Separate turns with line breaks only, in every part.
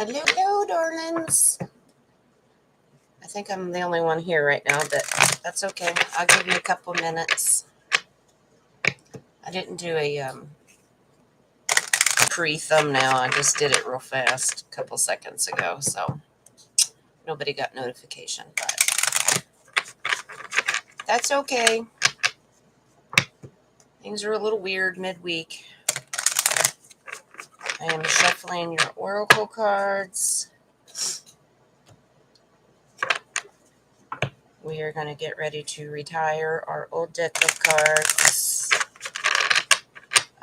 Hello, darlings. I think I'm the only one here right now, but that's okay. I'll give you a couple minutes. I didn't do a pre-thumbnail. I just did it real fast a couple seconds ago, so nobody got notification, but that's okay. Things are a little weird midweek. I am shuffling your oracle cards. We are going to get ready to retire our old deck of cards.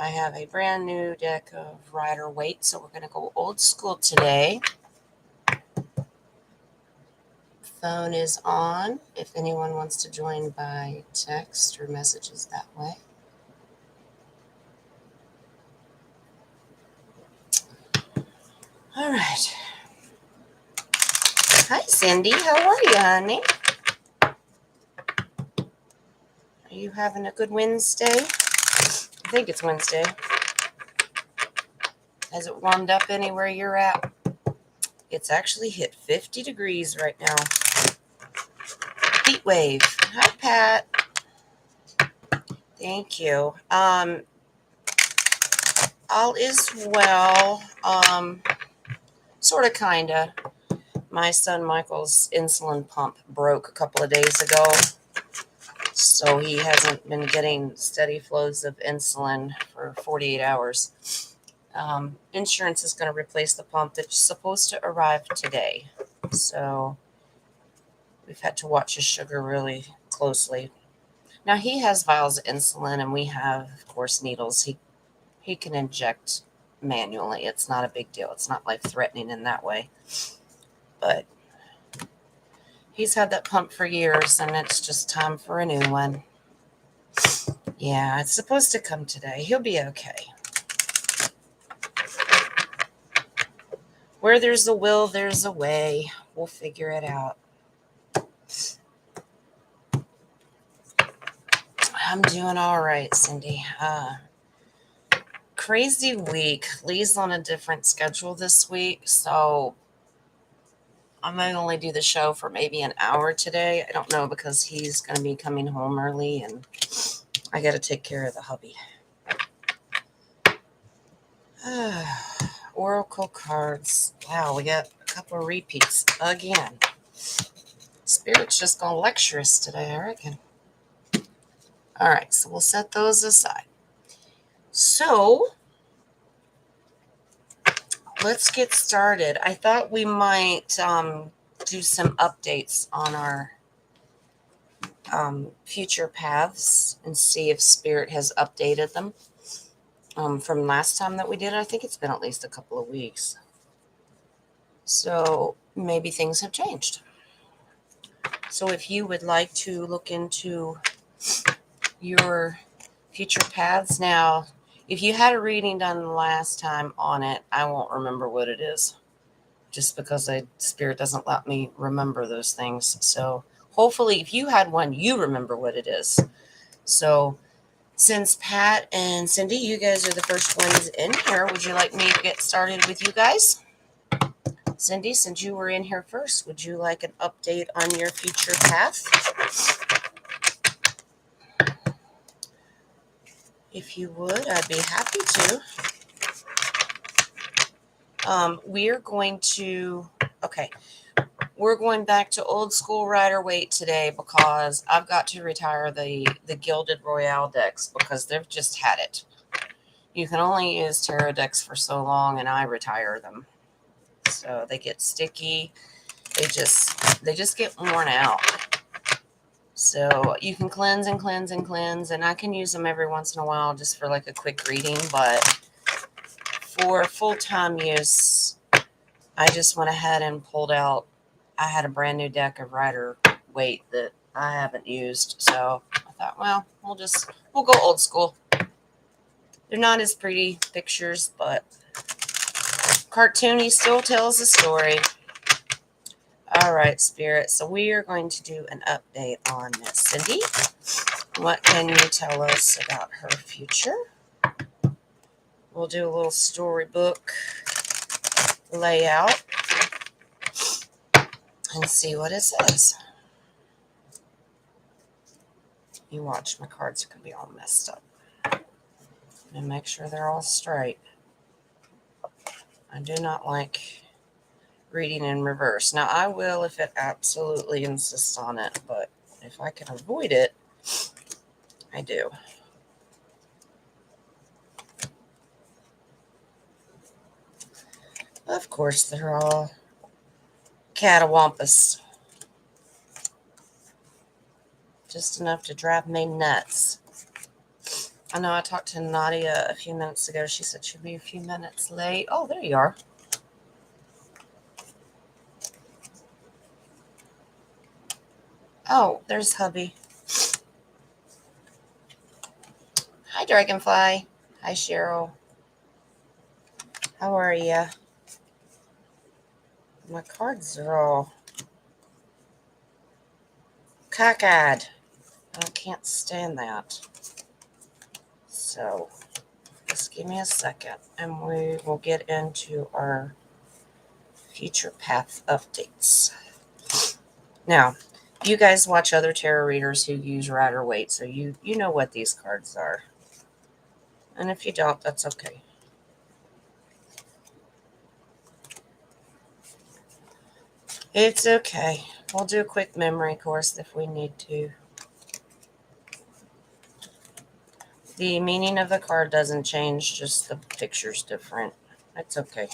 I have a brand new deck of Rider Waite, so we're going to go old school today. Phone is on if anyone wants to join by text or messages that way. All right. Hi, Cindy. How are you, honey? Are you having a good Wednesday? I think it's Wednesday. Has it warmed up anywhere you're at? It's actually hit 50 degrees right now. Heat wave. Hi, Pat. Thank you. All is well. Sort of, kind of. My son Michael's insulin pump broke a couple of days ago, so he hasn't been getting steady flows of insulin for 48 hours. Insurance is going to replace the pump that's supposed to arrive today, so we've had to watch his sugar really closely. Now, he has vials of insulin, and we have, of course, needles. He can inject manually. It's not a big deal. It's not life-threatening in that way. But he's had that pump for years, and it's just time for a new one. Yeah, it's supposed to come today. He'll be okay. Where there's a will, there's a way. We'll figure it out. I'm doing all right, Cindy. Crazy week. Lee's on a different schedule this week, so I might only do the show for maybe an hour today. I don't know, because he's going to be coming home early, and I got to take care of the hubby. Oracle cards. Wow, we got a couple of repeats again. Spirit's just going to lecture us today, I reckon. All right, so we'll set those aside. So let's get started. I thought we might do some updates on our future paths and see if Spirit has updated them from last time that we did it. I think it's been at least a couple of weeks. So maybe things have changed. So if you would like to look into your future paths now, if you had a reading done last time on it, I won't remember what it is, just because Spirit doesn't let me remember those things. So hopefully if you had one, you remember what it is. So since Pat and Cindy, you guys are the first ones in here, would you like me to get started with you guys? Cindy, since you were in here first, would you like an update on your future path? If you would, I'd be happy to. We're going back to old school Rider Waite today, because I've got to retire the Gilded Royale decks, because they've just had it. You can only use tarot decks for so long, and I retire them. So they get sticky. They just get worn out. So you can cleanse and cleanse and cleanse, and I can use them every once in a while just for like a quick reading, but for full-time use, I just went ahead and pulled out. I had a brand new deck of Rider Waite that I haven't used, so I thought, well, we'll go old school. They're not as pretty pictures, but cartoony still tells a story. All right, Spirit. So we are going to do an update on Miss Cindy. What can you tell us about her future? We'll do a little storybook layout and see what it says. You watch, my cards are going to be all messed up. And make sure they're all straight. I do not like reading in reverse. Now, I will if it absolutely insists on it, but if I can avoid it, I do. Of course, they're all catawampus. Just enough to drive me nuts. I know I talked to Nadia a few minutes ago. She said she'd be a few minutes late. Oh, there you are. Oh, there's hubby. Hi, Dragonfly. Hi, Cheryl. How are you? My cards are all cockeyed. I can't stand that. So, just give me a second, and we will get into our future path updates. Now, you guys watch other tarot readers who use Rider-Waite, so you know what these cards are. And if you don't, that's okay. It's okay. We'll do a quick memory course if we need to. The meaning of the card doesn't change, just the picture's different. That's okay.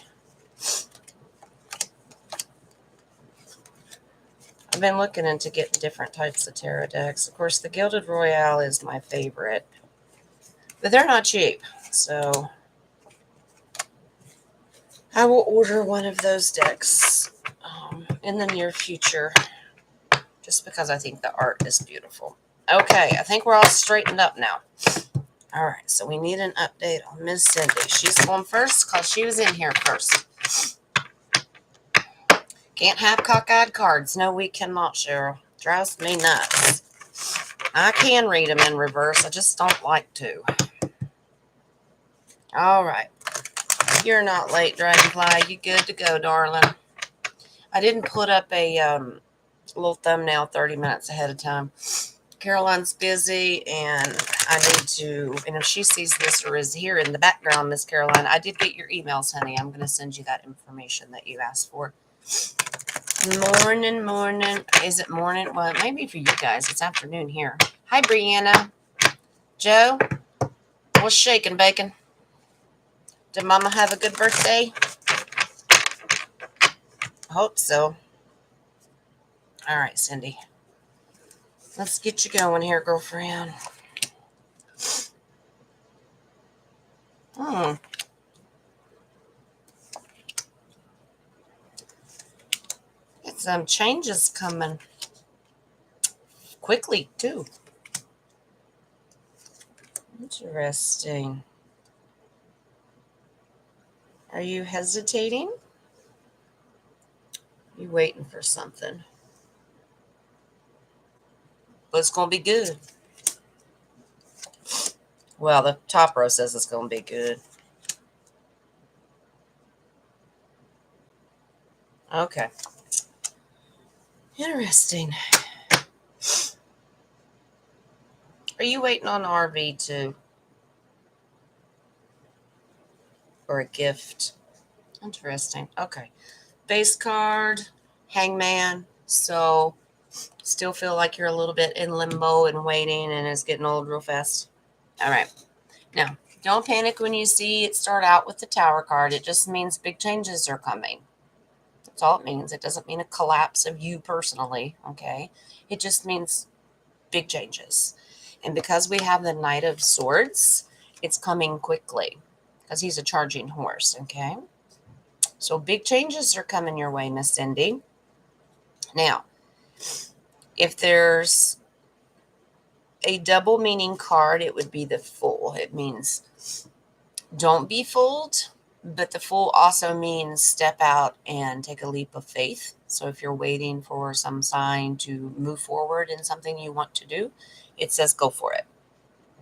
I've been looking into getting different types of tarot decks. Of course, the Gilded Royale is my favorite, but they're not cheap, so I will order one of those decks in the near future, just because I think the art is beautiful. Okay, I think we're all straightened up now. All right, so we need an update on Miss Cindy. She's going first because she was in here first. Can't have cockeyed cards. No, we cannot, Cheryl. Drives me nuts. I can read them in reverse. I just don't like to. All right. You're not late, Dragonfly. You good to go, darling. I didn't put up a little thumbnail 30 minutes ahead of time. Caroline's busy, and I need to, and if she sees this or is here in the background, Miss Caroline, I did get your emails, honey. I'm going to send you that information that you asked for. Morning. Is it morning? Well, maybe for you guys. It's afternoon here. Hi, Brianna. Joe, what's shaking, bacon? Did Mama have a good birthday? I hope so. All right, Cindy. Let's get you going here, girlfriend. Get some changes coming quickly, too. Interesting. Are you hesitating? You waiting for something? But it's going to be good. Well, the top row says it's going to be good. Okay. Interesting. Are you waiting on RV too? Or a gift? Interesting. Okay. Base card, Hangman. So, still feel like you're a little bit in limbo and waiting, and it's getting old real fast. All right. Now, don't panic when you see it start out with the Tower card. It just means big changes are coming. That's all it means. It doesn't mean a collapse of you personally, okay? It just means big changes. And because we have the Knight of Swords, it's coming quickly because he's a charging horse, okay? So big changes are coming your way, Miss Cindy. Now, if there's a double meaning card, it would be the Fool. It means don't be fooled, but the Fool also means step out and take a leap of faith. So if you're waiting for some sign to move forward in something you want to do, it says go for it.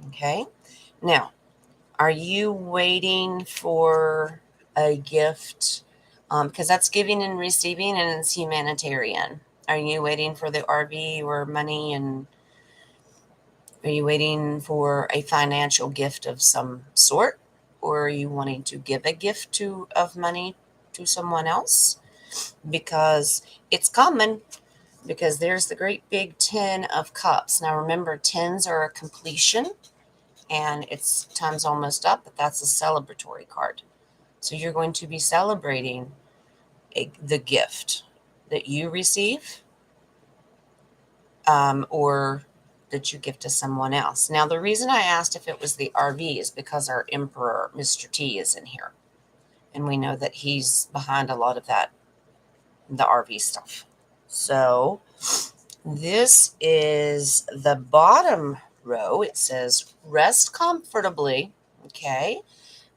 Okay? Now, are you waiting for a gift because that's giving and receiving, and it's humanitarian. Are you waiting for the RV or money, and are you waiting for a financial gift of some sort, or are you wanting to give a gift of money to someone else? Because it's coming. Because there's the great big 10 of cups. Now remember, tens are a completion, and it's time's almost up, but that's a celebratory card. So you're going to be celebrating the gift that you receive, or that you give to someone else. Now, the reason I asked if it was the RV is because our emperor, Mr. T, is in here. And we know that he's behind a lot of that, the RV stuff. So this is the bottom row. It says, rest comfortably. Okay.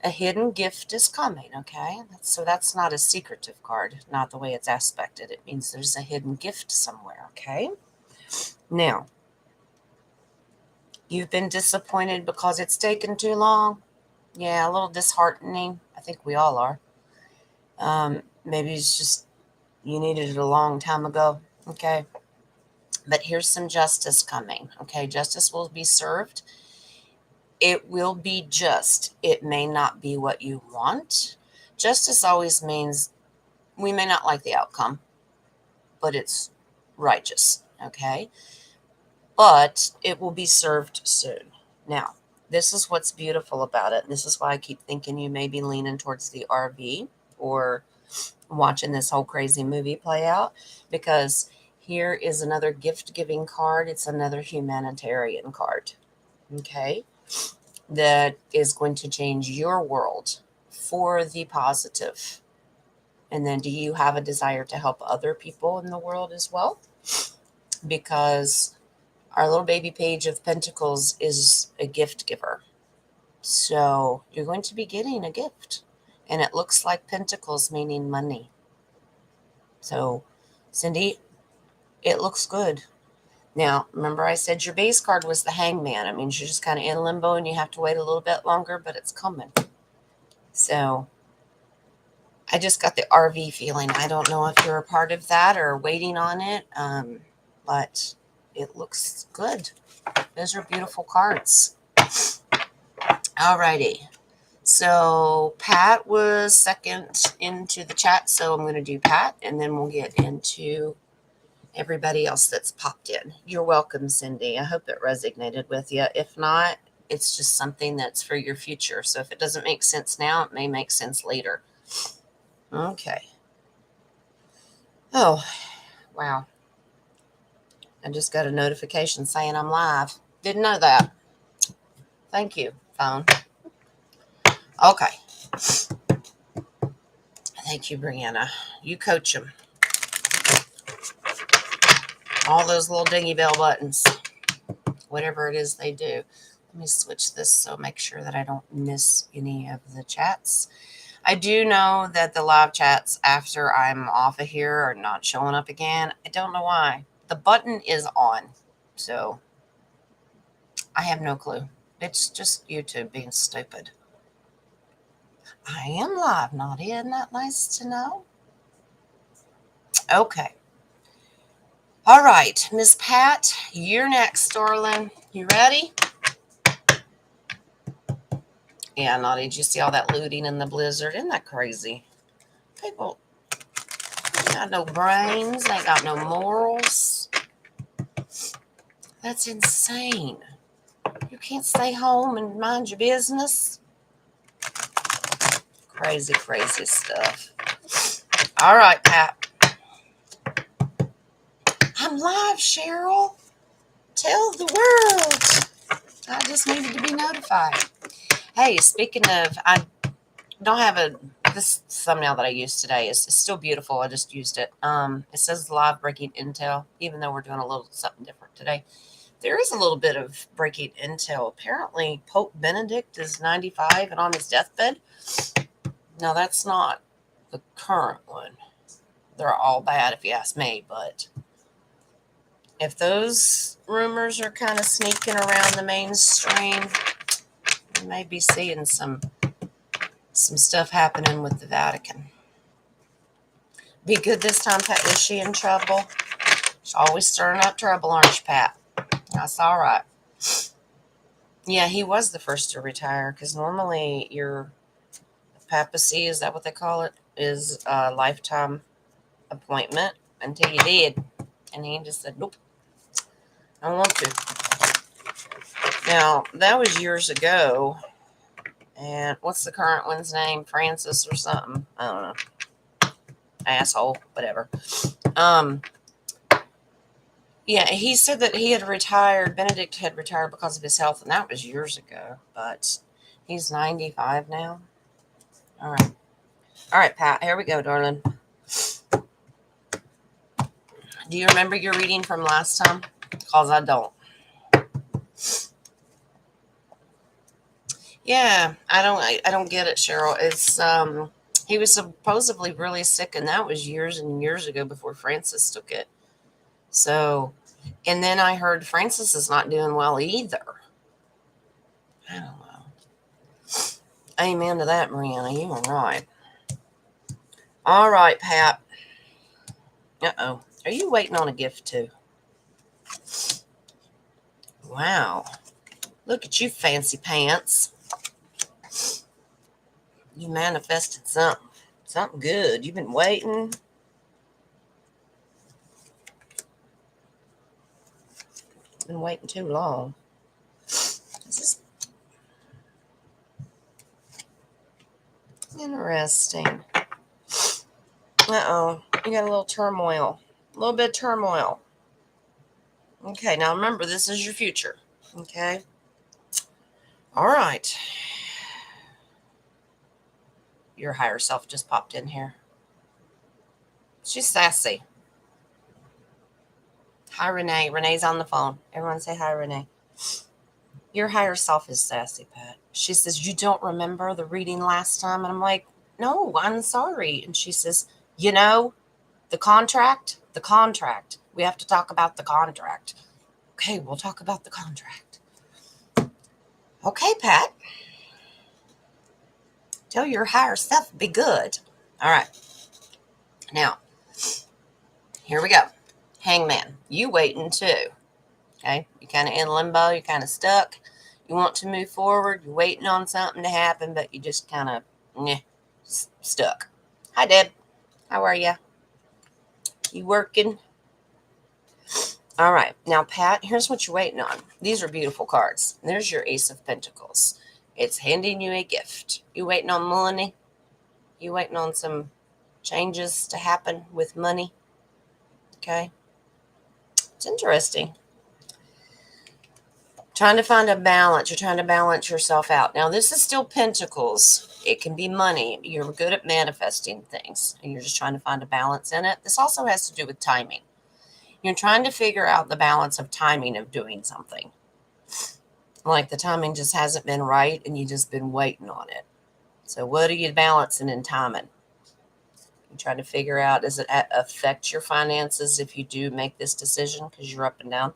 A hidden gift is coming. Okay. So that's not a secretive card, not the way it's aspected. It means there's a hidden gift somewhere. Okay. Now, you've been disappointed because it's taken too long. Yeah, a little disheartening. I think we all are. Maybe it's just you needed it a long time ago. Okay. But here's some justice coming. Okay. Justice will be served. It will be just. It may not be what you want. Justice always means we may not like the outcome, but it's righteous. Okay. But it will be served soon. Now, this is what's beautiful about it. This is why I keep thinking you may be leaning towards the RV or watching this whole crazy movie play out, because here is another gift giving card. It's another humanitarian card. Okay. That is going to change your world for the positive. And then, do you have a desire to help other people in the world as well? Because our little baby page of pentacles is a gift giver. So you're going to be getting a gift. And it looks like pentacles, meaning money. So, Cindy, it looks good. Now, remember I said your base card was the Hangman. It means you're just kind of in limbo and you have to wait a little bit longer, but it's coming. So I just got the RV feeling. I don't know if you're a part of that or waiting on it, but it looks good. Those are beautiful cards. Alrighty. So Pat was second into the chat, so I'm going to do Pat, and then we'll get into everybody else that's popped in. You're welcome, Cindy. I hope it resonated with you. If not, it's just something that's for your future. So if it doesn't make sense now, it may make sense later. Okay. Oh, wow. I just got a notification saying I'm live. Didn't know that. Thank you, phone. Okay. Thank you, Brianna. You coach them. All those little dingy bell buttons. Whatever it is they do. Let me switch this so make sure that I don't miss any of the chats. I do know that the live chats after I'm off of here are not showing up again. I don't know why. The button is on. So I have no clue. It's just YouTube being stupid. I am live, Naughty. Isn't that nice to know? Okay. All right, Miss Pat, you're next, darling. You ready? Yeah, Naughty, did you see all that looting in the blizzard? Isn't that crazy? People ain't got no brains. They ain't got no morals. That's insane. You can't stay home and mind your business. Crazy, crazy stuff. All right, Pat. I'm live, Cheryl. Tell the world. I just needed to be notified. Hey, speaking of, I don't have this thumbnail that I used today is still beautiful. I just used it. It says live breaking intel, even though we're doing a little something different today. There is a little bit of breaking intel. Apparently, Pope Benedict is 95 and on his deathbed. Now, that's not the current one. They're all bad if you ask me, but if those rumors are kind of sneaking around the mainstream, we may be seeing some stuff happening with the Vatican. Be good this time, Pat. Is she in trouble? She's always stirring up trouble, aren't you, Pat? That's all right. Yeah, he was the first to retire because normally your papacy, is that what they call it, is a lifetime appointment until you did. And he just said, nope, I don't want to. Now, that was years ago. And what's the current one's name? Francis or something? I don't know. Asshole, whatever. Yeah, he said that he had retired. Benedict had retired because of his health, and that was years ago. But he's 95 now. All right, Pat. Here we go, darling. Do you remember your reading from last time? Because I don't. Yeah, I don't get it, Cheryl. It's he was supposedly really sick, and that was years and years ago before Francis took it. So, and then I heard Francis is not doing well either. I don't know. Amen to that, Mariana. You are right. All right, Pat. Uh-oh. Are you waiting on a gift too? Wow. Look at you, fancy pants. You manifested something. Something good. You've been waiting. Been waiting too long. This is interesting. Uh-oh. You got a little turmoil. A little bit of turmoil. Okay, now remember, this is your future. Okay? All right. Your higher self just popped in here. She's sassy. Hi, Renee. Renee's on the phone. Everyone say hi, Renee. Your higher self is sassy, Pat. She says, you don't remember the reading last time? And I'm like, no, I'm sorry. And she says, you know, the contract. We have to talk about the contract. Okay, we'll talk about the contract. Okay, Pat. Tell your higher self be good. All right. Now, here we go. Hangman, you waiting too. Okay, you're kind of in limbo. You're kind of stuck. You want to move forward. You're waiting on something to happen, but you just kind of stuck. Hi, Deb. How are you? You working? All right. Now, Pat, here's what you're waiting on. These are beautiful cards. There's your Ace of Pentacles. It's handing you a gift. You waiting on money? You waiting on some changes to happen with money? Okay. It's interesting. Trying to find a balance. You're trying to balance yourself out. Now, this is still Pentacles. It can be money. You're good at manifesting things, and you're just trying to find a balance in it. This also has to do with timing. You're trying to figure out the balance of timing of doing something. Like the timing just hasn't been right, and you've just been waiting on it. So what are you balancing in timing? You're trying to figure out, does it affect your finances if you do make this decision because you're up and down?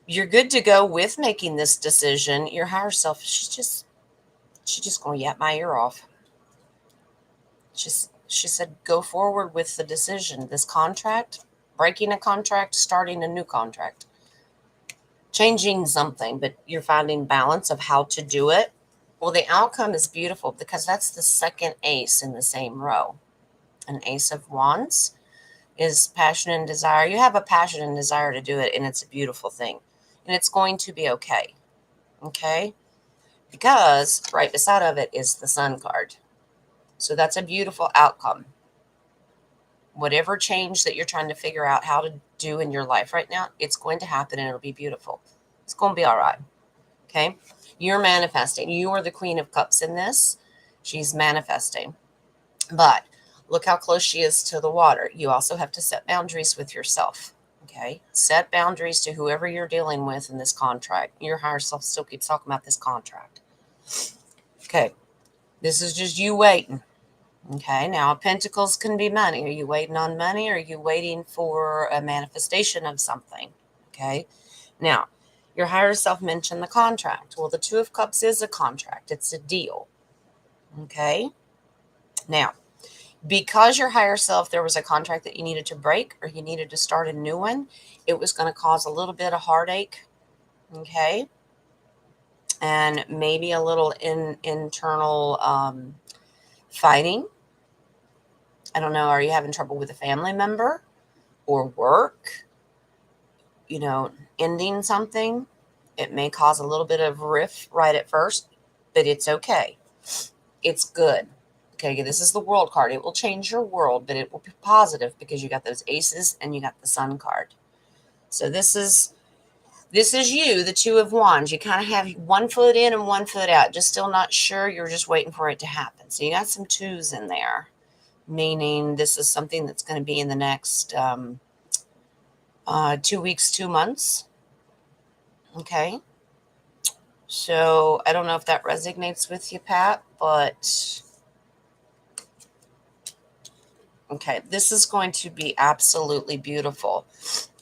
You're good to go with making this decision. Your higher self, she's just going to yap my ear off. She said, go forward with the decision. This contract, breaking a contract, starting a new contract, changing something, but you're finding balance of how to do it. Well, the outcome is beautiful because that's the second ace in the same row. An Ace of Wands is passion and desire. You have a passion and desire to do it, and it's a beautiful thing. And it's going to be okay. Okay? Because right beside of it is the Sun card. So that's a beautiful outcome. Whatever change that you're trying to figure out how to do in your life right now, it's going to happen and it'll be beautiful. It's going to be all right. Okay? You're manifesting. You are the Queen of Cups in this. She's manifesting. But look how close she is to the water. You also have to set boundaries with yourself. Okay? Set boundaries to whoever you're dealing with in this contract. Your higher self still keeps talking about this contract. Okay. This is just you waiting. Okay. Now, Pentacles can be money. Are you waiting on money? Or are you waiting for a manifestation of something? Okay. Now, your higher self mentioned the contract. Well, the Two of Cups is a contract. It's a deal. Okay. Now, because your higher self, there was a contract that you needed to break or you needed to start a new one, it was going to cause a little bit of heartache, okay? And maybe a little internal fighting. I don't know, are you having trouble with a family member or work? Ending something. It may cause a little bit of rift right at first, but it's okay. It's good. Okay, this is the world card. It will change your world, but it will be positive because you got those aces and you got the sun card. So this is you, the Two of Wands. You kind of have one foot in and one foot out. Just still not sure. You're just waiting for it to happen. So you got some twos in there, meaning this is something that's going to be in the next 2 weeks, 2 months. Okay. So I don't know if that resonates with you, Pat, but okay, this is going to be absolutely beautiful.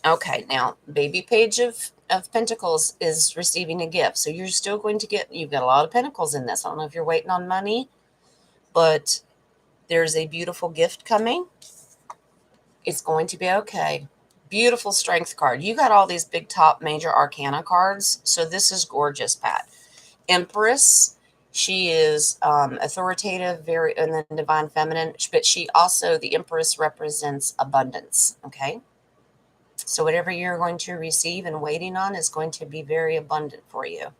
Okay, now baby Page of Pentacles is receiving a gift. So you're still going to you've got a lot of pentacles in this. I don't know if you're waiting on money, but there's a beautiful gift coming. It's going to be okay. Beautiful strength card. You got all these big top major arcana cards. So this is gorgeous, Pat. Empress. She is authoritative, very, and then divine feminine. But she also, the Empress represents abundance. Okay. So whatever you're going to receive and waiting on is going to be very abundant for you.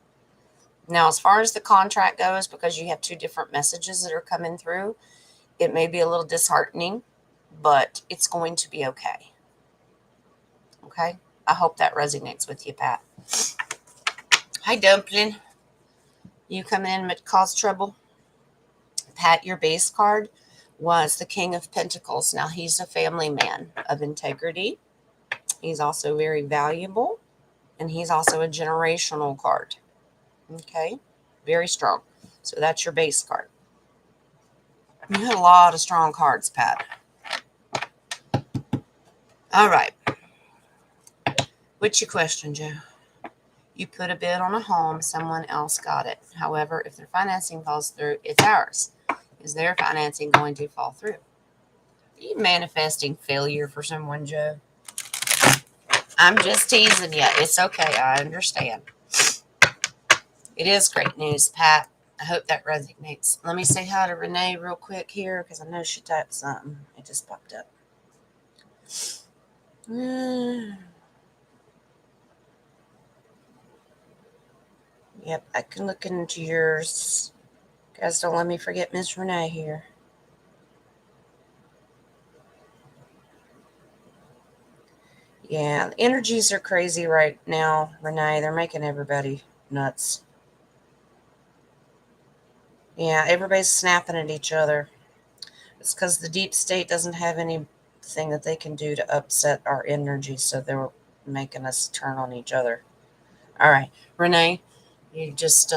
Now, as far as the contract goes, because you have two different messages that are coming through, it may be a little disheartening, but it's going to be okay. Okay? I hope that resonates with you, Pat. Hi, Dumpling. You coming in to cause trouble? Pat, your base card was the King of Pentacles. Now, he's a family man of integrity. He's also very valuable, and he's also a generational card. Okay? Very strong. So that's your base card. You had a lot of strong cards, Pat. All right. What's your question, Joe? You put a bid on a home, someone else got it. However, if their financing falls through, it's ours. Is their financing going to fall through? Are you manifesting failure for someone, Joe? I'm just teasing you. It's okay. I understand. It is great news, Pat. I hope that resonates. Let me say hi to Renee real quick here because I know she typed something. It just popped up. Yep, I can look into yours. Guys, don't let me forget Miss Renee here. Yeah, the energies are crazy right now, Renee. They're making everybody nuts. Yeah, everybody's snapping at each other. It's because the deep state doesn't have anything that they can do to upset our energy, so they're making us turn on each other. All right, Renee, you just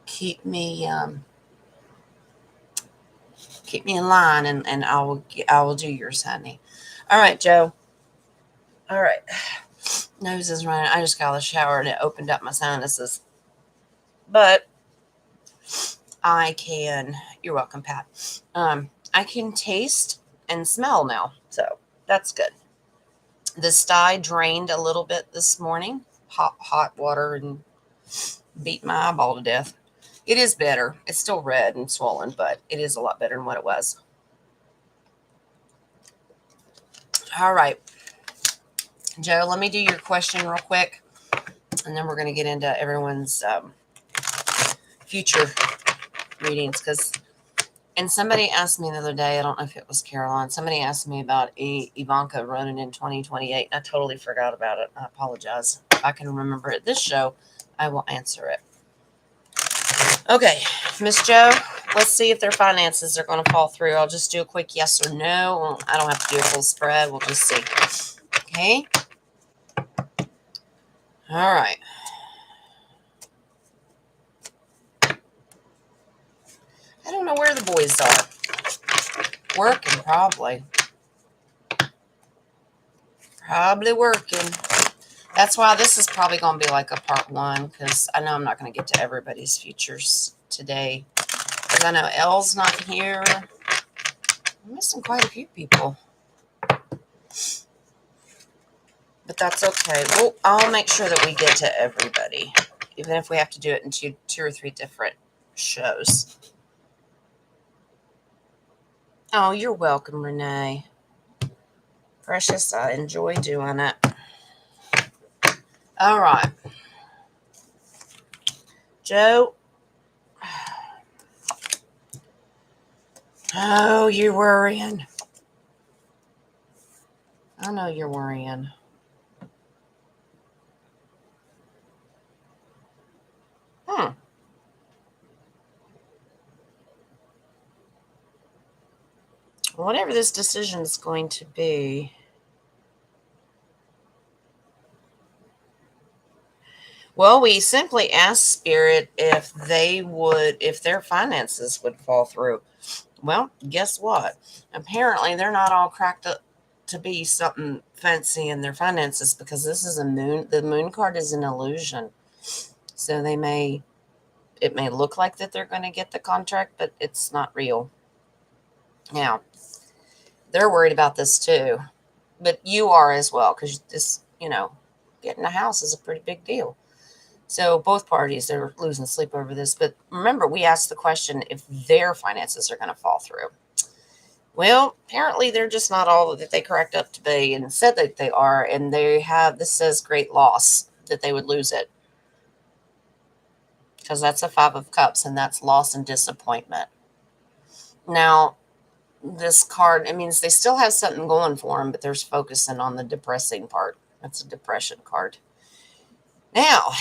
keep me in line, and I will do yours, honey. All right, Joe. All right. Nose is running. I just got out of the shower and it opened up my sinuses. But I can, you're welcome, Pat. I can taste and smell now. So that's good. The sty drained a little bit this morning. Hot water and beat my eyeball to death. It is better. It's still red and swollen, but it is a lot better than what it was. All right. Joe, let me do your question real quick, and then we're going to get into everyone's future readings. And somebody asked me the other day, I don't know if it was Caroline, somebody asked me about Ivanka running in 2028. I totally forgot about it. I apologize. If I can remember it this show, I will answer it. Okay, Miss Joe, let's see if their finances are going to fall through. I'll just do a quick yes or no. I don't have to do a full spread. We'll just see. Okay. All right. I don't know where the boys are. Working, probably. Probably working. That's why this is probably going to be like a part one, because I know I'm not going to get to everybody's futures today. Because I know Elle's not here. I'm missing quite a few people. But that's okay. Well, I'll make sure that we get to everybody, even if we have to do it in two or three different shows. Oh, you're welcome, Renee. Precious, I enjoy doing it. All right. Joe. Oh, you're worrying. I know you're worrying. Whatever this decision is going to be. Well, we simply asked Spirit if their finances would fall through. Well, guess what? Apparently, they're not all cracked up to be something fancy in their finances because this is a moon. The moon card is an illusion. So it may look like that they're going to get the contract, but it's not real. Now, they're worried about this too, but you are as well because getting a house is a pretty big deal. So both parties are losing sleep over this. But remember, we asked the question if their finances are going to fall through. Well, apparently they're just not all that they cracked up to be and said that they are. And this says great loss, that they would lose it. Because that's a 5 of Cups, and that's loss and disappointment. Now, this card, it means they still have something going for them, but they're focusing on the depressing part. That's a depression card. Now,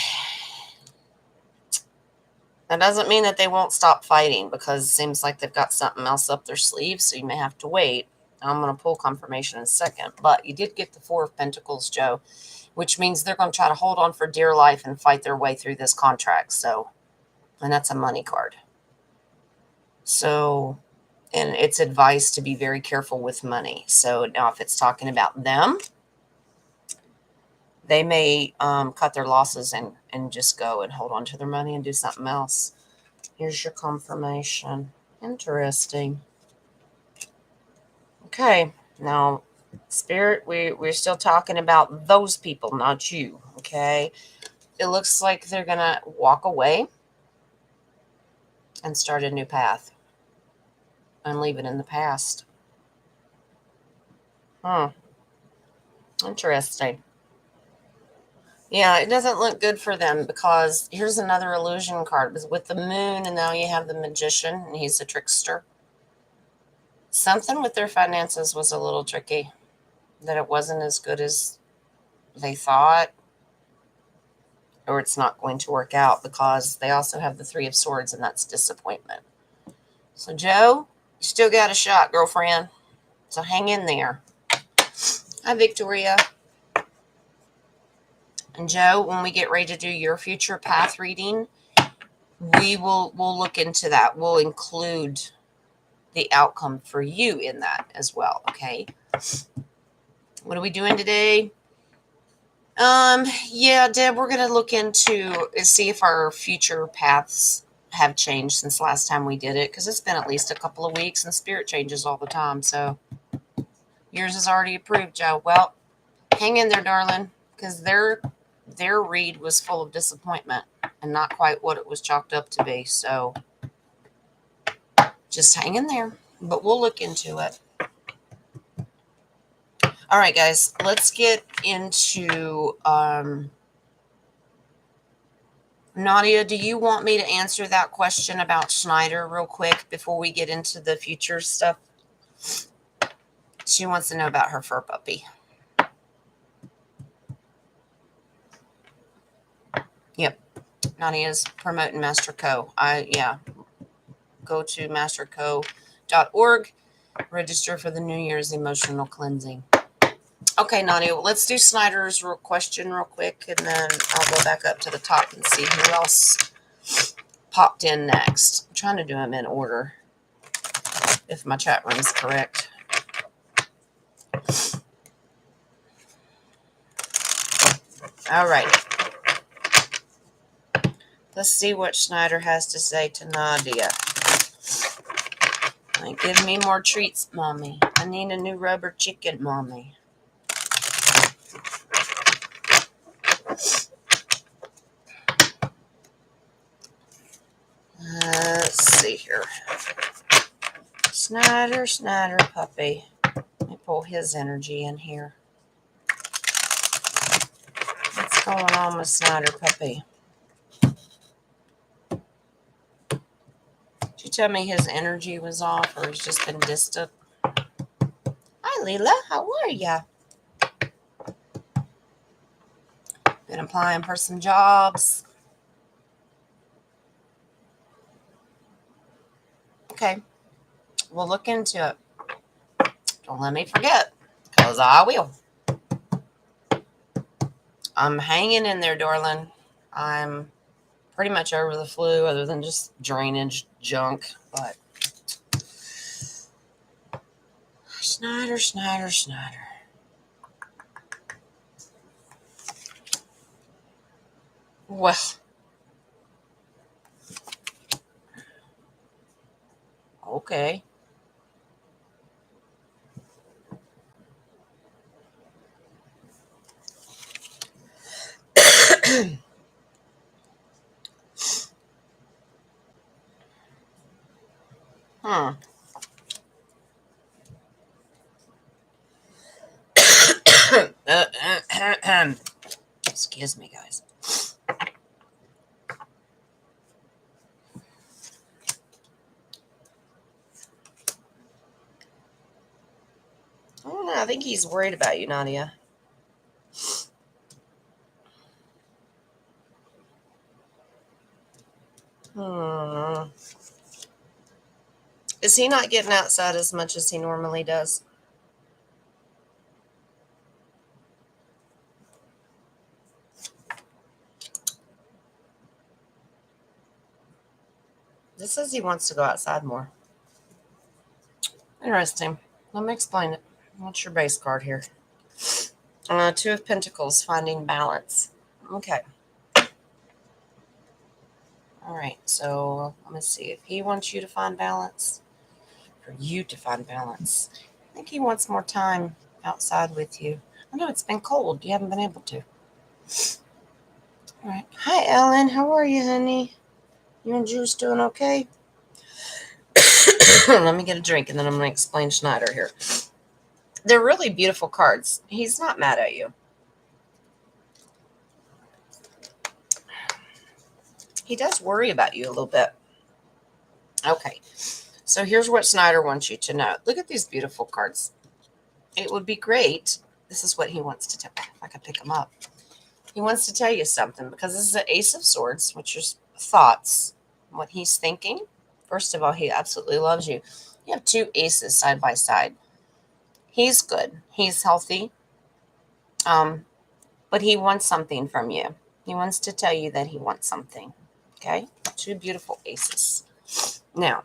that doesn't mean that they won't stop fighting, because it seems like they've got something else up their sleeve, so you may have to wait. I'm going to pull confirmation in a second. But you did get the 4 of Pentacles, Joe, which means they're going to try to hold on for dear life and fight their way through this contract. And that's a money card. So, and it's advised to be very careful with money. So now if it's talking about them, they may cut their losses and just go and hold on to their money and do something else. Here's your confirmation. Interesting. Okay, now, Spirit, we're still talking about those people, not you, okay? It looks like they're going to walk away and start a new path and leave it in the past. Interesting. Yeah, it doesn't look good for them because here's another illusion card with the moon, and now you have the magician, and he's a trickster. Something with their finances was a little tricky, that it wasn't as good as they thought, or it's not going to work out because they also have the 3 of Swords, and that's disappointment. So, Joe, you still got a shot, girlfriend. So hang in there. Hi, Victoria. And Joe, when we get ready to do your future path reading, we'll look into that. We'll include the outcome for you in that as well. Okay. What are we doing today? Yeah, Deb, we're going to look into see if our future paths have changed since last time we did it, because it's been at least a couple of weeks and Spirit changes all the time. So yours is already approved, Joe. Well, hang in there, darling, because their read was full of disappointment and not quite what it was chalked up to be. So just hang in there, but we'll look into it. All right, guys, let's get into Nadia, do you want me to answer that question about Schneider real quick before we get into the future stuff? She wants to know about her fur puppy. Yep. Nadia's promoting Master Co. Go to masterco.org. Register for the New Year's emotional cleansing. Okay, Nadia, let's do Snyder's question real quick, and then I'll go back up to the top and see who else popped in next. I'm trying to do them in order, if my chat room's correct. All right. Let's see what Schneider has to say to Nadia. Like, give me more treats, Mommy. I need a new rubber chicken, Mommy. Let's see here. Schneider puppy. Let me pull his energy in here. What's going on with Schneider puppy? Did you tell me his energy was off or he's just been distant? Hi, Leela. How are ya? Been applying for some jobs. Okay. We'll look into it. Don't let me forget, because I will. I'm hanging in there, darling. I'm pretty much over the flu, other than just drainage junk. But Schneider. Well, okay. Hmm. Excuse me, guys. I don't know. I think he's worried about you, Nadia. Is he not getting outside as much as he normally does? This says he wants to go outside more. Interesting. Let me explain it. What's your base card here? Two of Pentacles, finding balance. Okay. All right. So let me see. If he wants you to find balance, for you to find balance, I think he wants more time outside with you. I know it's been cold. You haven't been able to. All right. Hi, Ellen. How are you, honey? You and Juice doing okay? Let me get a drink, and then I'm going to explain Schneider here. They're really beautiful cards. He's not mad at you. He does worry about you a little bit. Okay. So here's what Schneider wants you to know. Look at these beautiful cards. It would be great. This is what he wants to tell. If I could pick them up. He wants to tell you something, because this is an Ace of Swords, which is thoughts, what he's thinking. First of all, he absolutely loves you. You have two aces side by side. He's good. He's healthy. But he wants something from you. He wants to tell you that he wants something. Okay? Two beautiful aces. Now,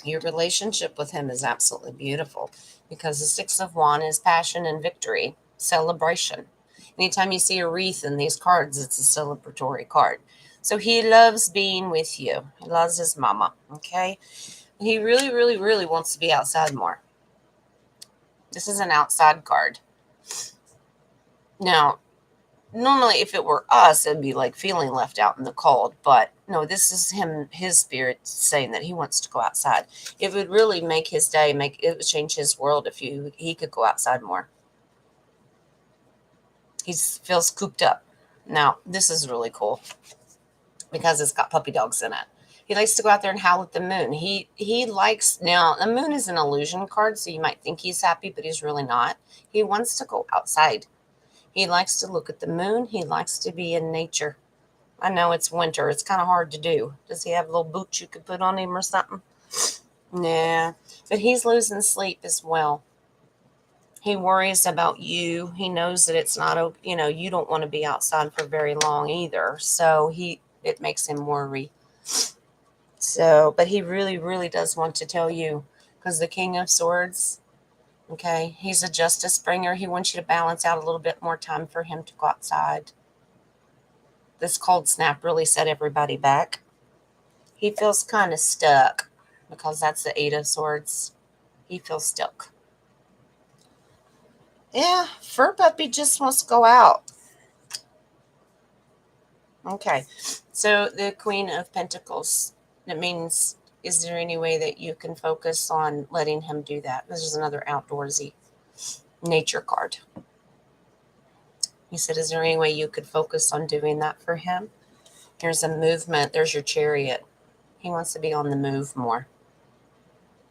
your relationship with him is absolutely beautiful, because the Six of Wands is passion and victory, celebration. Anytime you see a wreath in these cards, it's a celebratory card. So he loves being with you. He loves his mama, okay? He really, really, really wants to be outside more. This is an outside card. Now, normally if it were us, it'd be like feeling left out in the cold. But no, this is him, his spirit saying that he wants to go outside. It would really make his day, it would change his world if he could go outside more. He feels cooped up. Now, this is really cool, because it's got puppy dogs in it. He likes to go out there and howl at the moon. He likes, now the moon is an illusion card, so you might think he's happy, but he's really not. He wants to go outside. He likes to look at the moon. He likes to be in nature. I know it's winter. It's kind of hard to do. Does he have little boots you could put on him or something? Nah, but he's losing sleep as well. He worries about you. He knows that it's not, you don't want to be outside for very long either. So it makes him worry. So, but he really, really does want to tell you, because the King of Swords, okay, he's a justice bringer. He wants you to balance out a little bit more time for him to go outside. this cold snap really set everybody back. He feels kind of stuck because that's the Eight of Swords. He feels stuck. Yeah, fur puppy just wants to go out. Okay, so the Queen of Pentacles. That means, is there any way that you can focus on letting him do that? This is another outdoorsy nature card. He said, is there any way you could focus on doing that for him? Here's a movement. There's your Chariot. He wants to be on the move more.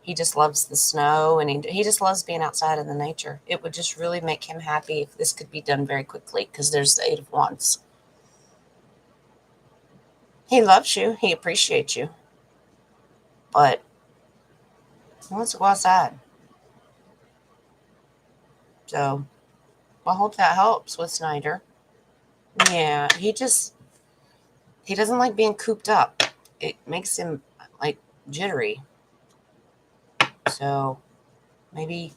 He just loves the snow, and he just loves being outside in the nature. It would just really make him happy if this could be done very quickly, because there's the Eight of Wands. He loves you. He appreciates you. But he wants to go outside. So I hope that helps with Snyder. Yeah, he doesn't like being cooped up. It makes him like jittery. So maybe,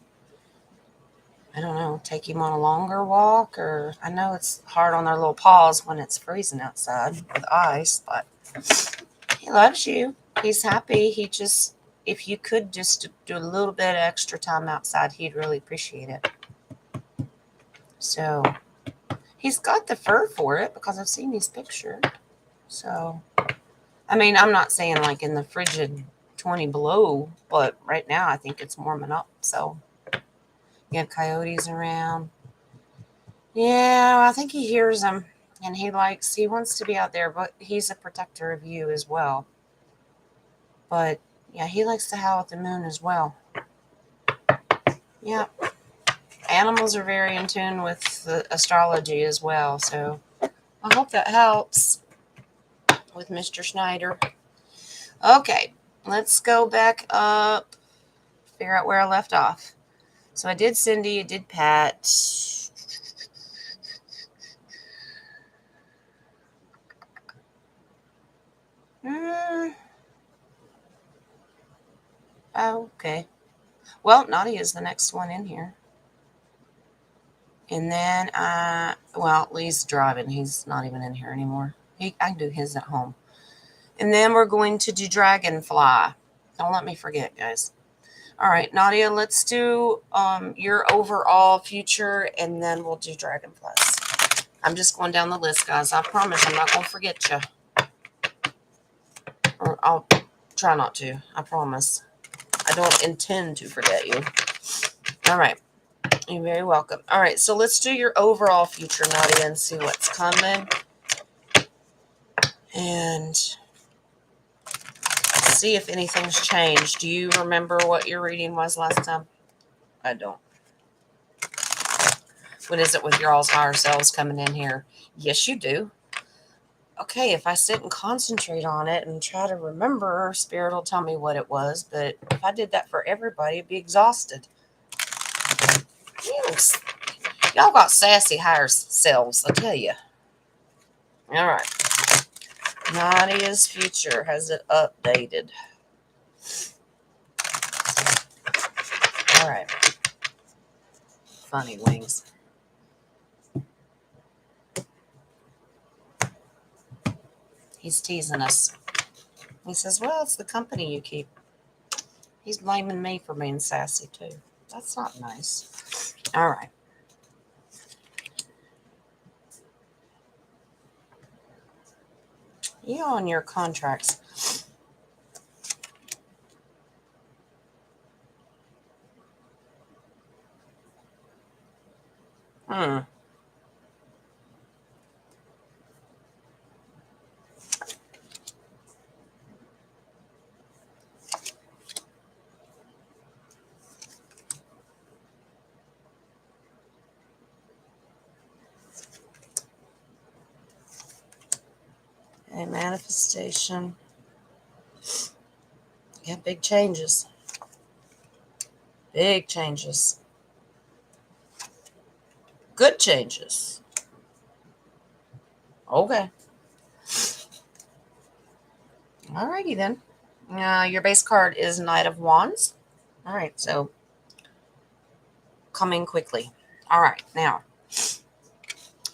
I don't know, take him on a longer walk, or I know it's hard on their little paws when it's freezing outside with ice, but he loves you. He's happy. He just, if you could just do a little bit of extra time outside, he'd really appreciate it. So he's got the fur for it because I've seen these pictures. So, I mean, I'm not saying like in the frigid 20 below, but right now I think it's warming up. So you have coyotes around. Yeah, I think he hears them, and he wants to be out there, but he's a protector of you as well. But yeah, he likes to howl at the moon as well. Yeah. Animals are very in tune with the astrology as well, so I hope that helps with Mr. Schneider. Okay, let's go back up, figure out where I left off. So I did Cindy, I did Pat. Okay. Well, Nadia is the next one in here. And then, Lee's driving. He's not even in here anymore. I can do his at home. And then we're going to do Dragonfly. Don't let me forget, guys. All right, Nadia, let's do your overall future, and then we'll do Dragonflies. I'm just going down the list, guys. I promise I'm not going to forget you. Or I'll try not to. I promise. I don't intend to forget you. All right. You're very welcome. All right, so let's do your overall future, Nadia, and see what's coming. And see if anything's changed. Do you remember what your reading was last time? I don't. What is it with your all's higher selves coming in here? Yes, you do. Okay, if I sit and concentrate on it and try to remember, Spirit will tell me what it was. But if I did that for everybody, it'd be exhausted. Y'all got sassy higher selves, I tell you. All right. Nadia's future, has it updated? All right. Funny wings. He's teasing us. He says, well, it's the company you keep. He's blaming me for being sassy, too. That's not nice. All right. You on your contracts. A manifestation. Yeah, big changes. Big changes. Good changes. Okay. Alrighty then. Your base card is Knight of Wands. All right, so coming quickly. All right, now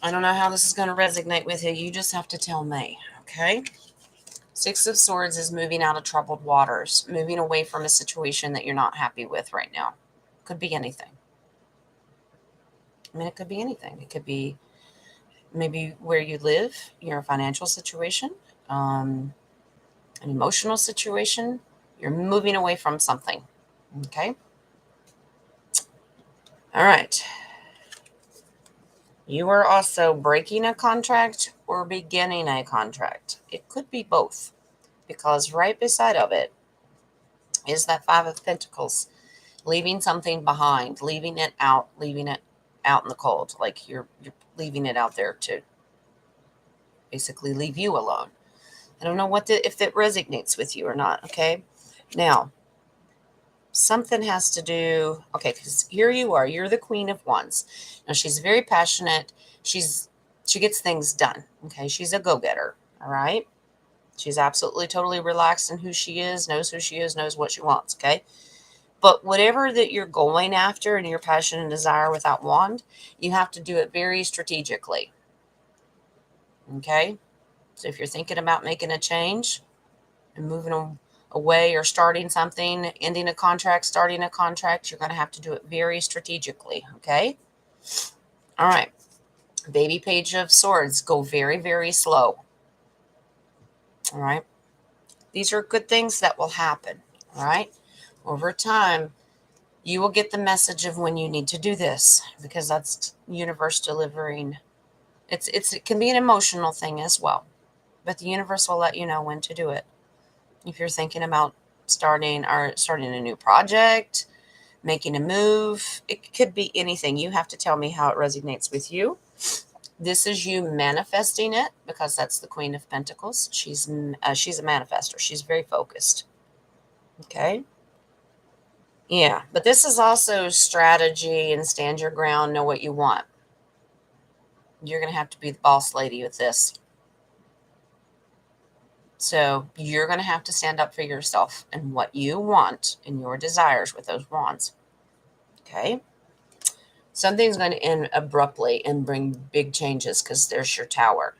I don't know how this is going to resonate with you. You just have to tell me, okay? Six of Swords is moving out of troubled waters, moving away from a situation that you're not happy with right now. Could be anything. I mean, it could be anything. It could be maybe where you live, your financial situation, an emotional situation. You're moving away from something, okay? All right. You are also breaking a contract or beginning a contract. It could be both, because right beside of it is that Five of Pentacles, leaving something behind, leaving it out in the cold, like you're leaving it out there to basically leave you alone. I don't know if that resonates with you or not. Okay, now something has to do. Okay, because here you are. You're the Queen of Wands. Now she's very passionate. She gets things done. Okay, she's a go-getter. All right. She's absolutely totally relaxed in who she is, knows what she wants. Okay. But whatever that you're going after and your passion and desire with that wand, you have to do it very strategically. Okay? So if you're thinking about making a change and moving away or starting something, ending a contract, starting a contract, you're going to have to do it very strategically. Okay? All right. Baby Page of Swords, go very, very slow. All right? These are good things that will happen. All right? Over time, you will get the message of when you need to do this, because that's universe delivering. It can be an emotional thing as well, but the universe will let you know when to do it. If you're thinking about starting a new project, making a move, it could be anything. You have to tell me how it resonates with you. This is you manifesting it, because that's the Queen of Pentacles. She's a manifester. She's very focused. Okay. Yeah, but this is also strategy and stand your ground, know what you want. You're going to have to be the boss lady with this. So you're going to have to stand up for yourself and what you want and your desires with those wands. Okay? Something's going to end abruptly and bring big changes, because there's your Tower.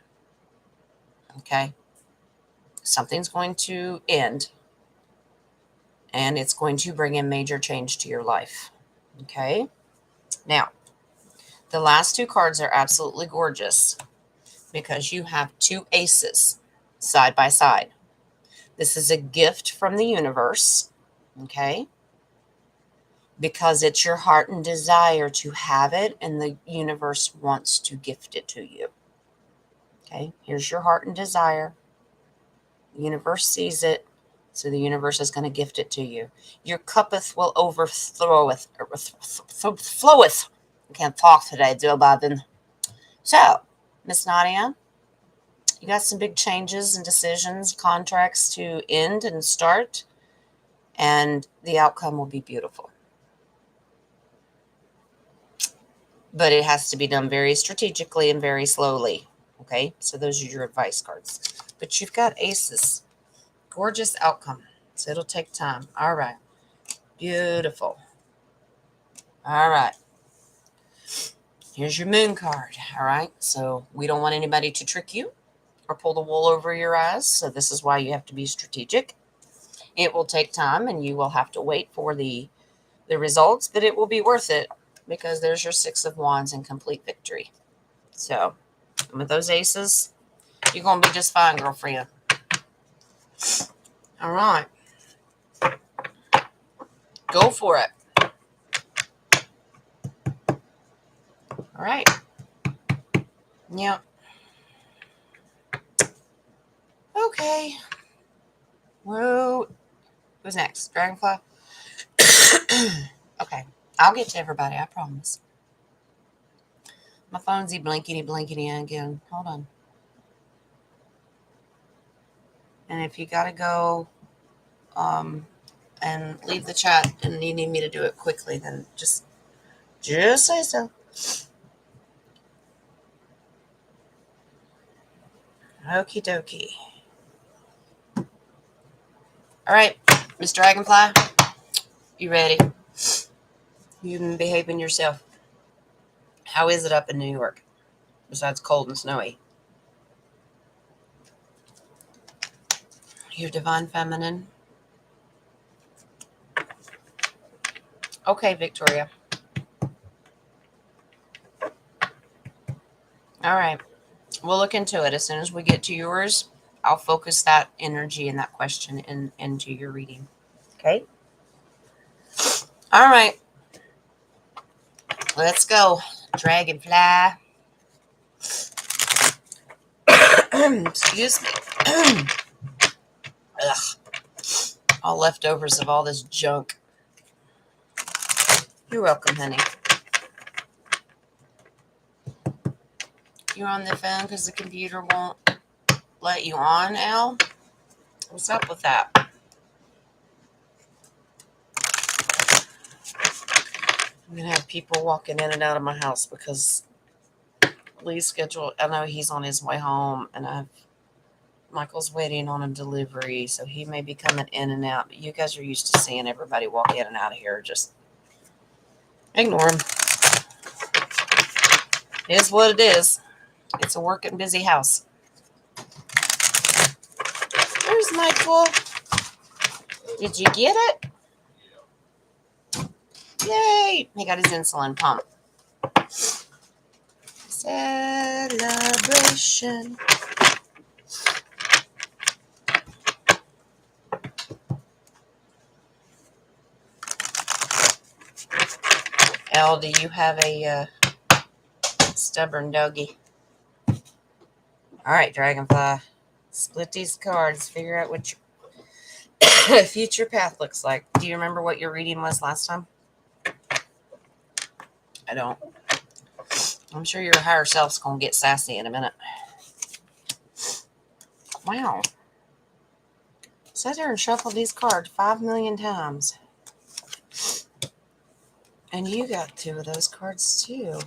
Okay? Something's going to end, and it's going to bring a major change to your life. Okay? Now, the last two cards are absolutely gorgeous, because you have two aces side by side. This is a gift from the universe, okay? Because it's your heart and desire to have it, and the universe wants to gift it to you. Okay, here's your heart and desire. The universe sees it, so the universe is going to gift it to you. Your cuppeth will overfloweth. Floweth. I can't talk today, Joe Biden. So, Miss Nadia, you got some big changes and decisions, contracts to end and start, and the outcome will be beautiful. But it has to be done very strategically and very slowly. Okay, so those are your advice cards. But you've got aces. Gorgeous outcome. So it'll take time. All right. Beautiful. All right. Here's your moon card. All right. So we don't want anybody to trick you or pull the wool over your eyes. So this is why you have to be strategic. It will take time, and you will have to wait for the results, but it will be worth it, because there's your Six of Wands and complete victory. So with those aces, you're going to be just fine, girlfriend. All right. Go for it. All right. Yep. Okay. Whoa. Who's next? Dragonfly? Okay. I'll get to everybody, I promise. My phone's blinkety again. Hold on. And if you got to go and leave the chat and you need me to do it quickly, then just say so. Okie dokie. All right, Miss Dragonfly, you ready? You been behaving yourself. How is it up in New York? besides cold and snowy. Your divine feminine. Okay, Victoria. All right. We'll look into it. As soon as we get to yours, I'll focus that energy and that question into your reading. Okay? All right. Let's go. Dragonfly. Excuse me. Ugh. All leftovers of all this junk. You're welcome, honey. You're on the phone because the computer won't let you on, Al? What's up with that? I'm going to have people walking in and out of my house because Lee's schedule, I know he's on his way home, and Michael's waiting on a delivery, so he may be coming in and out. But you guys are used to seeing everybody walk in and out of here. Just ignore him. It is what it is. It's a working, busy house. There's Michael. Did you get it? Yay! He got his insulin pump. Celebration. Elle, do you have a stubborn doggy? All right, Dragonfly. Split these cards. Figure out what your future path looks like. Do you remember what your reading was last time? I don't. I'm sure your higher self's going to get sassy in a minute. Wow. Sit there and shuffle these cards 5 million times. And you got 2 of those cards too.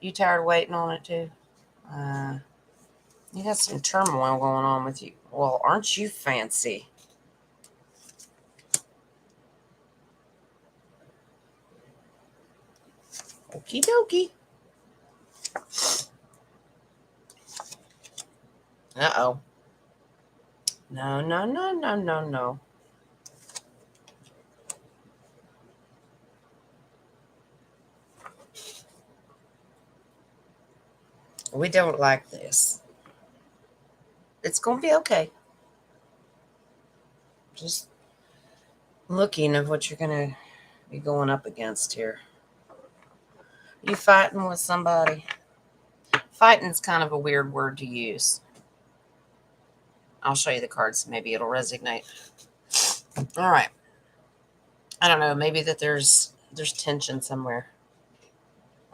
You tired of waiting on it too? You got some turmoil going on with you. Well, aren't you fancy? Okie dokie. Uh-oh. No, no, no, no, no, no. We don't like this. It's going to be okay. Just looking at what you're going to be going up against here. You fighting with somebody? Fighting's kind of a weird word to use. I'll show you the cards. Maybe it'll resonate. All right. I don't know. Maybe that there's tension somewhere.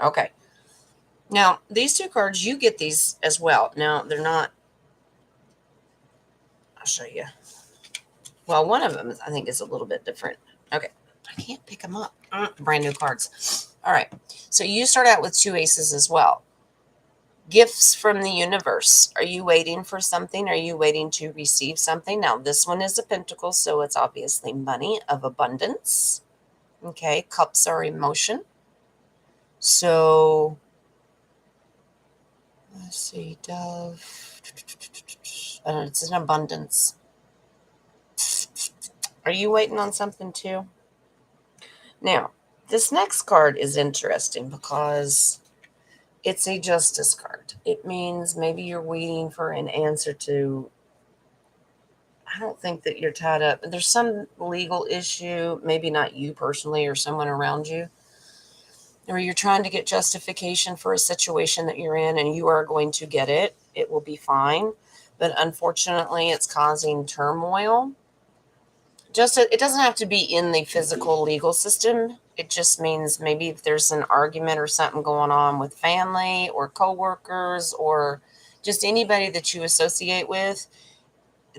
Okay. Now, these 2 cards, you get these as well. Now, they're not. I'll show you. Well, one of them, I think, is a little bit different. Okay. I can't pick them up. Brand new cards. All right. So you start out with 2 aces as well. Gifts from the universe. Are you waiting for something? Are you waiting to receive something? Now, this one is a pentacle, so it's obviously money of abundance. Okay. Cups are emotion. So, let's see. Dove. It's an abundance. Are you waiting on something too? Now, this next card is interesting because it's a justice card. It means maybe you're waiting for an answer to, I don't think that you're tied up. There's some legal issue, maybe not you personally or someone around you, or you're trying to get justification for a situation that you're in, and you are going to get it. It will be fine. But unfortunately, it's causing turmoil. It doesn't have to be in the physical legal system. It just means maybe if there's an argument or something going on with family or coworkers or just anybody that you associate with,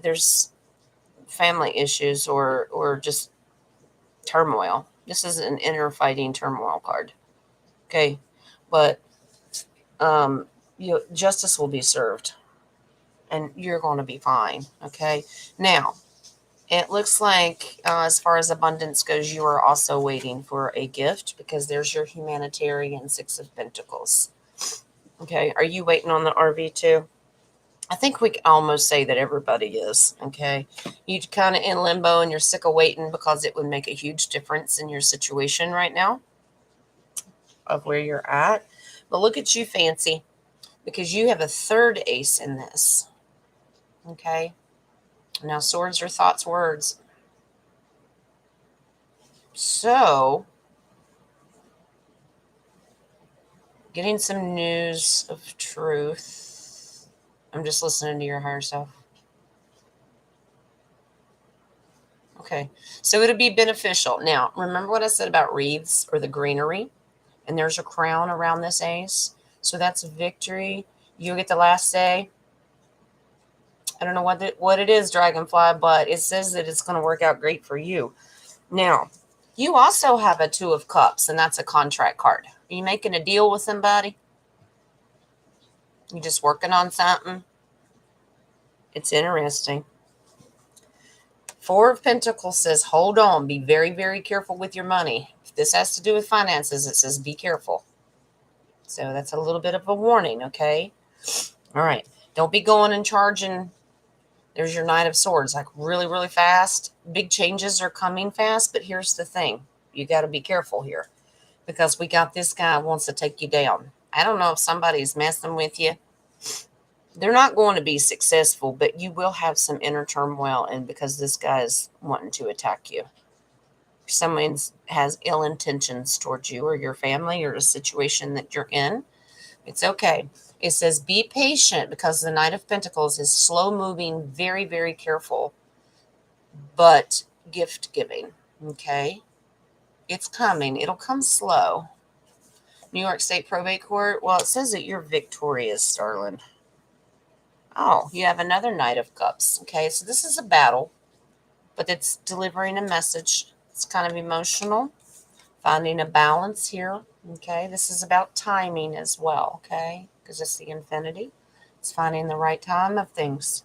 there's family issues or just turmoil. This is an inner fighting turmoil card. Okay. But justice will be served and you're going to be fine. Okay. Now, It looks like, as far as abundance goes, you are also waiting for a gift because there's your humanitarian Six of Pentacles. Okay, are you waiting on the RV too? I think we can almost say that everybody is. Okay, you're kind of in limbo and you're sick of waiting because it would make a huge difference in your situation right now of where you're at. But look at you, fancy, because you have a third ace in this. Okay, now swords are thoughts, words. So, getting some news of truth. I'm just listening to your higher self. Okay, so it'll be beneficial. Now, remember what I said about wreaths or the greenery? And there's a crown around this ace. So that's victory. You get the last say. I don't know what it is, Dragonfly, but it says that it's going to work out great for you. Now, you also have a Two of Cups, and that's a contract card. Are you making a deal with somebody? You just working on something? It's interesting. Four of Pentacles says, hold on, be very, very careful with your money. If this has to do with finances, it says be careful. So that's a little bit of a warning, okay? All right. Don't be going and charging. There's your Knight of Swords, like really, really fast. Big changes are coming fast, but here's the thing. You got to be careful here because we got this guy who wants to take you down. I don't know if somebody's messing with you. They're not going to be successful, but you will have some inner turmoil, and because this guy is wanting to attack you. Someone has ill intentions towards you or your family or a situation that you're in. It's okay. It says be patient because the Knight of Pentacles is slow moving, very, very careful, but gift giving. Okay. It's coming. It'll come slow. New York State Probate Court. Well, it says that you're victorious, darling. Oh, you have another Knight of Cups. Okay. So this is a battle, but it's delivering a message. It's kind of emotional. Finding a balance here. Okay. This is about timing as well. Okay. Because it's the infinity. It's finding the right time of things.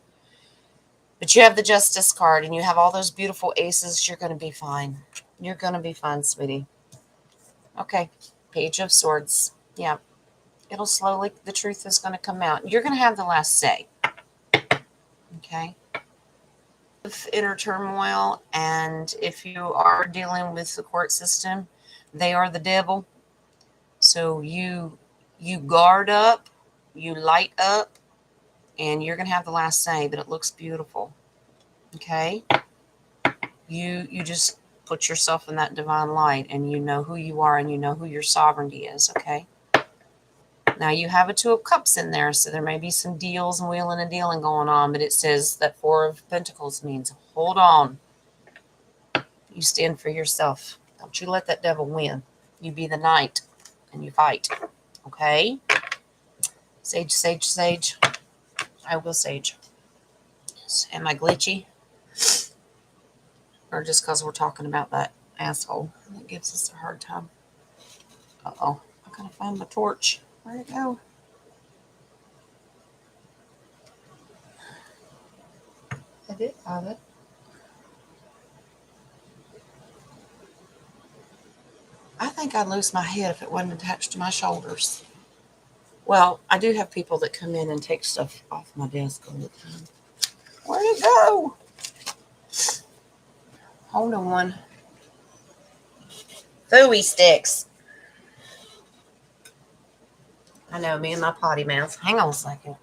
But you have the Justice card and you have all those beautiful aces. You're going to be fine. You're going to be fine, sweetie. Okay. Page of Swords. Yeah. It'll slowly, the truth is going to come out. You're going to have the last say. Okay. Inner turmoil, and if you are dealing with the court system, they are the devil. So you guard up, you light up, and you're going to have the last say, but it looks beautiful. Okay? You just put yourself in that divine light, and you know who you are, and you know who your sovereignty is. Okay? Now you have a Two of Cups in there, so there may be some deals and wheeling and dealing going on, but it says that Four of Pentacles means hold on. You stand for yourself. Don't you let that devil win. You be the knight, and you fight. Okay? Sage, sage, sage. I will sage. Am I glitchy? Or just because we're talking about that asshole that gives us a hard time? Uh-oh. I gotta find my torch. Where'd it go? I did have it. I think I'd lose my head if it wasn't attached to my shoulders. Well, I do have people that come in and take stuff off my desk all the time. Where'd it go? Hold on. Fooey sticks. I know, me and my potty mouth. Hang on a second.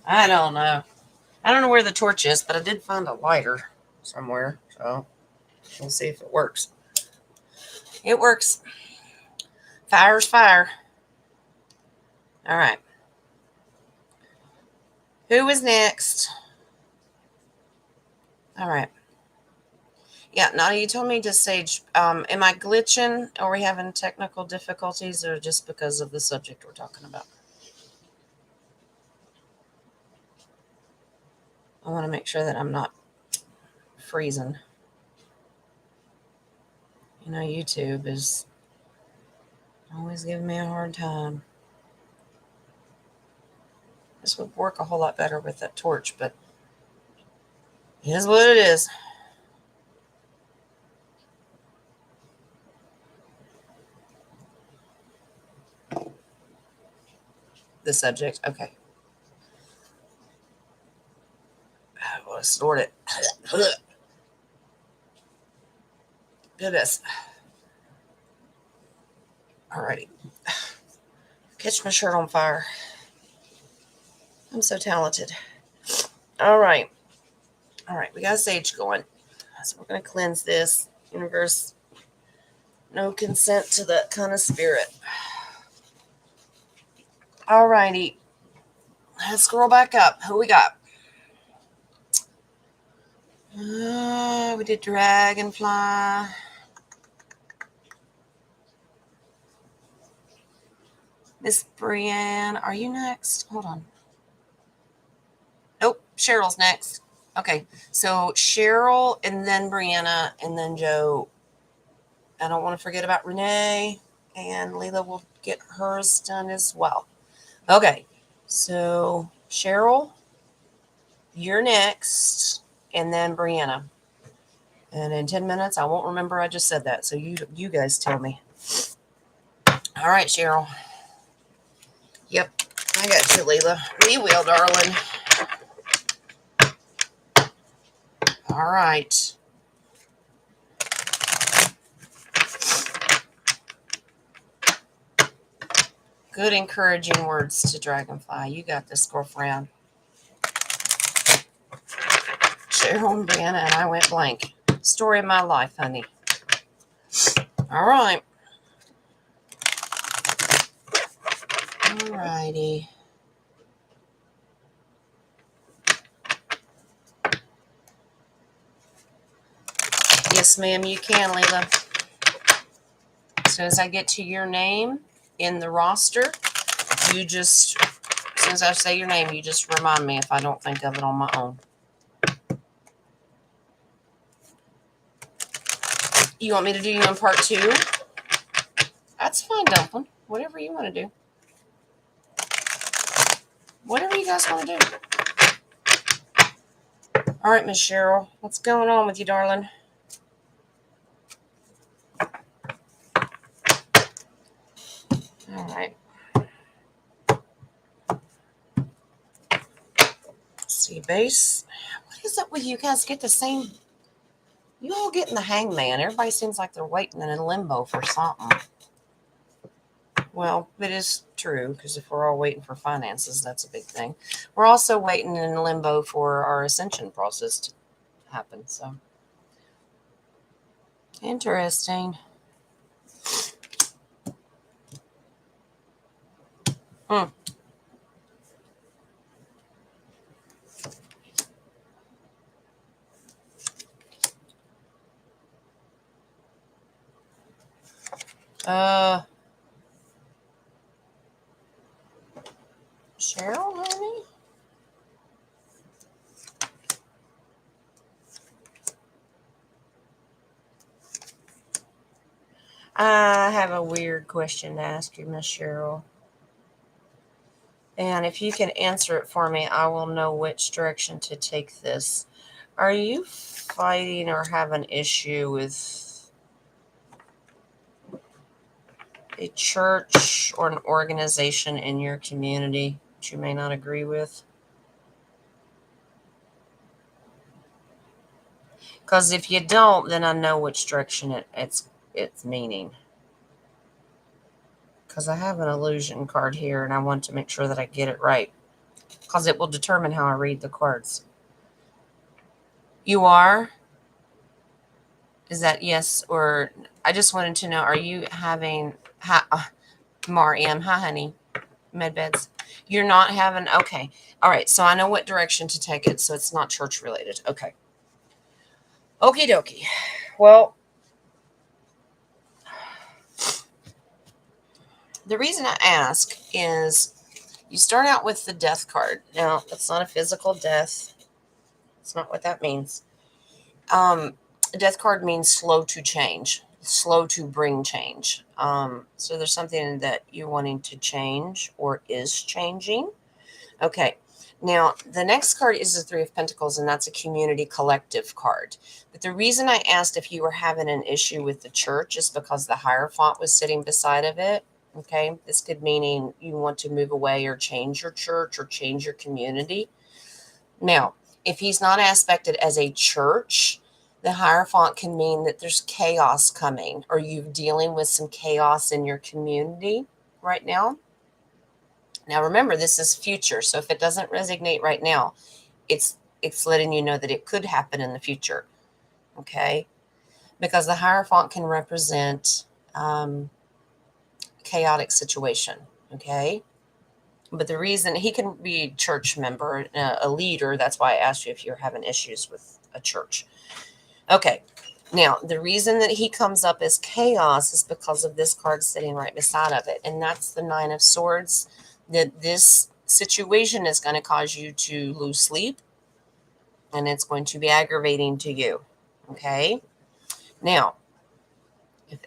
I don't know. I don't know where the torch is, but I did find a lighter somewhere. So we'll see if it works. It works. Fire's fire. All right. Who is next? All right. Yeah, now you told me to Sage. Am I glitching? Are we having technical difficulties or just because of the subject we're talking about? I want to make sure that I'm not freezing. You know, YouTube is always giving me a hard time. This would work a whole lot better with that torch, but it is what it is. The subject. Okay. I want to snort it. Goodness. Alrighty. Catch my shirt on fire. I'm so talented. All right. All right. We got sage going. So we're going to cleanse this. Universe, no consent to that kind of spirit. All righty. Let's scroll back up. Who we got? We did Dragonfly. Miss Brienne, are you next? Hold on. Nope, Cheryl's next. Okay, so Cheryl and then Brianna and then Joe. I don't want to forget about Renee, and Leila will get hers done as well. Okay, so Cheryl, you're next, and then Brianna. And in 10 minutes, I won't remember I just said that, so you guys tell me. All right, Cheryl. Yep, I got you, Leila. We will, darling. All right. Good encouraging words to Dragonfly. You got this, girlfriend. Cheryl and Brianna and I went blank. Story of my life, honey. All right. All righty. Yes, ma'am, you can, Leila. As soon as I get to your name in the roster, you just, as soon as I say your name, you just remind me if I don't think of it on my own. You want me to do you in part 2? That's fine, Dumpling. Whatever you want to do. Whatever you guys want to do. All right, Miss Cheryl. What's going on with you, darling? All right. See, base. What is up with you guys? Get the same. You all getting the hangman. Everybody seems like they're waiting in limbo for something. Well, it is true, because if we're all waiting for finances, that's a big thing. We're also waiting in limbo for our ascension process to happen. So interesting. Hmm. Cheryl, honey? I have a weird question to ask you, Miss Cheryl. And if you can answer it for me, I will know which direction to take this. Are you fighting or have an issue with a church or an organization in your community that you may not agree with? Because if you don't, then I know which direction it's meaning. Because I have an illusion card here, and I want to make sure that I get it right. Because it will determine how I read the cards. You are? Is that yes or... I just wanted to know, are you having... Mariam, hi, honey. Medbeds. You're not having... Okay. All right. So I know what direction to take it. So it's not church related. Okay. Okie dokie. Well, the reason I ask is you start out with the death card. Now, that's not a physical death. It's not what that means. Death card means slow to change, slow to bring change. So there's something that you're wanting to change or is changing. Okay. Now, the next card is the Three of Pentacles, and that's a community collective card. But the reason I asked if you were having an issue with the church is because the Hierophant was sitting beside of it. Okay. This could mean you want to move away or change your church or change your community. Now, if he's not aspected as a church, the Hierophant can mean that there's chaos coming or you're dealing with some chaos in your community right now. Now, remember, this is future. So if it doesn't resonate right now, it's letting you know that it could happen in the future. Okay. Because the Hierophant can represent chaotic situation. Okay. But the reason he can be a church member, a leader, that's why I asked you if you're having issues with a church. Okay. Now, the reason that he comes up as chaos is because of this card sitting right beside of it. And that's the Nine of Swords, that this situation is going to cause you to lose sleep and it's going to be aggravating to you. Okay. Now,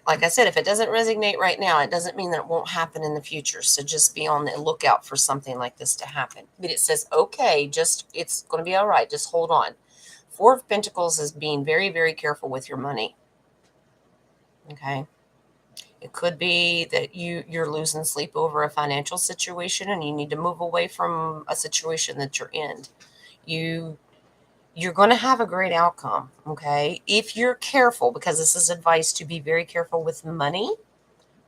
like I said, if it doesn't resonate right now, it doesn't mean that it won't happen in the future. So just be on the lookout for something like this to happen. But it says, okay, it's going to be all right. Just hold on. Four of Pentacles is being very, very careful with your money. Okay. It could be that you're losing sleep over a financial situation and you need to move away from a situation that you're in. You're going to have a great outcome, okay? If you're careful, because this is advice to be very careful with money.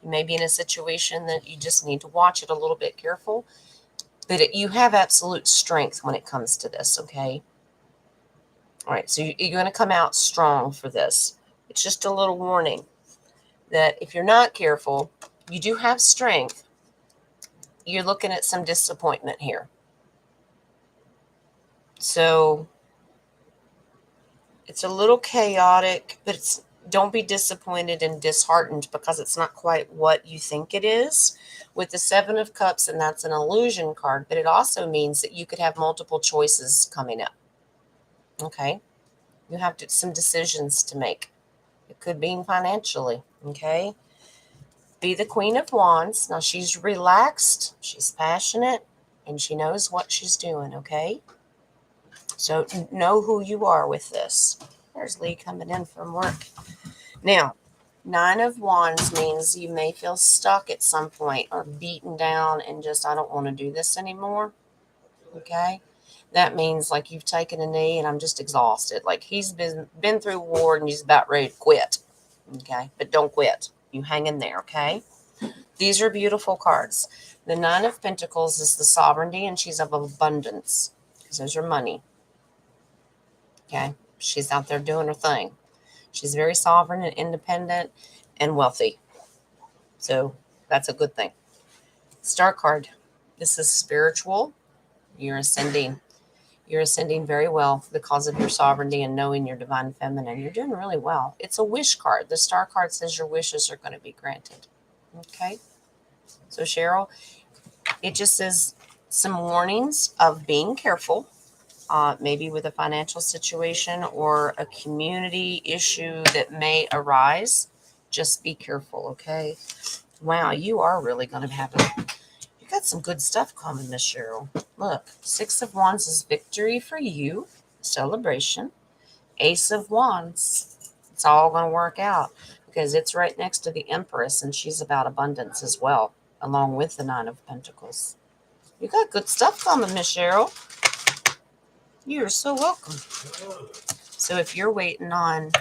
You may be in a situation that you just need to watch it a little bit careful, but you have absolute strength when it comes to this, okay? All right, so you're going to come out strong for this. It's just a little warning that if you're not careful, you do have strength. You're looking at some disappointment here. So it's a little chaotic, but don't be disappointed and disheartened because it's not quite what you think it is. With the Seven of Cups, and that's an illusion card, but it also means that you could have multiple choices coming up. Okay? You have some decisions to make. It could be financially. Okay? Be the Queen of Wands. Now, she's relaxed, she's passionate, and she knows what she's doing. Okay? So know who you are with this. There's Lee coming in from work. Now, Nine of Wands means you may feel stuck at some point or beaten down and just, I don't want to do this anymore. Okay? That means like you've taken a knee and I'm just exhausted. Like he's been through war and he's about ready to quit. Okay? But don't quit. You hang in there, okay? These are beautiful cards. The Nine of Pentacles is the sovereignty and she's of abundance because there's your money. Okay? She's out there doing her thing. She's very sovereign and independent and wealthy. So that's a good thing. Star card. This is spiritual. You're ascending. You're ascending very well because of your sovereignty and knowing your divine feminine. You're doing really well. It's a wish card. The star card says your wishes are going to be granted. Okay. So Cheryl, it just says some warnings of being careful. Maybe with a financial situation or a community issue that may arise. Just be careful, okay? Wow, you are really going to have you got some good stuff coming, Miss Cheryl. Look, Six of Wands is victory for you, celebration. Ace of Wands, it's all going to work out because it's right next to the Empress and she's about abundance as well, along with the Nine of Pentacles. You got good stuff coming, Miss Cheryl. You're so welcome. So if you're waiting on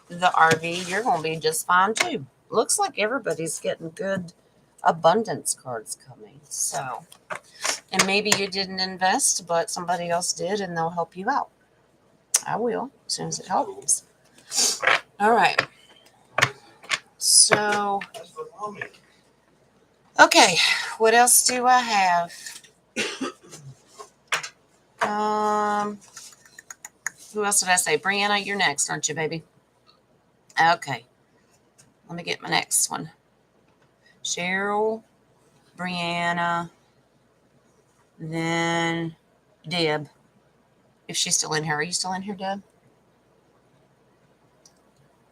the RV, you're going to be just fine too. Looks like everybody's getting good abundance cards coming. So, and maybe you didn't invest, but somebody else did and they'll help you out. I will, as soon as it helps. All right. So, okay. What else do I have? Who else did I say? Brianna, you're next, aren't you, baby? Okay. Let me get my next one. Cheryl, Brianna, then Deb. If she's still in here. Are you still in here, Deb?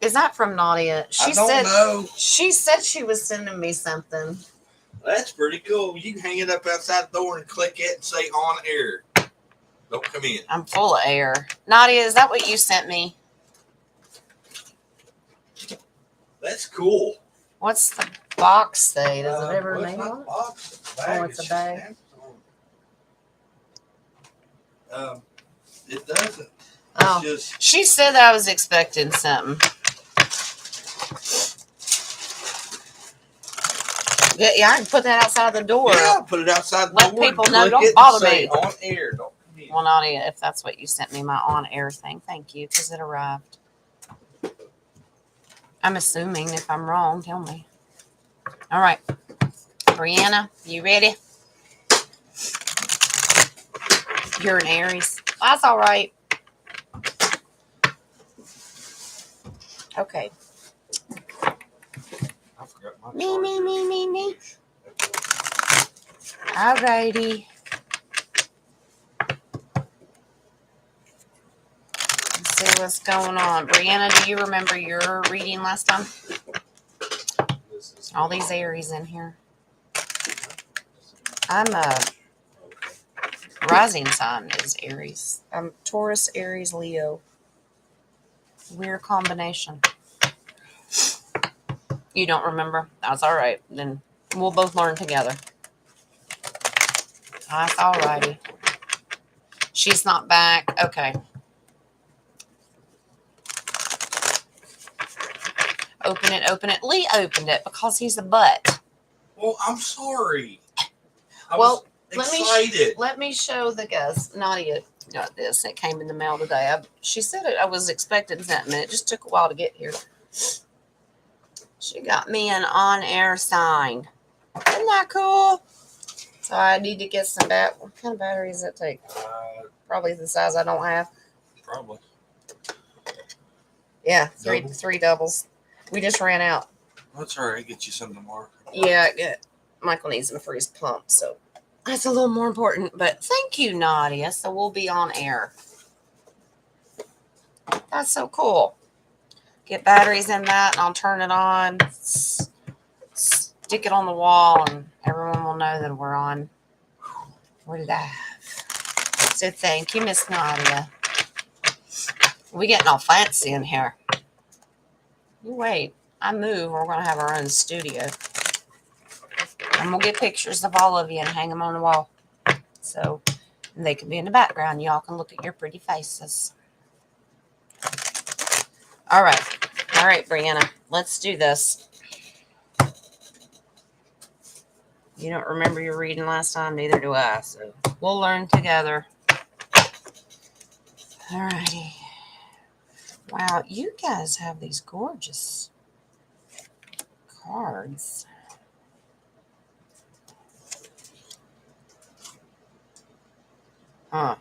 Is that from Nadia?
I don't know.
She said she was sending me something.
That's pretty cool. You can hang it up outside the door and click it and say on air. Don't come in.
I'm full of air. Nadia, is that what you sent me?
That's cool.
What's the box say? Does it ever name
on
on
it?
it?
Box.
Oh, it's a bag.
It doesn't.
Oh,
Just...
she said that I was expecting something. Yeah, I can put that outside the door.
Yeah, put it outside the
Let
door.
Let people
and
know.
click
Don't
it
bother
and say
me.
On air. Don't come in.
Well, Nadia, if that's what you sent me, my on-air thing, thank you, because it arrived. I'm assuming. If I'm wrong, tell me. All right. Brianna, you ready? You're an Aries. That's all right. Okay.
I forgot my charger.
Me. All righty. Let's see what's going on. Brianna, do you remember your reading last time? All these Aries in here. I'm a rising sign is Aries. I'm Taurus, Aries, Leo. Weird combination. You don't remember? That's all right. Then we'll both learn together. That's all righty. She's not back. Okay. Open it. Lee opened it because he's a butt.
Well, I'm sorry. I
was
excited.
Let me show the guys. Nadia got this. It came in the mail today. She said I was expecting something. It just took a while to get here. She got me an on-air sign. Isn't that cool? So I need to get some what kind of batteries does that take? Probably the size I don't have.
Probably.
Yeah, three doubles. We just ran out.
That's all right. Get you some tomorrow.
Yeah, Michael needs them for his pump, so that's a little more important. But thank you, Nadia. So we'll be on air. That's so cool. Get batteries in that, and I'll turn it on. Stick it on the wall, and everyone will know that we're on. We're live. So thank you, Miss Nadia. We getting all fancy in here. You wait. I move. We're going to have our own studio. And we'll get pictures of all of you and hang them on the wall. So they can be in the background. Y'all can look at your pretty faces. All right. All right, Brianna. Let's do this. You don't remember your reading last time, neither do I. So we'll learn together. All righty. Wow, you guys have these gorgeous cards. Huh.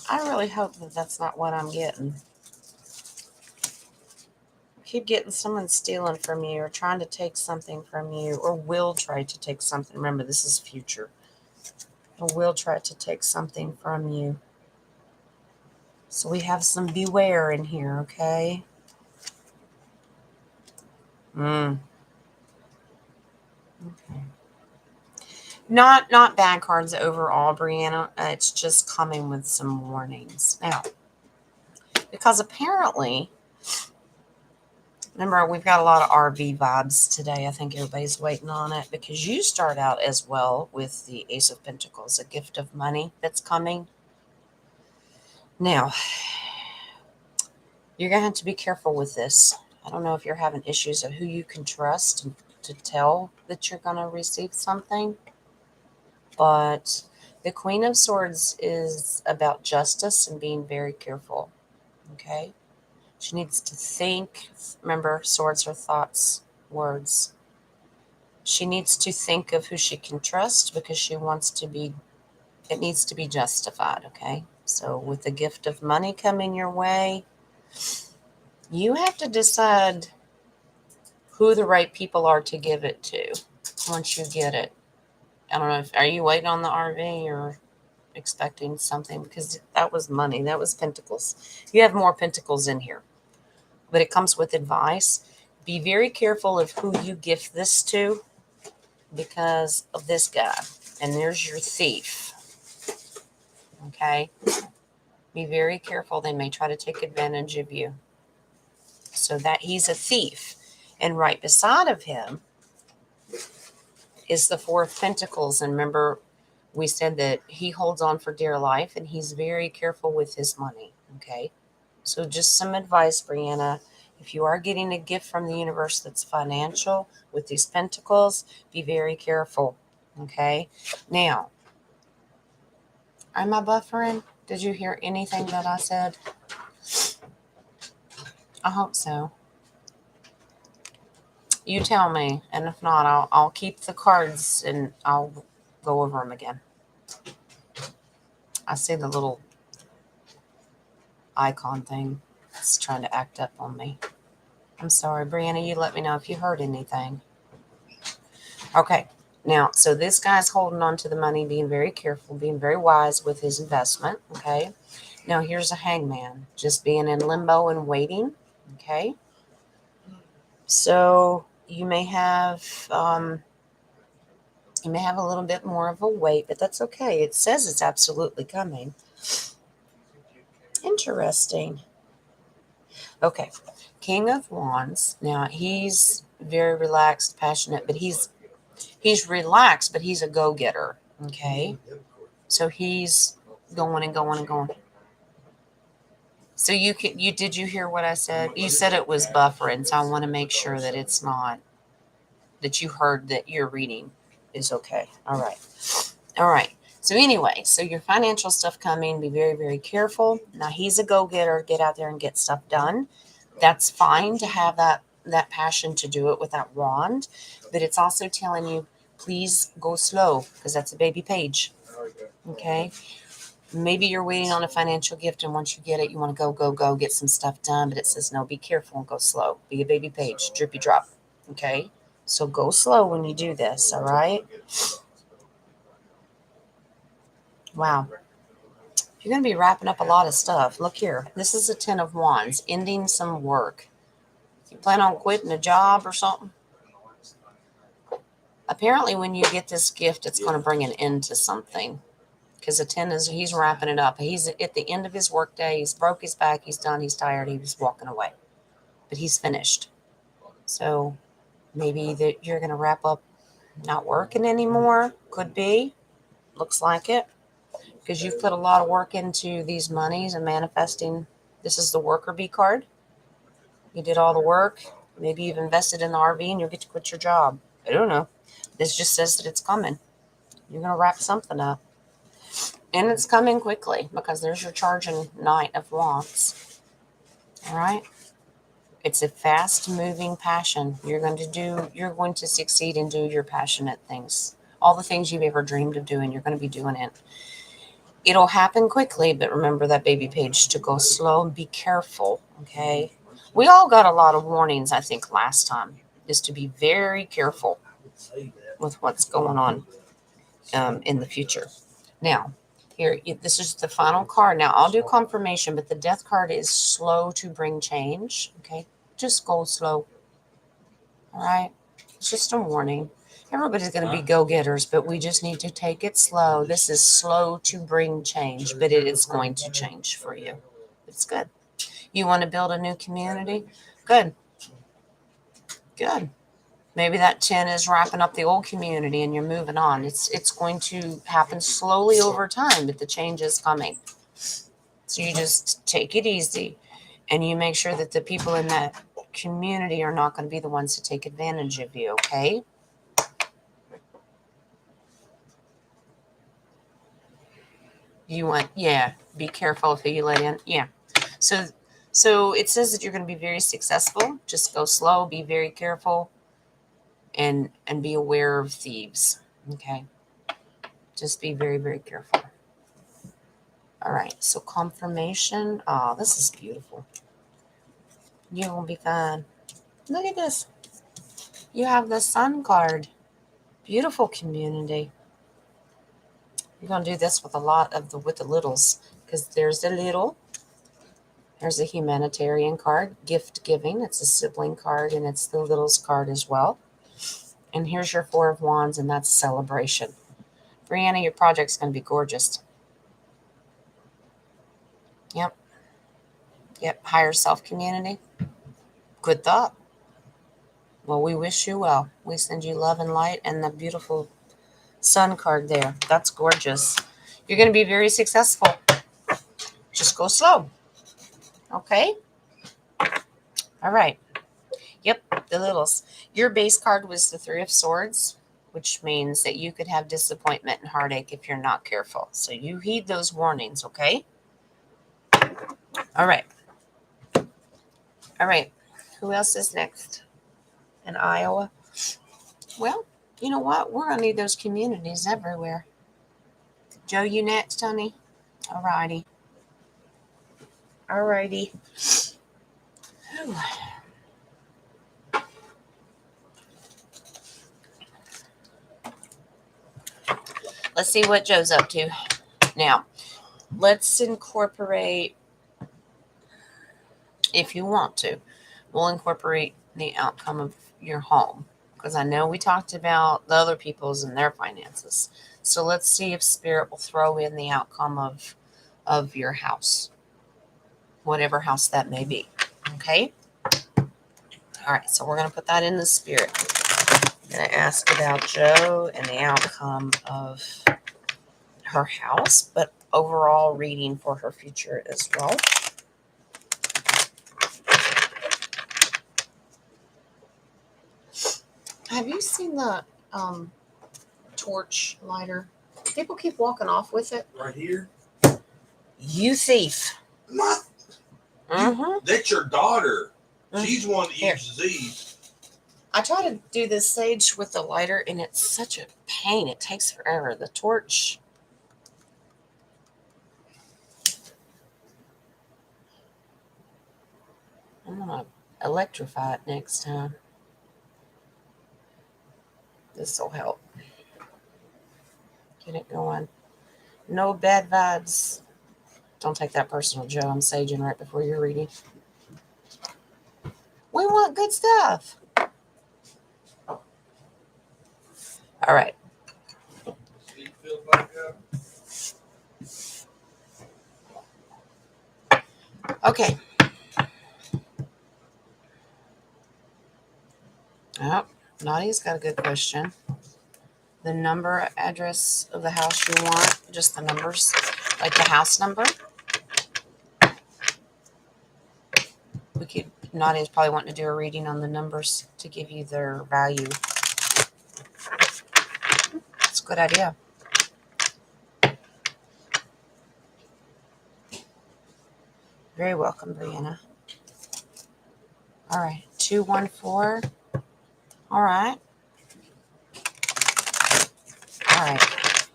I really hope that that's not what I'm getting. I keep getting someone stealing from you or trying to take something from you or will try to take something. Remember, this is future. Or will try to take something from you. So we have some beware in here, okay? Okay. Not bad cards overall, Brianna. It's just coming with some warnings. Now, because apparently, remember, we've got a lot of RV vibes today. I think everybody's waiting on it because you start out as well with the Ace of Pentacles, a gift of money that's coming. Now, you're going to have to be careful with this. I don't know if you're having issues of who you can trust to tell that you're going to receive something. But the Queen of Swords is about justice and being very careful. Okay? She needs to think. Remember, swords are thoughts, words. She needs to think of who she can trust because she wants to be, it needs to be justified, okay? So with the gift of money coming your way, you have to decide who the right people are to give it to once you get it. I don't know if, are you waiting on the RV or expecting something? Because that was money. That was pentacles. You have more pentacles in here, but it comes with advice. Be very careful of who you gift this to because of this guy. And there's your thief. Okay? Be very careful. They may try to take advantage of you. So that he's a thief. And right beside of him is the Four of Pentacles. And remember, we said that he holds on for dear life and he's very careful with his money. Okay? So just some advice, Brianna. If you are getting a gift from the universe that's financial with these pentacles, be very careful. Okay? Now, am I buffering? Did you hear anything that I said? I hope so. You tell me, and if not, I'll keep the cards and I'll go over them again. I see the little icon thing. It's trying to act up on me. I'm sorry, Brianna. You let me know if you heard anything. Okay. Now, so this guy's holding on to the money, being very careful, being very wise with his investment. Okay. Now, here's a hangman, just being in limbo and waiting. Okay. So you may have a little bit more of a wait, but that's okay. It says it's absolutely coming. Interesting. Okay. King of Wands. Now, he's very relaxed, passionate, but he's relaxed, but he's a go-getter. Okay. So he's going and going and going. So did you hear what I said? You said it was buffering, so I want to make sure that it's not, that you heard that your reading is okay. All right. All right. So anyway, so your financial stuff coming, be very, very careful. Now he's a go-getter, get out there and get stuff done. That's fine to have that passion to do it with that wand, but it's also telling you, please go slow because that's a baby page. Okay. Maybe you're waiting on a financial gift and once you get it, you want to go, get some stuff done, but it says, no, be careful and go slow. Be a baby page, drippy drop. Okay. So go slow when you do this. All right. Wow. You're going to be wrapping up a lot of stuff. Look here. This is a 10 of Wands, ending some work. You plan on quitting a job or something? Apparently, when you get this gift, it's going to bring an end to something. Because the 10 is, he's wrapping it up. He's at the end of his workday. He's broke his back. He's done. He's tired. He was walking away. But he's finished. So maybe that you're going to wrap up not working anymore. Could be. Looks like it. Because you've put a lot of work into these monies and manifesting. This is the worker bee card. You did all the work. Maybe you've invested in the RV and you'll get to quit your job. I don't know. This just says that it's coming. You're going to wrap something up. And it's coming quickly because there's your charging Knight of Wands. All right? It's a fast-moving passion. You're going to succeed and do your passionate things. All the things you've ever dreamed of doing, you're going to be doing it. It'll happen quickly, but remember that baby page to go slow and be careful, okay? We all got a lot of warnings, I think, last time, is to be very careful with what's going on in the future. Now, here, this is the final card. Now, I'll do confirmation, but the death card is slow to bring change, okay? Just go slow, all right? It's just a warning. Everybody's going to be go-getters, but we just need to take it slow. This is slow to bring change, but it is going to change for you. It's good. You want to build a new community? Good. Good. Maybe that 10 is wrapping up the old community and you're moving on. It's going to happen slowly over time, but the change is coming. So you just take it easy and you make sure that the people in that community are not going to be the ones to take advantage of you, okay? You want, yeah, be careful of who you let in. Yeah. So it says that you're going to be very successful. Just go slow, be very careful. and be aware of thieves. Okay. Just be very, very careful. All right. So confirmation. Oh, this is beautiful. You're going to be fine. Look at this. You have the sun card. Beautiful community. You're going to do this with a lot of with the littles, because there's a little. There's a humanitarian card, gift giving. It's a sibling card, and it's the littles card as well. And here's your Four of Wands, and that's celebration. Brianna, your project's going to be gorgeous. Yep. Higher self community. Good thought. Well, we wish you well. We send you love and light, and the beautiful sun card there. That's gorgeous. You're going to be very successful. Just go slow. Okay? All right. Yep, the littles. Your base card was the Three of Swords, which means that you could have disappointment and heartache if you're not careful. So you heed those warnings, okay? All right. All right. Who else is next? In Iowa? Well, you know what? We're going to need those communities everywhere. Joe, you next, honey? All righty. All righty. Whew. Let's see what Joe's up to. Now, let's incorporate, if you want to, we'll incorporate the outcome of your home, because I know we talked about the other people's and their finances. So let's see if Spirit will throw in the outcome of your house, whatever house that may be. Okay? All right, so we're going to put that in the Spirit. I'm going to ask about Joe and the outcome of her house, but overall reading for her future as well. Have you seen the torch lighter? People keep walking off with it.
Right here?
You thief.
Not.
Mm-hmm.
That's your daughter.
Mm-hmm.
She's the one that
Here.
uses these.
I try to do this sage with the lighter, and it's such a pain. It takes forever. The torch. I'm going to electrify it next time. This will help. Get it going. No bad vibes. Don't take that personal, Joe. I'm saging right before you're reading. We want good stuff. All right. Okay. Oh, Nadia's got a good question. The number, address of the house you want, just the numbers, like the house number. Nadia's probably wanting to do a reading on the numbers to give you their value. That's a good idea. Very welcome, Brianna. All right, 214. All right. All right.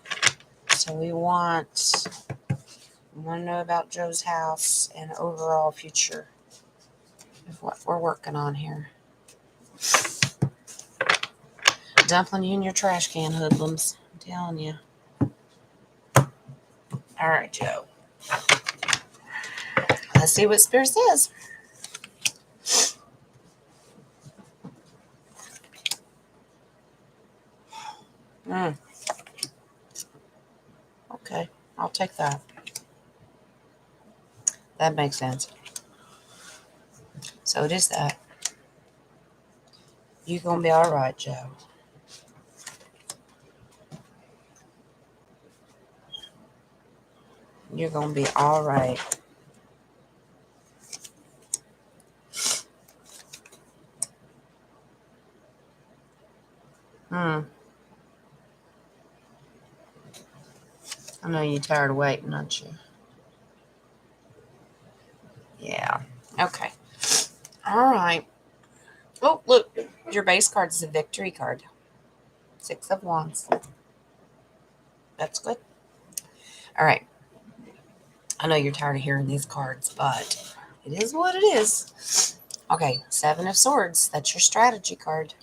So we want to know about Joe's house and overall future of what we're working on here. Dumpling you in your trash can, hoodlums. I'm telling you. All right, Joe. Let's see what Spirit says. Okay, I'll take that. That makes sense. So it is that. You're going to be all right, Joe. You're going to be all right. I know you're tired of waiting, aren't you? Yeah. Okay. All right. Oh, look. Your base card is a victory card. 6 of Wands. That's good. All right. I know you're tired of hearing these cards, but it is what it is. Okay, 7 of Swords. That's your strategy card.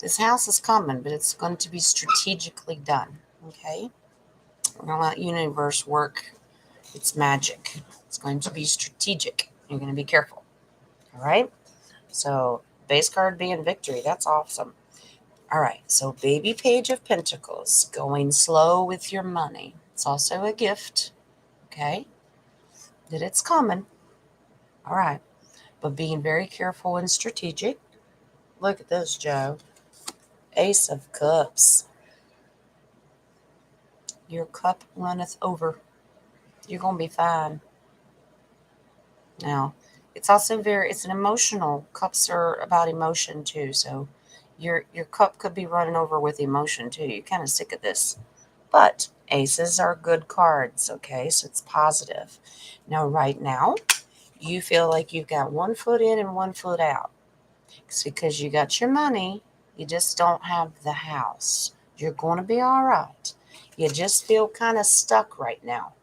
This house is coming, but it's going to be strategically done. Okay? We're going to let universe work its magic. It's going to be strategic. You're going to be careful. All right? So, base card being victory. That's awesome. All right. So, baby Page of Pentacles. Going slow with your money. It's also a gift. Okay? That it's coming. All right. But being very careful and strategic. Look at this, Joe. Ace of Cups. Your cup runneth over. You're going to be fine. Now, it's also it's an emotional. Cups are about emotion too. So your cup could be running over with emotion too. You're kind of sick of this. But aces are good cards, okay? So it's positive. Now, right now, you feel like you've got 1 foot in and 1 foot out. It's because you got your money. You just don't have the house. You're going to be all right. You just feel kind of stuck right now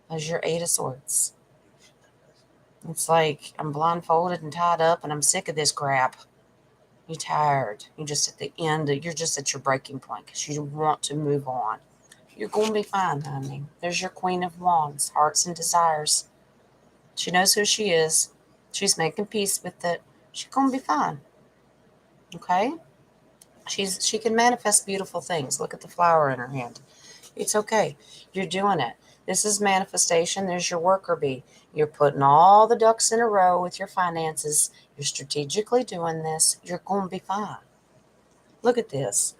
as your 8 of Swords. It's like I'm blindfolded and tied up and I'm sick of this crap. You're tired. You're just at the end. You're just at your breaking point because you want to move on. You're going to be fine, honey. There's your Queen of Wands, hearts and desires. She knows who she is. She's making peace with it. She's going to be fine. Okay? She can manifest beautiful things. Look at the flower in her hand. It's okay. You're doing it. This is manifestation. There's your worker bee. You're putting all the ducks in a row with your finances. You're strategically doing this. You're going to be fine. Look at this.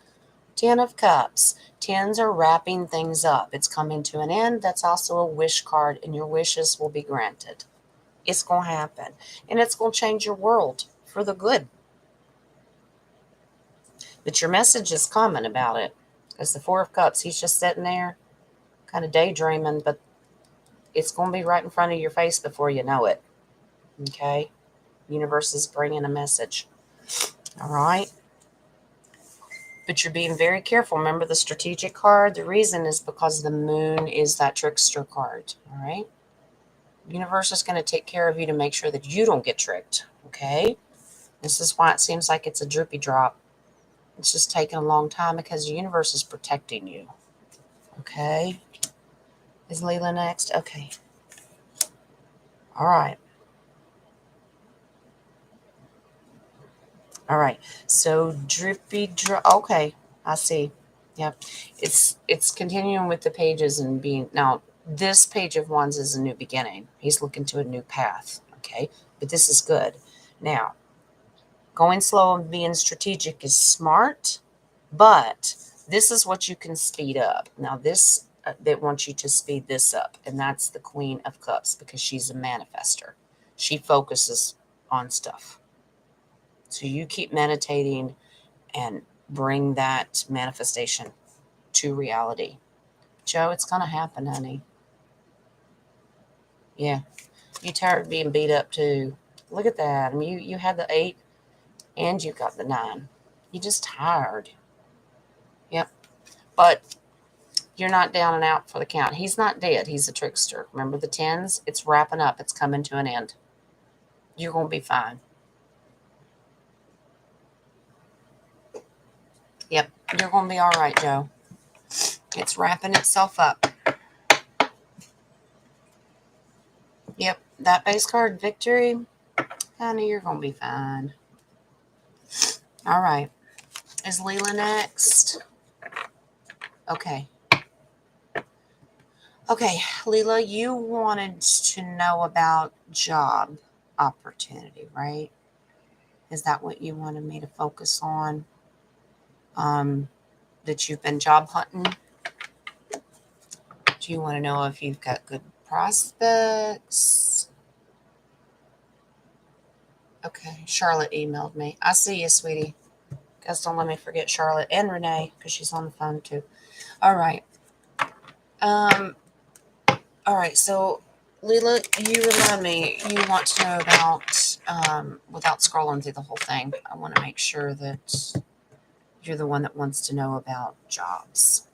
10 of Cups. 10s are wrapping things up. It's coming to an end. That's also a wish card, and your wishes will be granted. It's going to happen. And it's going to change your world for the good. But your message is coming about it. Because the 4 of Cups, he's just sitting there kind of daydreaming, but it's going to be right in front of your face before you know it. Okay? Universe is bringing a message. All right? But you're being very careful. Remember the strategic card? The reason is because the moon is that trickster card. All right? Universe is going to take care of you to make sure that you don't get tricked. Okay? This is why it seems like it's a droopy drop. It's just taking a long time because the universe is protecting you. Okay? Is Leela next? Okay. All right. All right. So drippy drop. Okay. I see. Yep. It's continuing with the pages and being now this Page of Wands is a new beginning. He's looking to a new path. Okay. But this is good. Now, going slow and being strategic is smart, but this is what you can speed up. Now, this they want you to speed this up, and that's the Queen of Cups because she's a manifester. She focuses on stuff. So you keep meditating and bring that manifestation to reality. Joe, it's going to happen, honey. Yeah. You tired of being beat up too. Look at that. I mean, you had the 8 and you got the 9. You're just tired. Yep. But you're not down and out for the count. He's not dead. He's a trickster. Remember the 10s? It's wrapping up. It's coming to an end. You're going to be fine. Yep. You're going to be all right, Joe. It's wrapping itself up. Yep. That base card, victory. Honey, you're going to be fine. All right. Is Leela next? Okay. Okay, Leela, you wanted to know about job opportunity, right? Is that what you wanted me to focus on? That you've been job hunting? Do you want to know if you've got good prospects? Okay, Charlotte emailed me. I see you, sweetie. Guys, don't let me forget Charlotte and Renee because she's on the phone too. All right. All right, so Leela, you remind me, you want to know about without scrolling through the whole thing, I want to make sure that you're the one that wants to know about jobs.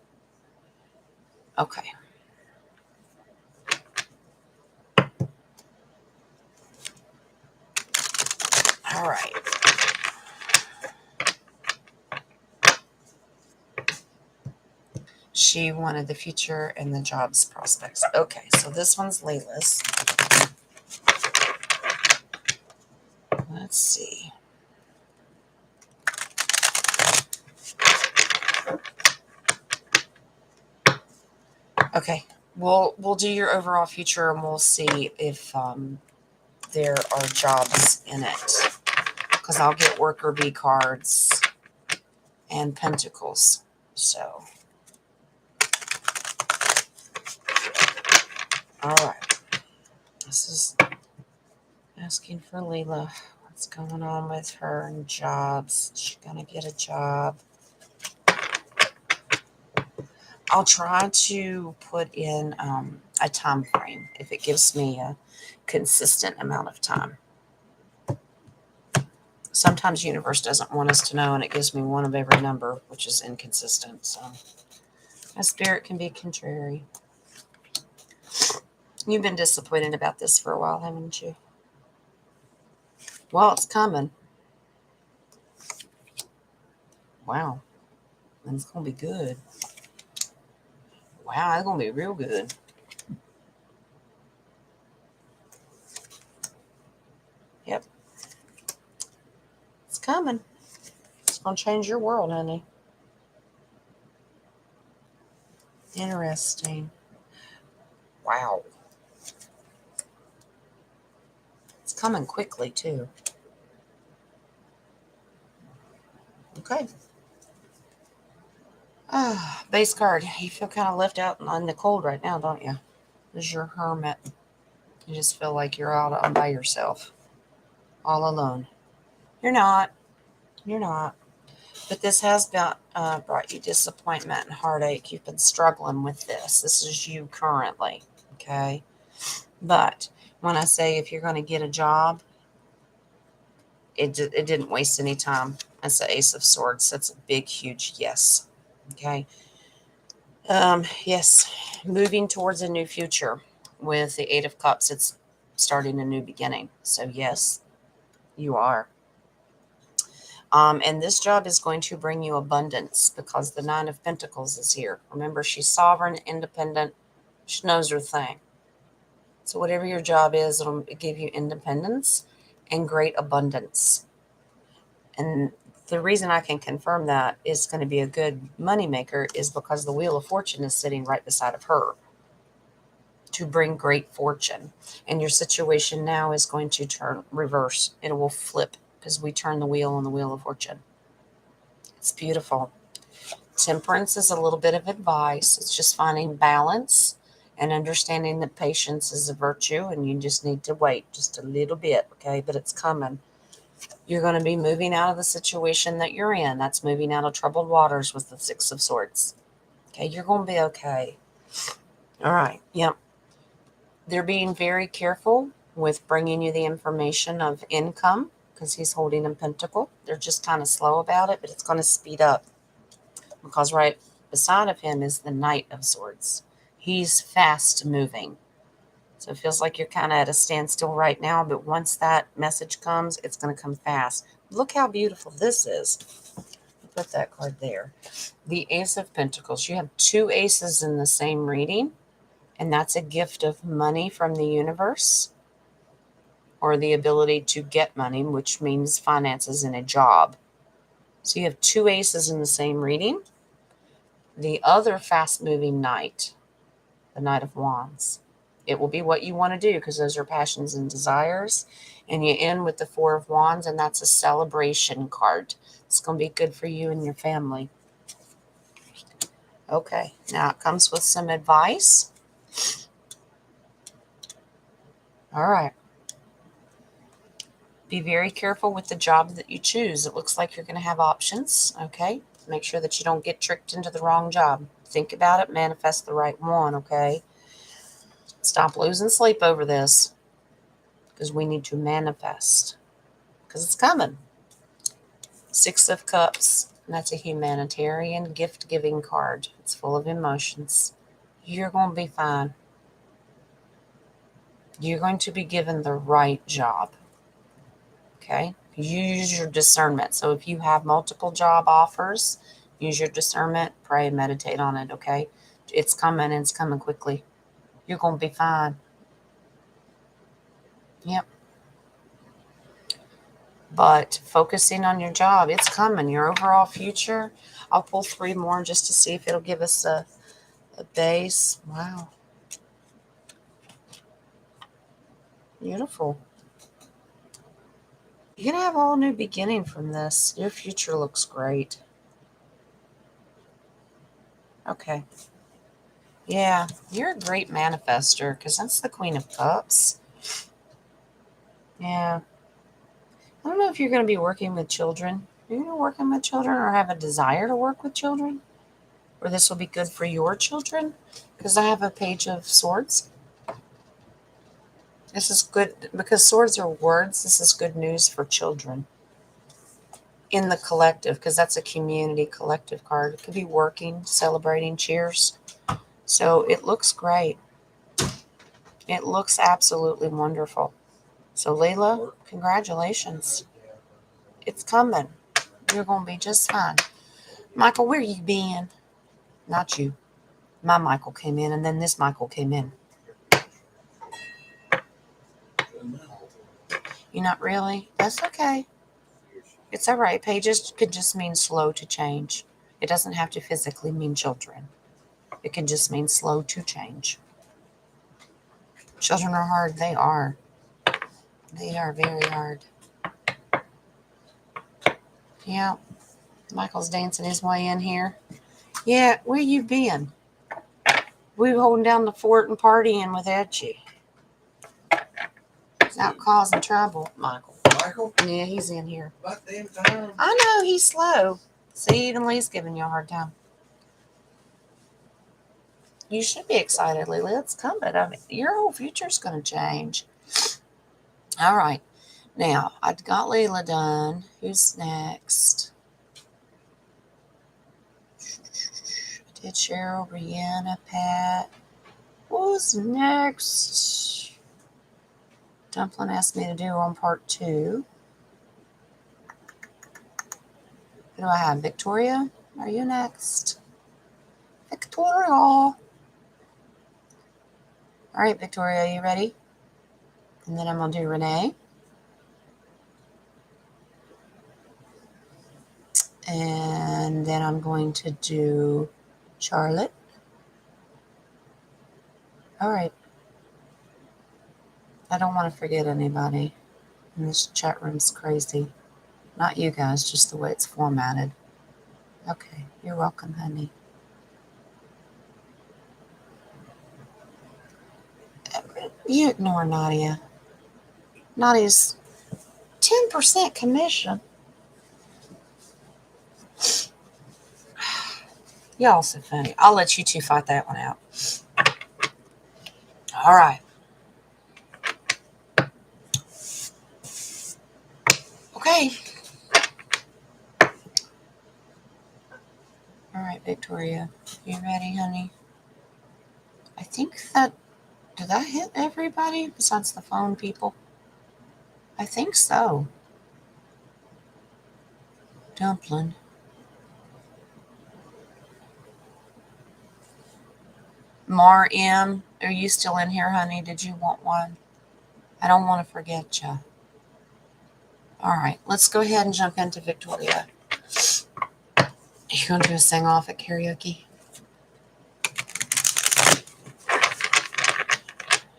Okay. All right. She wanted the future and the jobs prospects. Okay, so this one's Layla's. Let's see. Okay, we'll do your overall future and we'll see if there are jobs in it. Because I'll get worker bee cards and pentacles. So, all right. This is asking for Layla. What's going on with her and jobs? Is she gonna get a job? I'll try to put in a time frame if it gives me a consistent amount of time. Sometimes universe doesn't want us to know, and it gives me one of every number, which is inconsistent. So, my spirit can be contrary. You've been disappointed about this for a while, haven't you? Well, it's coming. Wow. And it's going to be good. Wow, it's going to be real good. Yep. It's coming. It's going to change your world, honey. Interesting. Wow. It's coming quickly, too. Okay. Base card. You feel kind of left out in the cold right now, don't you? This is your hermit. You just feel like you're out by yourself. All alone. You're not. You're not. But this has brought you disappointment and heartache. You've been struggling with this. This is you currently. Okay? But when I say if you're going to get a job, it didn't waste any time. That's the Ace of Swords. That's a big, huge yes. Okay? Yes. Moving towards a new future. With the Eight of Cups, it's starting a new beginning. So, yes, you are. And this job is going to bring you abundance because the Nine of Pentacles is here. Remember, she's sovereign, independent. She knows her thing. So whatever your job is, it'll give you independence and great abundance. And the reason I can confirm that is going to be a good moneymaker is because the Wheel of Fortune is sitting right beside of her to bring great fortune. And your situation now is going to turn reverse. It will flip because we turn the wheel on the Wheel of Fortune. It's beautiful. Temperance is a little bit of advice. It's just finding balance and understanding that patience is a virtue and you just need to wait just a little bit, okay? But it's coming. You're going to be moving out of the situation that you're in. That's moving out of troubled waters with the Six of Swords. Okay, you're going to be okay. All right, yep. They're being very careful with bringing you the information of income because he's holding a pentacle. They're just kind of slow about it, but it's going to speed up. Because right beside of him is the Knight of Swords. He's fast moving. So it feels like you're kind of at a standstill right now, but once that message comes, it's going to come fast. Look how beautiful this is. Put that card there. The Ace of Pentacles. You have two aces in the same reading, and that's a gift of money from the universe or the ability to get money, which means finances in a job. So you have two aces in the same reading. The other fast-moving knight, the Knight of Wands. It will be what you want to do because those are passions and desires. And you end with the Four of Wands, and that's a celebration card. It's going to be good for you and your family. Okay, now it comes with some advice. All right. Be very careful with the job that you choose. It looks like you're going to have options, okay? Make sure that you don't get tricked into the wrong job. Think about it, manifest the right one, okay? Stop losing sleep over this because we need to manifest. because it's coming. 6 of Cups, and that's a humanitarian gift-giving card. It's full of emotions. You're going to be fine. You're going to be given the right job. Okay? Use your discernment. So if you have multiple job offers, use your discernment, pray, and meditate on it, okay? It's coming, and it's coming quickly. You're going to be fine. Yep. But focusing on your job, it's coming. Your overall future. I'll pull 3 more just to see if it'll give us a base. Wow. Beautiful. You're going to have a whole new beginning from this. Your future looks great. Okay. Yeah, you're a great manifester because that's the Queen of Cups. Yeah. I don't know if you're going to be working with children. Are you working with children or have a desire to work with children? Or this will be good for your children? Because I have a Page of Swords. This is good because swords are words. This is good news for children in the collective because that's a community collective card. It could be working, celebrating, cheers. So it looks great. It looks absolutely wonderful. So Layla, congratulations. It's coming. You're going to be just fine. Michael, where you been? Not you. My Michael came in, and then this Michael came in. You're not really? That's okay. It's all right. Pages could just mean slow to change. It doesn't have to physically mean children. It can just mean slow to change. Children are hard. They are. They are very hard. Yeah. Michael's dancing his way in here. Yeah, where you been? We were holding down the fort and partying without you. He's out causing trouble, Michael.
Michael?
Yeah, he's in here.
About damn time.
I know, he's slow. See, even Lee's giving you a hard time. You should be excited, Lily. It's coming. I mean, your whole future's going to change. All right. Now, I got Layla done. Who's next? I did Cheryl, Brianna, Pat. Who's next? Dumpling asked me to do on part 2. Who do I have? Victoria? Are you next? Victoria. All right, Victoria, are you ready? And then I'm going to do Renee. And then I'm going to do Charlotte. All right. I don't want to forget anybody. And this chat room's crazy. Not you guys, just the way it's formatted. Okay, you're welcome, honey. You ignore Nadia. Nadia's 10% commission. Y'all so funny. I'll let you two fight that one out. All right. Okay. All right, Victoria. You ready, honey? I think that... Did that hit everybody besides the phone people? I think so. Dumpling. Mar M, are you still in here, honey? Did you want one? I don't want to forget you. All right, let's go ahead and jump into Victoria. You going to do a sing-off at karaoke?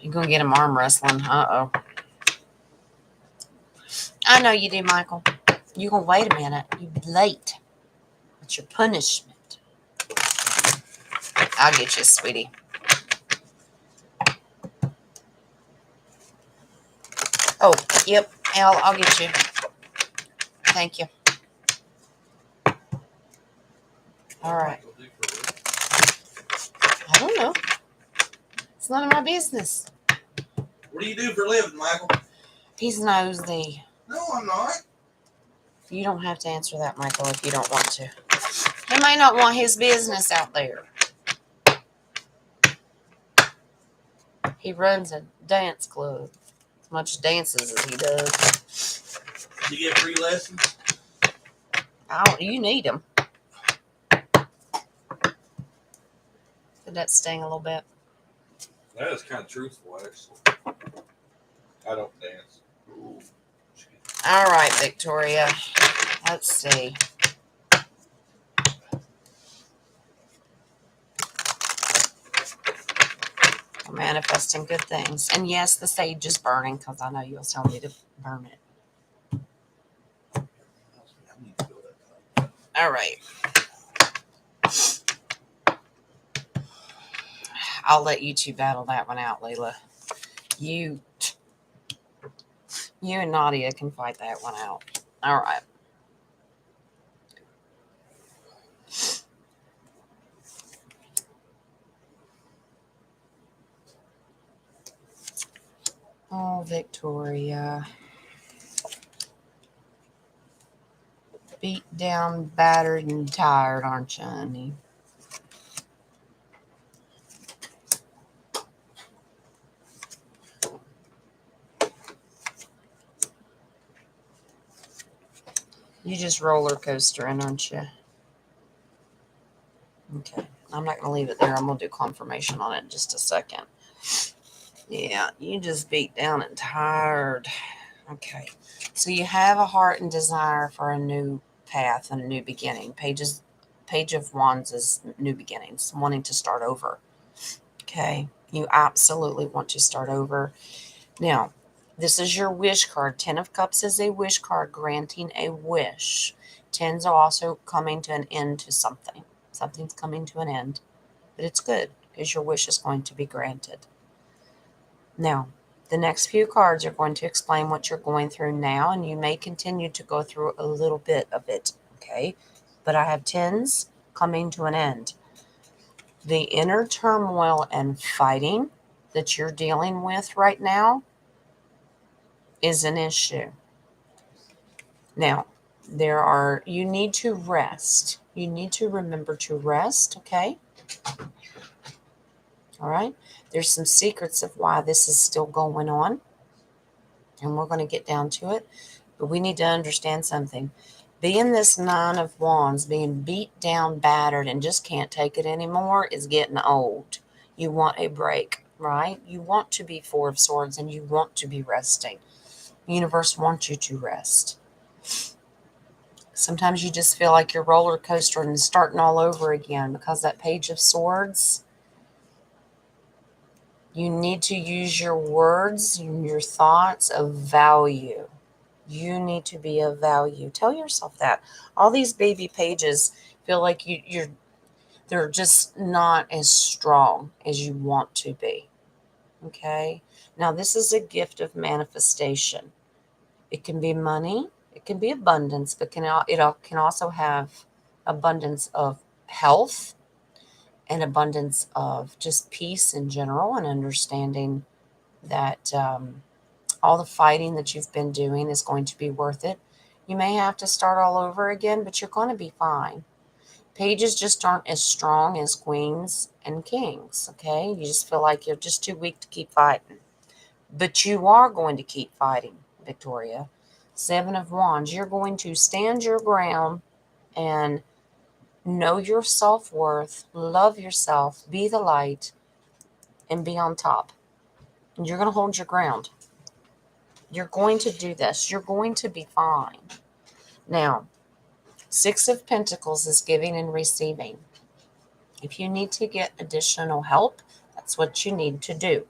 You're going to get him arm wrestling. Uh-oh. I know you do, Michael. You're going to wait a minute. You're late. It's your punishment. I'll get you, sweetie. Oh, yep. I'll get you. Thank you. All right. I don't know. It's none of my business.
What do you do for a living, Michael?
He's nosy.
No, I'm not.
You don't have to answer that, Michael, if you don't want to. He may not want his business out there. He runs a dance club. As much dances as he does.
You get free lessons?
You need them. Did that sting a little bit?
That is kind of truthful, actually. I don't dance. Ooh.
All right, Victoria. Let's see. We're manifesting good things. And yes, the sage is burning because I know you'll tell me to burn it. All right. I'll let you two battle that one out, Layla. You and Nadia can fight that one out. All right. Oh, Victoria. Beat down, battered, and tired, aren't you, honey? You just roller coastering, aren't you? Okay. I'm not going to leave it there. I'm going to do confirmation on it in just a second. Yeah, you just beat down and tired. Okay. So you have a heart and desire for a new path and a new beginning. Page of Wands is new beginnings, wanting to start over. Okay. You absolutely want to start over. Now, this is your wish card. 10 of Cups is a wish card, granting a wish. 10s are also coming to an end to something. Something's coming to an end. But it's good because your wish is going to be granted. Now, the next few cards are going to explain what you're going through now, and you may continue to go through a little bit of it, okay? But I have 10s coming to an end. The inner turmoil and fighting that you're dealing with right now is an issue. Now, you need to rest. You need to remember to rest, okay? All right? There's some secrets of why this is still going on, and we're going to get down to it. But we need to understand something. Being this 9 of Wands, being beat down, battered, and just can't take it anymore is getting old. You want a break, right? You want to be 4 of Swords, and you want to be resting. The universe wants you to rest. Sometimes you just feel like you're roller coastering and starting all over again because that Page of Swords, you need to use your words and your thoughts of value. You need to be of value. Tell yourself that. All these baby pages feel like they're just not as strong as you want to be. Okay? Now, this is a gift of manifestation. It can be money, it can be abundance, but it can also have abundance of health and abundance of just peace in general, and understanding that all the fighting that you've been doing is going to be worth it. You may have to start all over again, but you're going to be fine. Pages just aren't as strong as queens and kings, okay? You just feel like you're just too weak to keep fighting. But you are going to keep fighting, Victoria. 7 of Wands, you're going to stand your ground and know your self-worth, love yourself, be the light, and be on top. And you're going to hold your ground. You're going to do this. You're going to be fine. Now, 6 of Pentacles is giving and receiving. If you need to get additional help, that's what you need to do.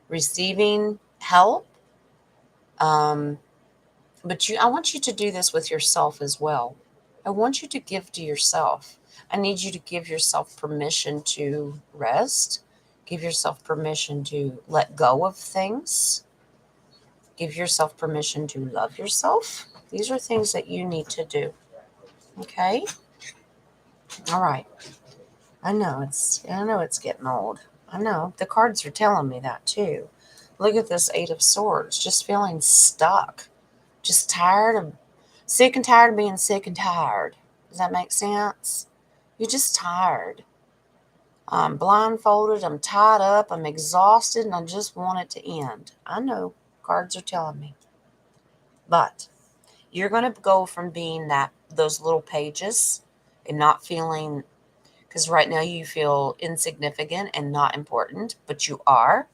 Receiving help, but I want you to do this with yourself as well. I want you to give to yourself. I need you to give yourself permission to rest. Give yourself permission to let go of things. Give yourself permission to love yourself. These are things that you need to do. Okay? All right. I know it's getting old. I know. The cards are telling me that too. Look at this 8 of Swords, just feeling stuck. Just sick and tired of being sick and tired. Does that make sense? You're just tired. I'm blindfolded, I'm tied up, I'm exhausted, and I just want it to end. I know, cards are telling me. But you're going to go from being those little pages and not feeling, because right now you feel insignificant and not important, but you are,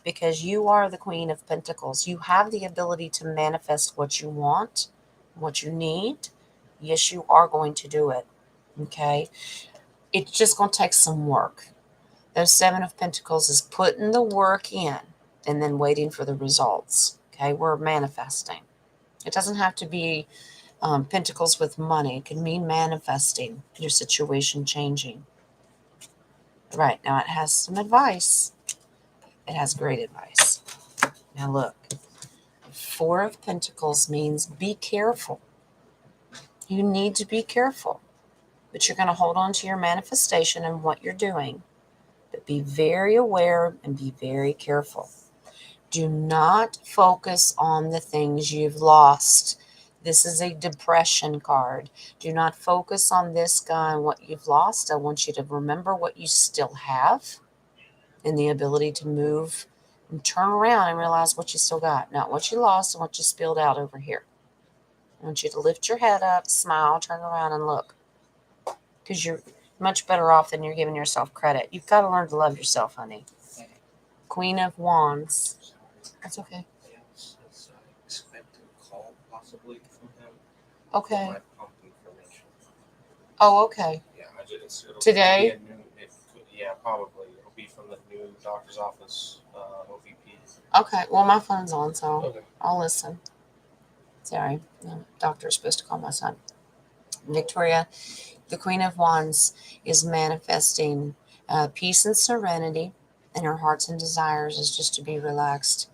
because you are the Queen of Pentacles. You have the ability to manifest what you want, what you need. Yes, you are going to do it. Okay? It's just going to take some work. Those Seven of Pentacles is putting the work in and then waiting for the results. Okay? We're manifesting. It doesn't have to be pentacles with money. It can mean manifesting your situation changing. Right. Now it has some advice. It has great advice. Now look. Four of Pentacles means be careful. You need to be careful. But you're going to hold on to your manifestation and what you're doing. But be very aware and be very careful. Do not focus on the things you've lost. This is a depression card. Do not focus on this guy and what you've lost. I want you to remember what you still have and the ability to move and turn around and realize what you still got, not what you lost and what you spilled out over here. I want you to lift your head up, smile, turn around, and look, because you're much better off than you're giving yourself credit. You've got to learn to love yourself, honey. Queen of Wands. That's okay.
Yes, I expect a call possibly from him.
Okay.
My pump information.
Oh, okay.
Yeah, it'll
Today?
be a new, yeah, probably. It'll be from the new doctor's office, OVP.
Okay. Well, my phone's on, so
Okay.
I'll listen. Sorry. The doctor's supposed to call my son. Victoria, the Queen of Wands is manifesting peace and serenity, and her hearts and desires is just to be relaxed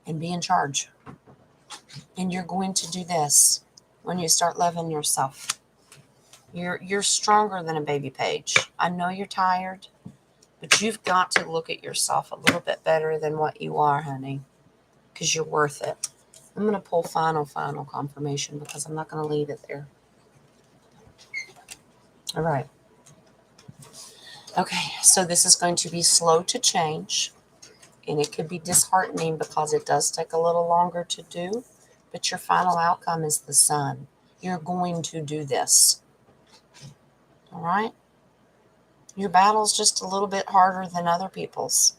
and be in charge. And you're going to do this when you start loving yourself. You're stronger than a baby page. I know you're tired, but you've got to look at yourself a little bit better than what you are, honey, because you're worth it. I'm going to pull final confirmation because I'm not going to leave it there. All right. Okay, so this is going to be slow to change, and it could be disheartening because it does take a little longer to do, but your final outcome is the sun. You're going to do this. All right? Your battle's just a little bit harder than other people's,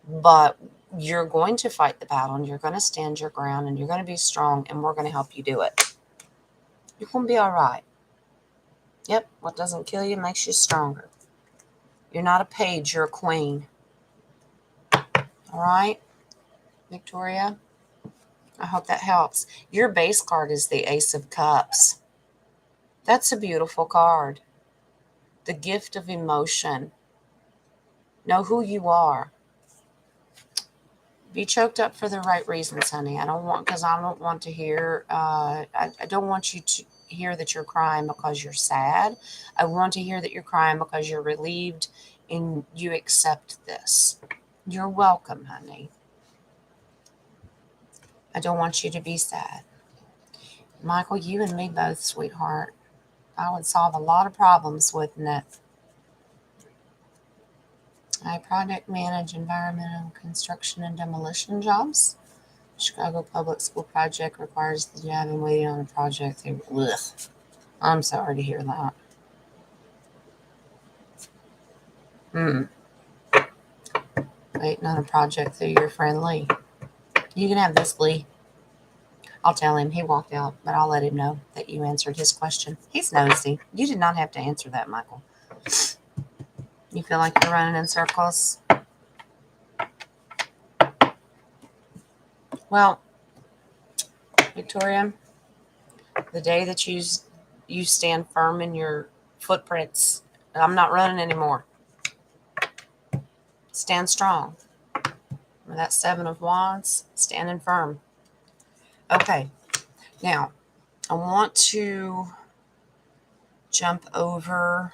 but you're going to fight the battle, and you're going to stand your ground, and you're going to be strong, and we're going to help you do it. You're going to be all right. Yep, what doesn't kill you makes you stronger. You're not a page, you're a queen. All right, Victoria? I hope that helps. Your base card is the Ace of Cups. That's a beautiful card. The gift of emotion. Know who you are. Be choked up for the right reasons, honey. I don't want to hear, I don't want you to hear that you're crying because you're sad. I want to hear that you're crying because you're relieved and you accept this. You're welcome, honey. I don't want you to be sad. Michael, you and me both, sweetheart. I would solve a lot of problems, wouldn't it? I project manage environmental construction and demolition jobs. Chicago Public School project requires that you have been waiting on a project. Ugh. I'm sorry to hear that. Waiting on a project through your friend Lee. You can have this, Lee. I'll tell him. He walked out, but I'll let him know that you answered his question. He's nosy. You did not have to answer that, Michael. You feel like you're running in circles? Well, Victoria, the day that you stand firm in your footprints, I'm not running anymore. Stand strong. With that Seven of Wands, standing firm. Okay, now I want to jump over.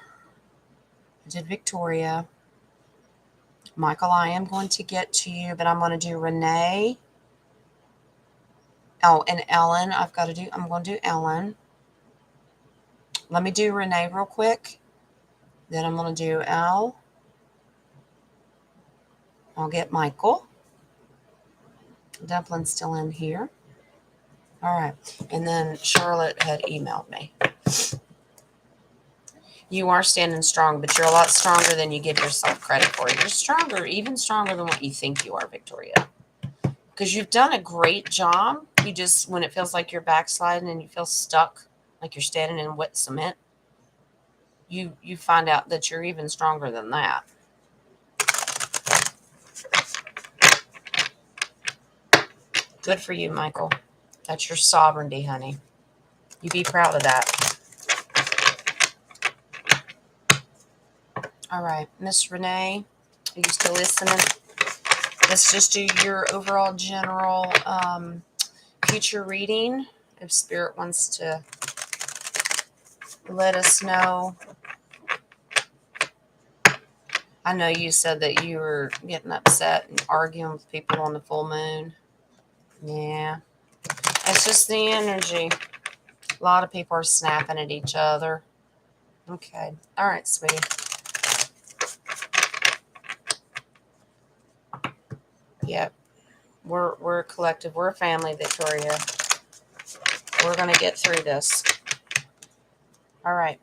I did Victoria. Michael, I am going to get to you, but I'm going to do Renee Oh, and Ellen, I'm going to do Ellen. Let me do Renee real quick. Then I'm going to do Al. I'll get Michael. Duplin's still in here. All right. And then Charlotte had emailed me. You are standing strong, but you're a lot stronger than you give yourself credit for. You're stronger, even stronger than what you think you are, Victoria. Because you've done a great job. You just, when it feels like you're backsliding and you feel stuck, like you're standing in wet cement, you find out that you're even stronger than that. Good for you, Michael. That's your sovereignty, honey. You be proud of that. All right, Miss Renee, are you still listening? Let's just do your overall general future reading. If Spirit wants to let us know. I know you said that you were getting upset and arguing with people on the full moon. Yeah. It's just the energy. A lot of people are snapping at each other. Okay. All right, sweetie. Yep. We're a collective. We're a family, Victoria. We're going to get through this. All right.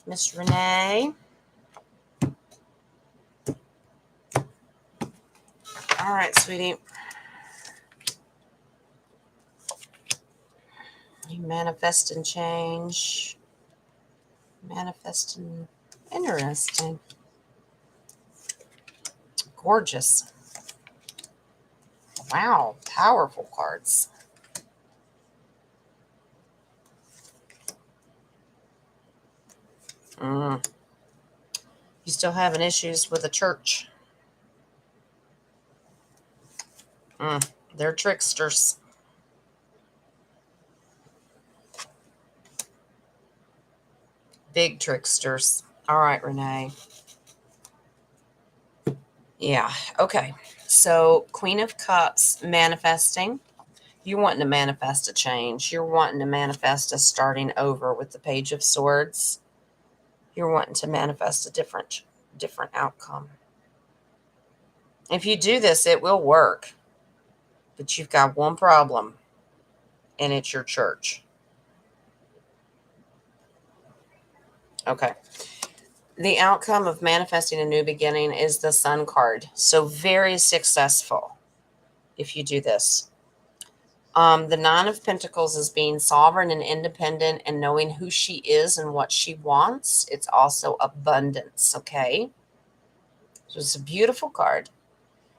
Miss Renee. All right, sweetie. You manifest and change. Manifesting. Interesting. Gorgeous. Wow. Powerful cards. You still having issues with the church. They're tricksters. Big tricksters. All right, Renee. Yeah. Okay. So Queen of Cups, manifesting. You're wanting to manifest a change. You're wanting to manifest a starting over with the Page of Swords. You're wanting to manifest a different outcome. If you do this, it will work. But you've got one problem, and it's your church. Okay. The outcome of manifesting a new beginning is the Sun card. So very successful if you do this. The Nine of Pentacles is being sovereign and independent and knowing who she is and what she wants. It's also abundance, okay? So it's a beautiful card.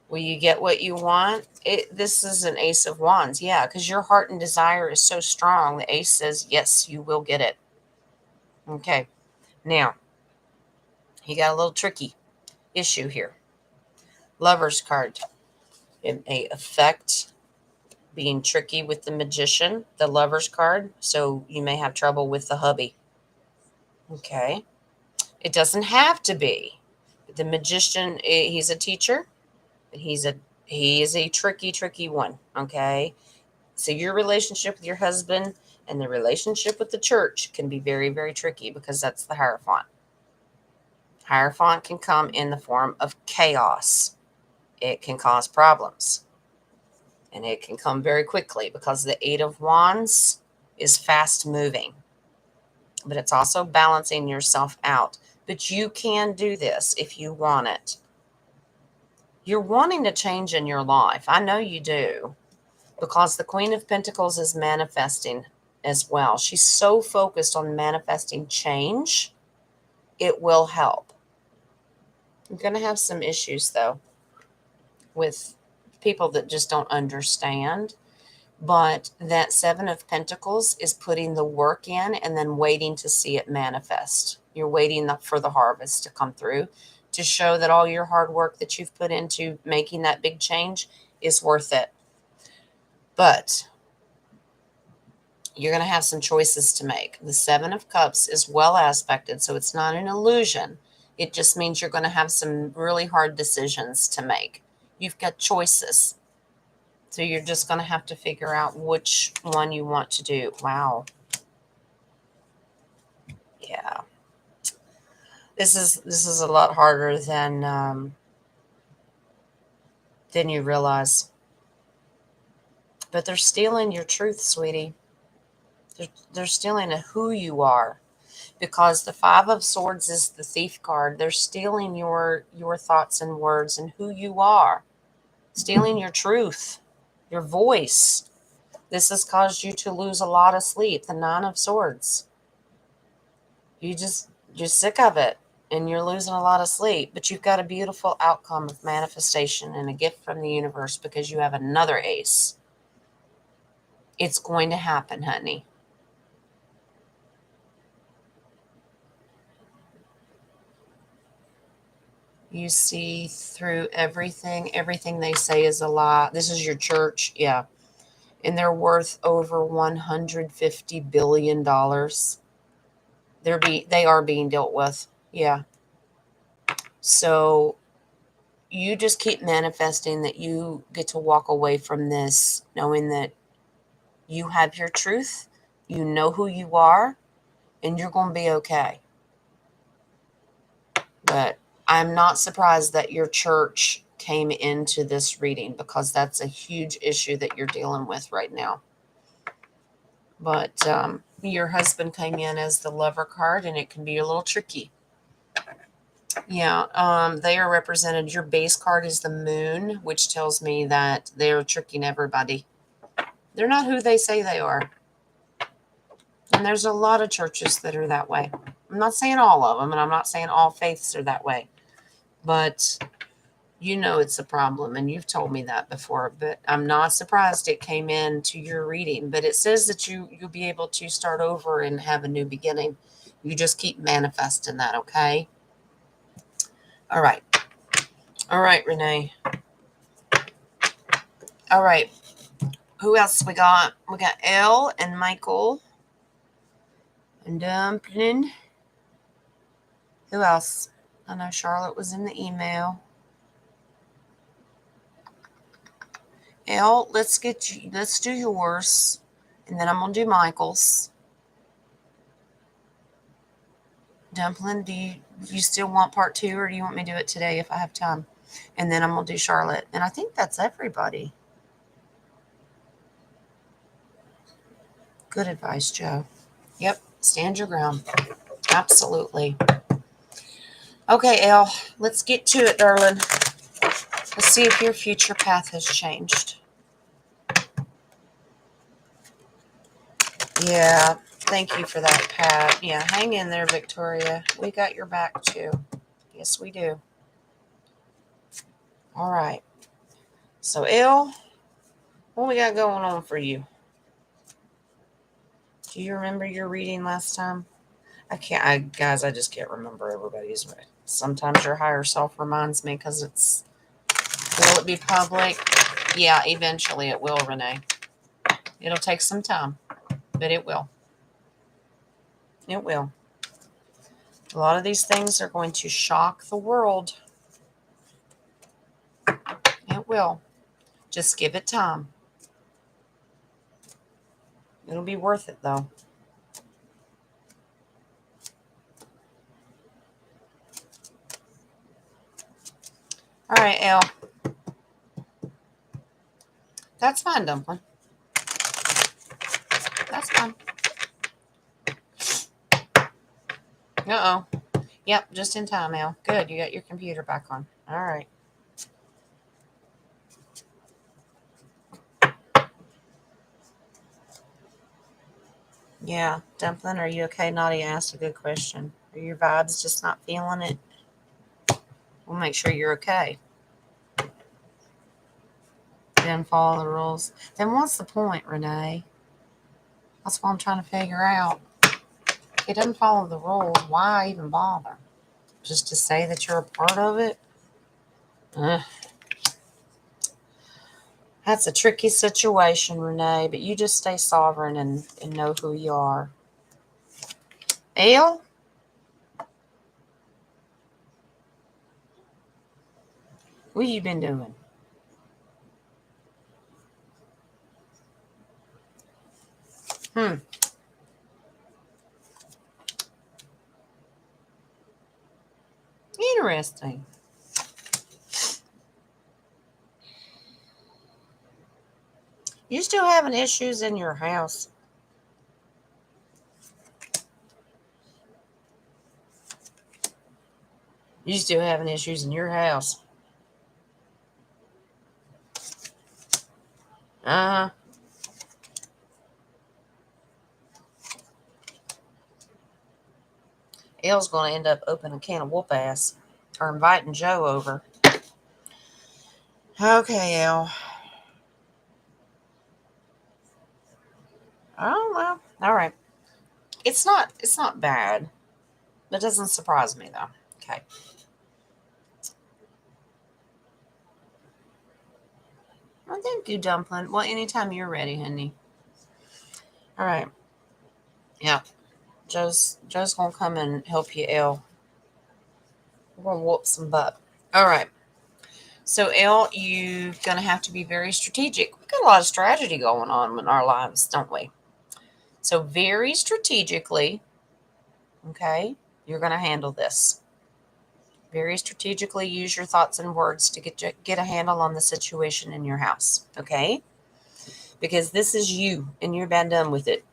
Will you get what you want? This is an Ace of Wands, yeah, because your heart and desire is so strong. The Ace says, yes, you will get it. Okay. Now, you got a little tricky issue here. Lover's card. It may affect being tricky with the Magician, the Lover's card. So you may have trouble with the hubby. Okay. It doesn't have to be. The Magician, he's a teacher. He is a tricky one. Okay. So your relationship with your husband and the relationship with the church can be very, very tricky because that's the Hierophant. Hierophant can come in the form of chaos. It can cause problems. And it can come very quickly because the Eight of Wands is fast moving. But it's also balancing yourself out. But you can do this if you want it. You're wanting to change in your life. I know you do. Because the Queen of Pentacles is manifesting as well. She's so focused on manifesting change, it will help. I'm going to have some issues, though, with people that just don't understand. But that Seven of Pentacles is putting the work in and then waiting to see it manifest. You're waiting for the harvest to come through to show that all your hard work that you've put into making that big change is worth it. But you're going to have some choices to make. The Seven of Cups is well aspected, so it's not an illusion. It just means you're going to have some really hard decisions to make. You've got choices. So you're just going to have to figure out which one you want to do. Wow. Yeah. This is a lot harder than you realize. But they're stealing your truth, sweetie. They're stealing who you are. Because the Five of Swords is the thief card. They're stealing your thoughts and words and who you are. Stealing your truth, your voice. This has caused you to lose a lot of sleep. The Nine of Swords. You're sick of it and you're losing a lot of sleep. But you've got a beautiful outcome of manifestation and a gift from the universe because you have another ace. It's going to happen, honey. You see through everything. Everything they say is a lie. This is your church. Yeah. And they're worth over $150 billion. They are being dealt with. Yeah. So you just keep manifesting that you get to walk away from this knowing that you have your truth, you know who you are, and you're going to be okay. But I'm not surprised that your church came into this reading because that's a huge issue that you're dealing with right now. But your husband came in as the Lover card, and it can be a little tricky. Yeah, they are represented. Your base card is the Moon, which tells me that they're tricking everybody. They're not who they say they are. And there's a lot of churches that are that way. I'm not saying all of them, and I'm not saying all faiths are that way. But you know it's a problem, and you've told me that before. But I'm not surprised it came into your reading. But it says that you'll be able to start over and have a new beginning. You just keep manifesting that, okay? All right. All right, Renee. All right. Who else we got? We got Elle and Michael and Dumpling. Who else? I know Charlotte was in the email. Elle, let's do yours, and then I'm gonna do Michael's. Dumpling, do you still want part 2, or do you want me to do it today if I have time? And then I'm gonna do Charlotte, and I think that's everybody. Good advice, Joe. Yep, stand your ground. Absolutely. Okay, Elle, let's get to it, darling. Let's see if your future path has changed. Yeah, thank you for that, Pat. Yeah, hang in there, Victoria. We got your back, too. Yes, we do. All right. So, Elle, what we got going on for you? Do you remember your reading last time? I just can't remember everybody's. Sometimes your higher self reminds me because will it be public? Yeah, eventually it will, Renee. It'll take some time, but it will. It will. A lot of these things are going to shock the world. It will. Just give it time. It'll be worth it, though. All right, Elle. That's fine, Dumpling. That's fine. Uh-oh. Yep, just in time, Elle. Good, you got your computer back on. All right. Yeah, Dumpling, are you okay? Naughty asked a good question. Are your vibes just not feeling it? We'll make sure you're okay. Then follow the rules. Then what's the point, Renee? That's what I'm trying to figure out. If it doesn't follow the rules, why even bother? Just to say that you're a part of it? Ugh. That's a tricky situation, Renee, but you just stay sovereign and know who you are. Elle? What you been doing? Interesting. You still having issues in your house? You still having issues in your house? Uh-huh. Elle's going to end up opening a can of whoop ass or inviting Joe over. Okay, Elle. Oh, well. All right. It's not bad. That doesn't surprise me, though. Okay. Well, thank you, Dumpling. Well, anytime you're ready, honey. All right. Yeah. Joe's going to come and help you, Elle. We're going to whoop some butt. All right. So, Elle, you're going to have to be very strategic. We've got a lot of strategy going on in our lives, don't we? So, very strategically, okay, you're going to handle this. Very strategically use your thoughts and words to get a handle on the situation in your house, okay? Because this is you, and you're about done with it.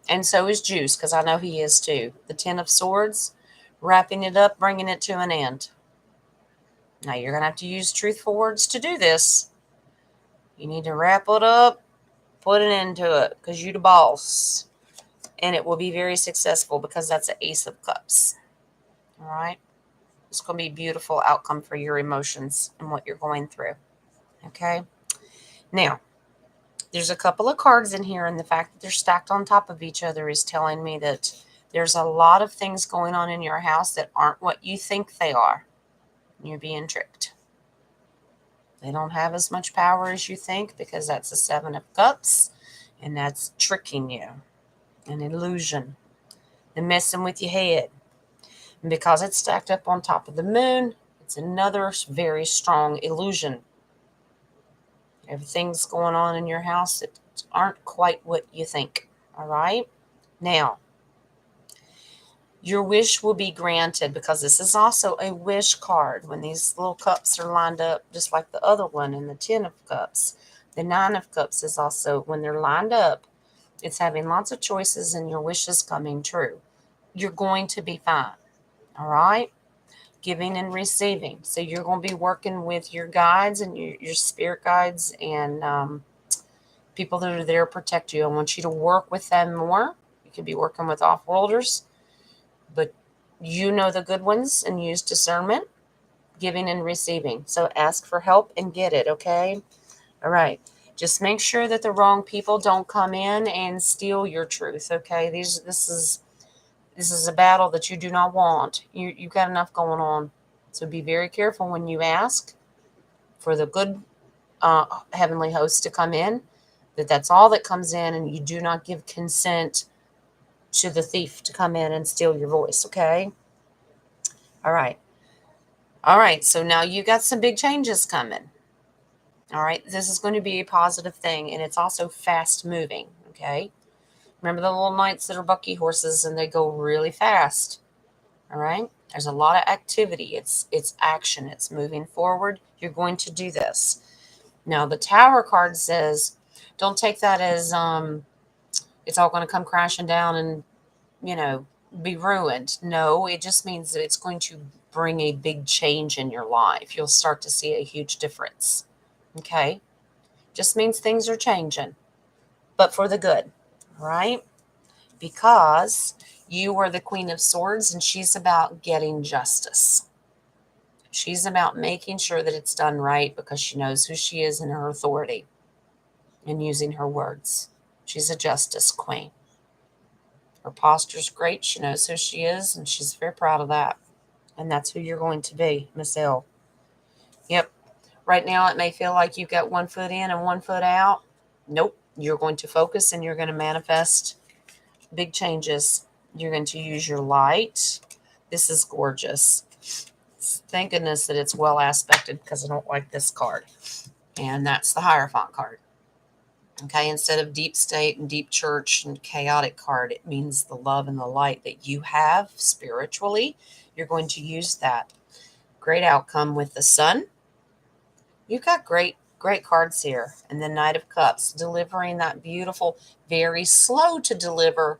And so is Juice, because I know he is too. The Ten of Swords, wrapping it up, bringing it to an end. Now, you're going to have to use truthful words to do this. You need to wrap it up, put an end to it, because you're the boss. And it will be very successful because that's an Ace of Cups. All right? It's going to be a beautiful outcome for your emotions and what you're going through. Okay? Now, there's a couple of cards in here, and the fact that they're stacked on top of each other is telling me that there's a lot of things going on in your house that aren't what you think they are. You're being tricked. They don't have as much power as you think because that's the Seven of Cups, and that's tricking you. An illusion. And messing with your head. And because it's stacked up on top of the moon, it's another very strong illusion. Everything's going on in your house that aren't quite what you think. All right? Now, your wish will be granted because this is also a wish card. When these little cups are lined up, just like the other one in the Ten of Cups, the Nine of Cups is also, when they're lined up, it's having lots of choices and your wishes coming true. You're going to be fine. All right? Giving and receiving. So you're going to be working with your guides and your spirit guides and people that are there to protect you. I want you to work with them more. You could be working with off-worlders, but you know the good ones and use discernment, giving and receiving. So ask for help and get it, okay? All right. Just make sure that the wrong people don't come in and steal your truth, okay? This is a battle that you do not want. You've got enough going on. So be very careful when you ask for the good heavenly host to come in, that's all that comes in, and you do not give consent to the thief to come in and steal your voice, okay? All right. All right, so now you got some big changes coming. All right, this is going to be a positive thing, and it's also fast moving, okay? Remember the little knights that are bucky horses, and they go really fast, all right? There's a lot of activity. It's action. It's moving forward. You're going to do this. Now, the Tower card says, don't take that as it's all going to come crashing down and, be ruined. No, it just means that it's going to bring a big change in your life. You'll start to see a huge difference. Okay? Just means things are changing, but for the good, right? Because you are the Queen of Swords, and she's about getting justice. She's about making sure that it's done right because she knows who she is and her authority and using her words. She's a justice queen. Her posture's great. She knows who she is, and she's very proud of that. And that's who you're going to be, Miss L. Yep. Right now, it may feel like you've got one foot in and one foot out. Nope. You're going to focus and you're going to manifest big changes. You're going to use your light. This is gorgeous. Thank goodness that it's well aspected because I don't like this card. And that's the Hierophant card. Okay, instead of deep state and deep church and chaotic card, it means the love and the light that you have spiritually. You're going to use that. Great outcome with the sun. You've got great cards here. And the Knight of Cups, delivering that beautiful, very slow to deliver,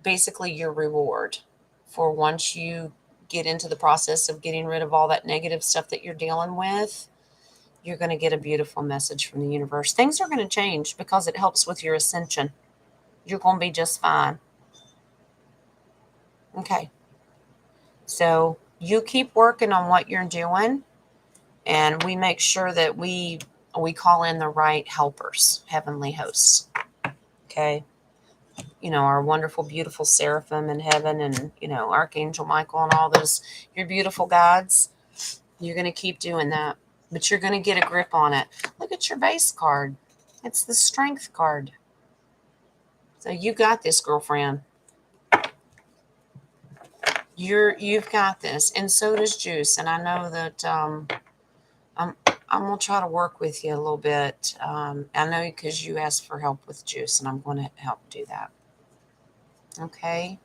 basically your reward for once you get into the process of getting rid of all that negative stuff that you're dealing with. You're going to get a beautiful message from the universe. Things are going to change because it helps with your ascension. You're going to be just fine. Okay. So you keep working on what you're doing, and we make sure that we call in the right helpers, heavenly hosts. Okay. You know, our wonderful, beautiful seraphim in heaven, and, you know, Archangel Michael and all those, your beautiful gods. You're going to keep doing that, but you're going to get a grip on it. Look at your base card. It's the strength card. So you got this, girlfriend. You've got this, and so does Juice. And I know that I'm gonna try to work with you a little bit. I know because you asked for help with Juice, and I'm going to help do that. Okay,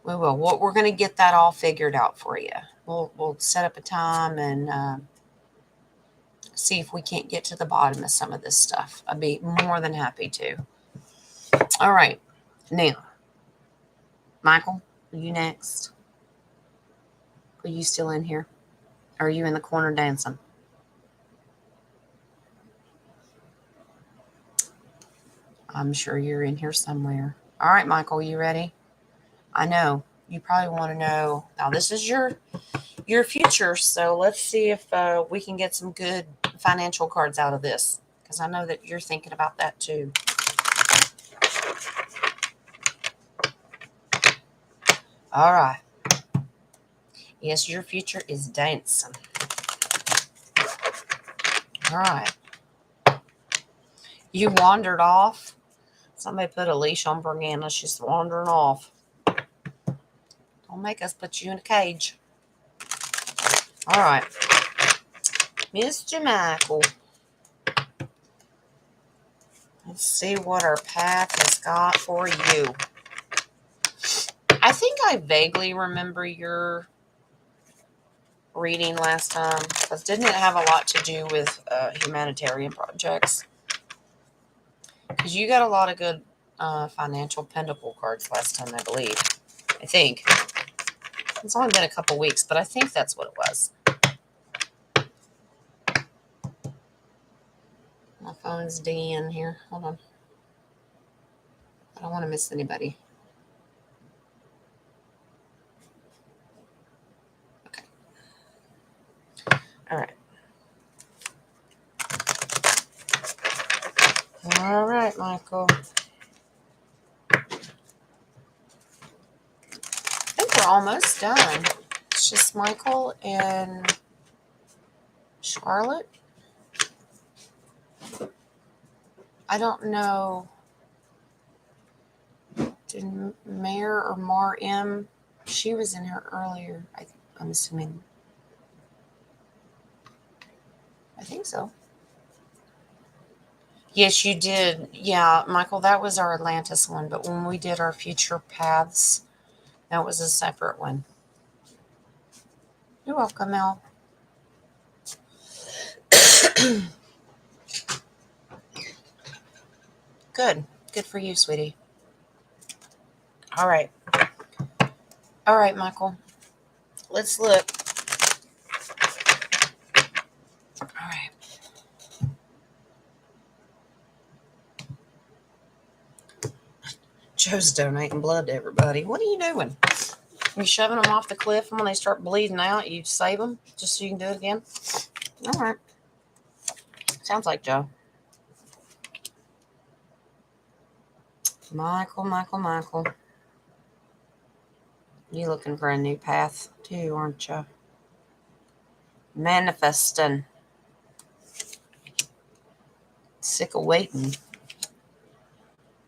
we will. We're going to get that all figured out for you. We'll set up a time and see if we can't get to the bottom of some of this stuff. I'd be more than happy to. All right, now, Michael, are you next? Are you still in here? Are you in the corner dancing? I'm sure you're in here somewhere. All right, Michael, you ready? I know you probably want to know. Now, this is your future, so let's see if we can get some good financial cards out of this, because I know that you're thinking about that too. All right. Yes, your future is dancing. All right. You wandered off. Somebody put a leash on Brianna. She's wandering off. Don't make us put you in a cage. All right. Mr. Michael. Let's see what our path has got for you. I think I vaguely remember your reading last time, because didn't it have a lot to do with humanitarian projects? Because you got a lot of good financial pentacle cards last time, I believe. I think. It's only been a couple weeks, but I think that's what it was. My phone's dinging here. Hold on. I don't want to miss anybody. Okay. All right. All right, Michael. I think we're almost done. It's just Michael and Charlotte. I don't know. Did Mayor or Mar M? She was in here earlier. I'm assuming. I think so. Yes, you did. Yeah, Michael, that was our Atlantis one. But when we did our future paths, that was a separate one. You're welcome, Mel. Good. Good for you, sweetie. All right. All right, Michael. Let's look. All right. Joe's donating blood to everybody. What are you doing? You shoving them off the cliff, and when they start bleeding out, you save them just so you can do it again? All right. Sounds like Joe. Michael. You looking for a new path too, aren't you? Manifesting. Sick of waiting.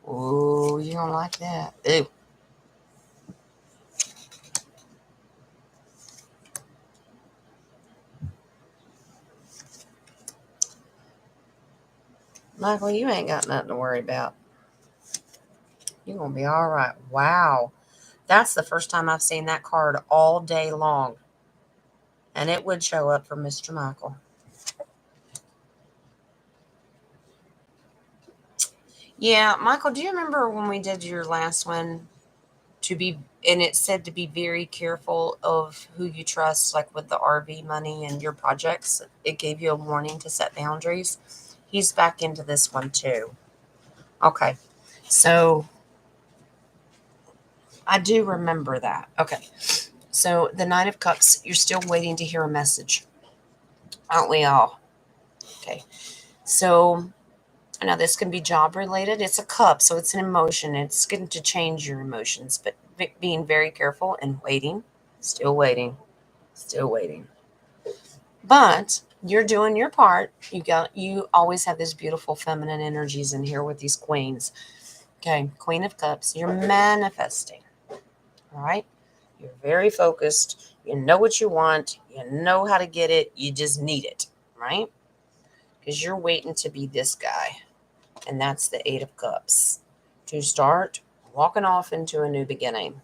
Oh, you don't like that. Ew. Michael, you ain't got nothing to worry about. You're going to be all right. Wow. That's the first time I've seen that card all day long. And it would show up for Mr. Michael. Yeah, Michael, do you remember when we did your last one and it said to be very careful of who you trust, like with the RV money and your projects? It gave you a warning to set boundaries. He's back into this one too. Okay. So I do remember that. Okay. So the Nine of Cups, you're still waiting to hear a message. Aren't we all? Okay. So now this can be job related. It's a cup, so it's an emotion. It's going to change your emotions, but being very careful and waiting, still waiting, still waiting. But you're doing your part. You always have these beautiful feminine energies in here with these queens. Okay, Queen of Cups. You're manifesting. All right. You're very focused. You know what you want. You know how to get it. You just need it, right? Because you're waiting to be this guy. And that's the Eight of Cups. To start walking off into a new beginning.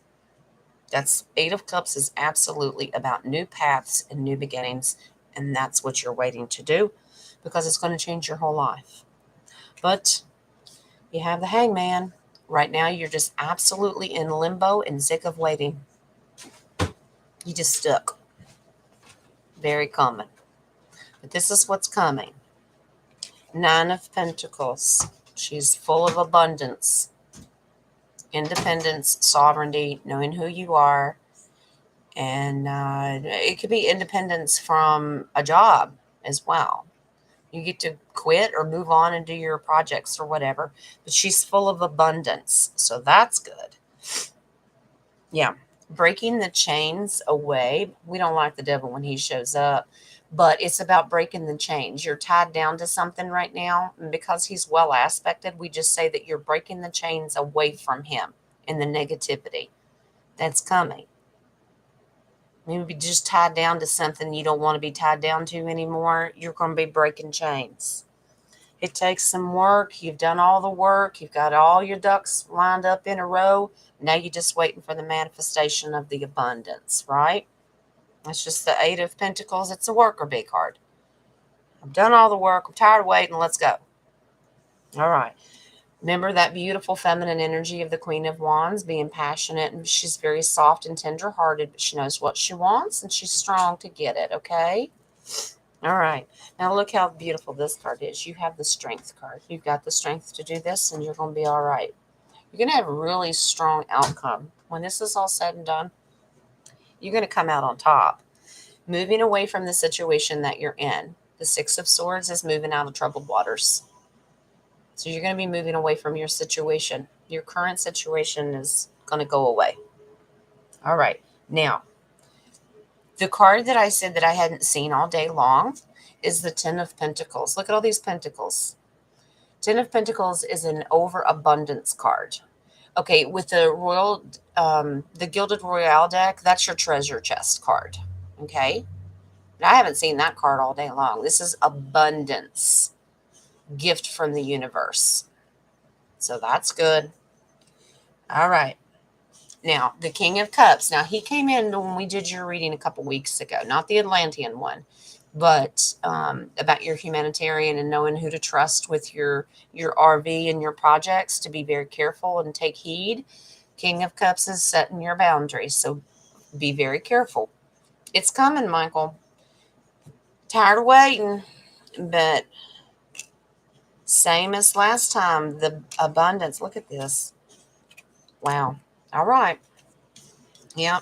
That's Eight of Cups is absolutely about new paths and new beginnings. And that's what you're waiting to do because it's going to change your whole life. But you have the Hangman. Right now, you're just absolutely in limbo and sick of waiting. You just stuck. Very common. But this is what's coming. Nine of Pentacles. She's full of abundance, independence, sovereignty, knowing who you are. And it could be independence from a job as well. You get to quit or move on and do your projects or whatever. But she's full of abundance. So that's good. Yeah. Breaking the chains away. We don't like the devil when he shows up, but it's about breaking the chains. You're tied down to something right now. And because he's well aspected, we just say that you're breaking the chains away from him and the negativity that's coming. Maybe just tied down to something you don't want to be tied down to anymore. You're going to be breaking chains. It takes some work. You've done all the work. You've got all your ducks lined up in a row. Now you're just waiting for the manifestation of the abundance, right? It's just the Eight of Pentacles. It's a worker bee card. I've done all the work. I'm tired of waiting. Let's go. All right. Remember that beautiful feminine energy of the Queen of Wands, being passionate, and she's very soft and tender-hearted, but she knows what she wants, and she's strong to get it, okay? All right. Now look how beautiful this card is. You have the Strength card. You've got the strength to do this, and you're going to be all right. You're going to have a really strong outcome. When this is all said and done, you're going to come out on top. Moving away from the situation that you're in. The Six of Swords is moving out of troubled waters. So you're going to be moving away from your situation. Your current situation is going to go away. All right. Now, the card that I said that I hadn't seen all day long is the Ten of Pentacles. Look at all these pentacles. Ten of Pentacles is an overabundance card. Okay, with the Gilded Royale deck, that's your treasure chest card. Okay? But I haven't seen that card all day long. This is abundance. Gift from the universe. So that's good. All right. Now, the King of Cups. Now, he came in when we did your reading a couple weeks ago. Not the Atlantean one, but about your humanitarian and knowing who to trust with your RV and your projects, to be very careful and take heed. King of Cups is setting your boundaries, so be very careful. It's coming, Michael. Tired of waiting, but same as last time, the abundance. Look at this. Wow. All right. Yeah.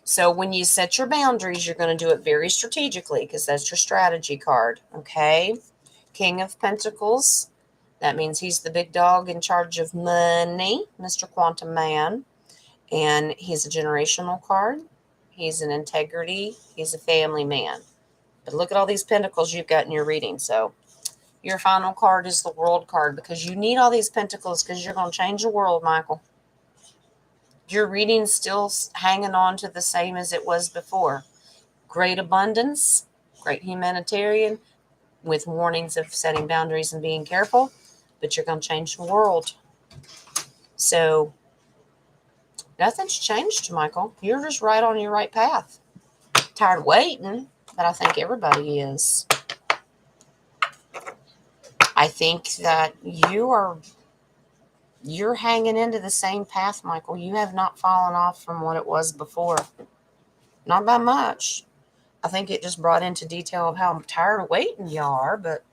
So when you set your boundaries, you're going to do it very strategically because that's your strategy card. Okay. King of Pentacles. That means he's the big dog in charge of money, Mr. Quantum Man. And he's a generational card. He's an integrity. He's a family man. But look at all these pentacles you've got in your reading. So your final card is the World card because you need all these pentacles because you're going to change the world, Michael. Your reading's still hanging on to the same as it was before. Great abundance, great humanitarian, with warnings of setting boundaries and being careful. but you're going to change the world. So nothing's changed, Michael. You're just right on your right path. Tired of waiting, but I think everybody is. I think that you're hanging into the same path, Michael. You have not fallen off from what it was before. Not by much. I think it just brought into detail of how tired of waiting you are, but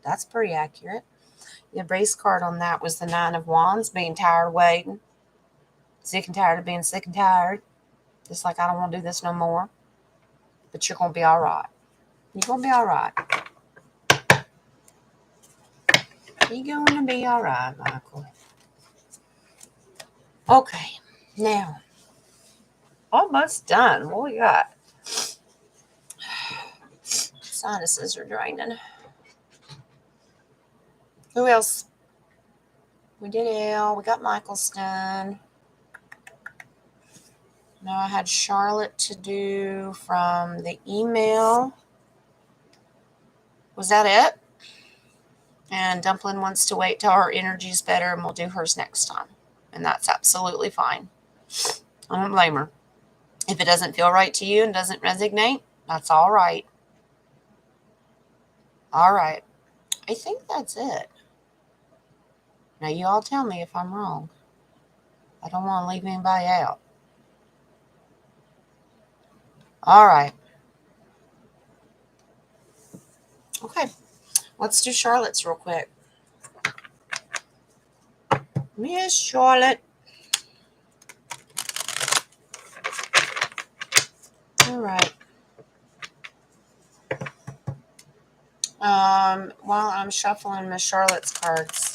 that's pretty accurate. The base card on that was the Nine of Wands, being tired of waiting. Sick and tired of being sick and tired. Just like, I don't want to do this no more. But you're going to be all right. You're going to be all right. You're going to be all right, Michael. Okay, now, almost done. What we got? Sinuses are draining. Who else? We did Elle. We got Michael's done. Now I had Charlotte to do from the email. Was that it? And Dumpling wants to wait till her energy's better and we'll do hers next time. And that's absolutely fine. I don't blame her. If it doesn't feel right to you and doesn't resonate, that's all right. All right. I think that's it. Now you all tell me if I'm wrong. I don't want to leave anybody out. All right. Okay. Let's do Charlotte's real quick. Miss Charlotte. All right. While I'm shuffling Miss Charlotte's cards,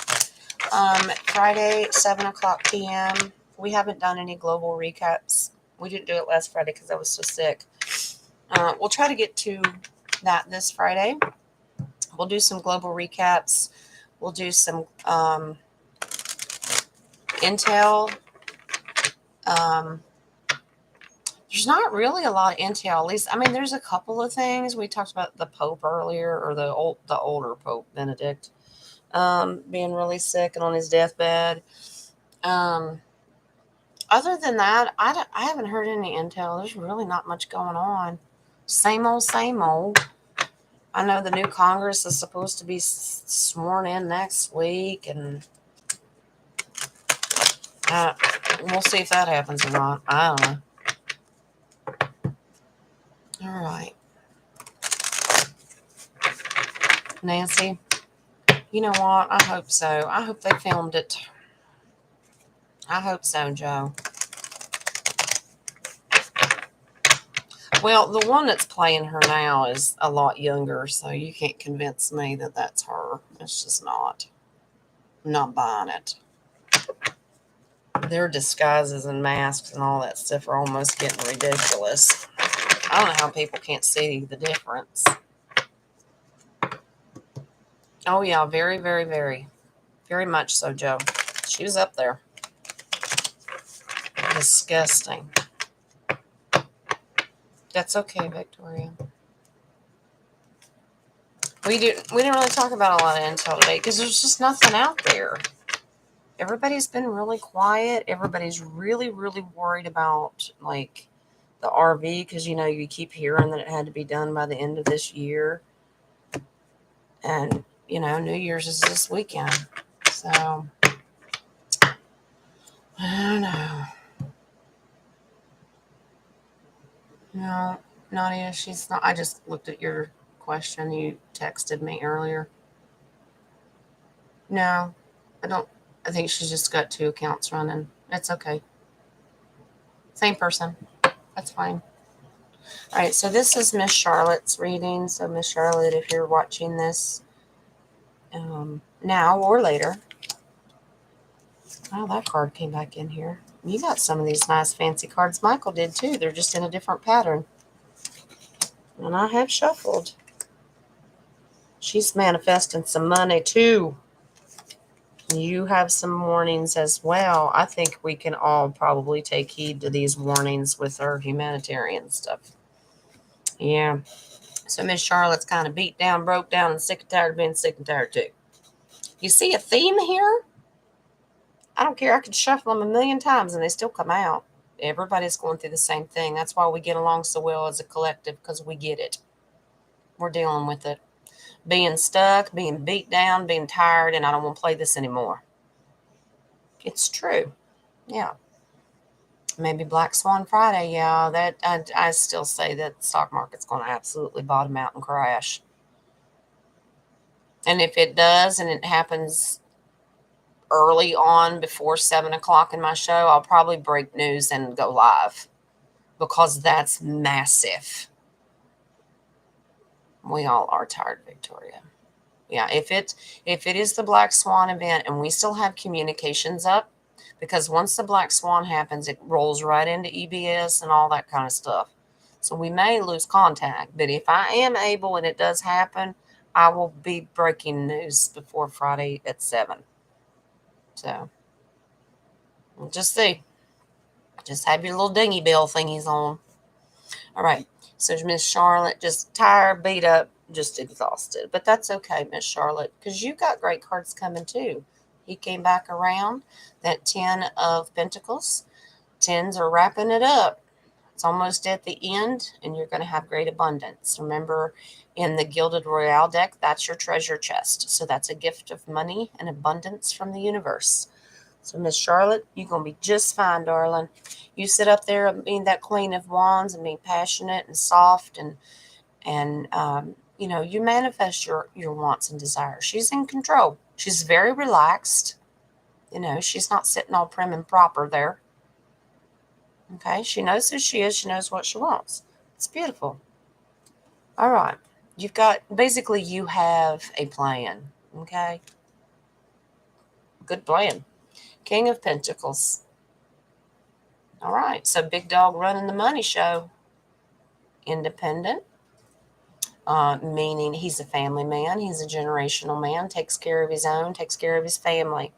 Friday, 7 o'clock p.m. We haven't done any global recaps. We didn't do it last Friday because I was so sick. We'll try to get to that this Friday. We'll do some global recaps. We'll do some intel. There's not really a lot of intel. At least, I mean, there's a couple of things. We talked about the Pope earlier, or the older Pope Benedict, being really sick and on his deathbed. Other than that, I haven't heard any intel. There's really not much going on. Same old, same old. I know the new Congress is supposed to be sworn in next week, and we'll see if that happens or not. I don't know. All right. Nancy, you know what? I hope so. I hope they filmed it. I hope so, Joe. Well, the one that's playing her now is a lot younger, so you can't convince me that that's her. It's just not. I'm not buying it. Their disguises and masks and all that stuff are almost getting ridiculous. I don't know how people can't see the difference. Oh, yeah, very, very, very, very much so, Joe. She was up there. Disgusting. That's okay, Victoria. We didn't really talk about a lot of intel today because there's just nothing out there. Everybody's been really quiet. Everybody's really, really worried about, like, the RV because, you know, you keep hearing that it had to be done by the end of this year. And, you know, New Year's is this weekend. So, I don't know. No, Nadia, she's not. I just looked at your question. You texted me earlier. No, I don't. I think she's just got 2 accounts running. It's okay. Same person. That's fine. All right, so this is Miss Charlotte's reading. So, Miss Charlotte, if you're watching this now or later. Oh, that card came back in here. You got some of these nice fancy cards. Michael did too. They're just in a different pattern. And I have shuffled. She's manifesting some money too. You have some warnings as well. I think we can all probably take heed to these warnings with our humanitarian stuff. Yeah. So Miss Charlotte's kind of beat down, broke down, and sick and tired of being sick and tired too. You see a theme here? I don't care. I could shuffle them a million times and they still come out. Everybody's going through the same thing. That's why we get along so well as a collective, because we get it. We're dealing with it. Being stuck, being beat down, being tired, and I don't want to play this anymore. It's true. Yeah. Maybe Black Swan Friday. Yeah, that I still say that the stock market's going to absolutely bottom out and crash. And if it does, and it happens early on before 7 o'clock in my show, I'll probably break news and go live, because that's massive. We all are tired, Victoria. Yeah, if it is the Black Swan event and we still have communications up, because once the Black Swan happens, it rolls right into EBS and all that kind of stuff. So we may lose contact, but if I am able and it does happen, I will be breaking news before Friday at 7. So we'll just see. Just have your little dingy bell thingies on. All right. So Miss Charlotte, just tired, beat up, just exhausted. But that's okay, Miss Charlotte, because you got great cards coming too. He came back around. That 10 of Pentacles. 10s are wrapping it up. It's almost at the end, and you're going to have great abundance. Remember, in the Gilded Royale deck, that's your treasure chest. So that's a gift of money and abundance from the universe. So, Miss Charlotte, you're going to be just fine, darling. You sit up there being that Queen of Wands and being passionate and soft, and you manifest your wants and desires. She's in control. She's very relaxed. She's not sitting all prim and proper there. Okay, she knows who she is. She knows what she wants. It's beautiful. All right. You have a plan. Okay. Good plan. King of Pentacles. All right. So big dog running the money show. Independent. Meaning he's a family man. He's a generational man. Takes care of his own. Takes care of his family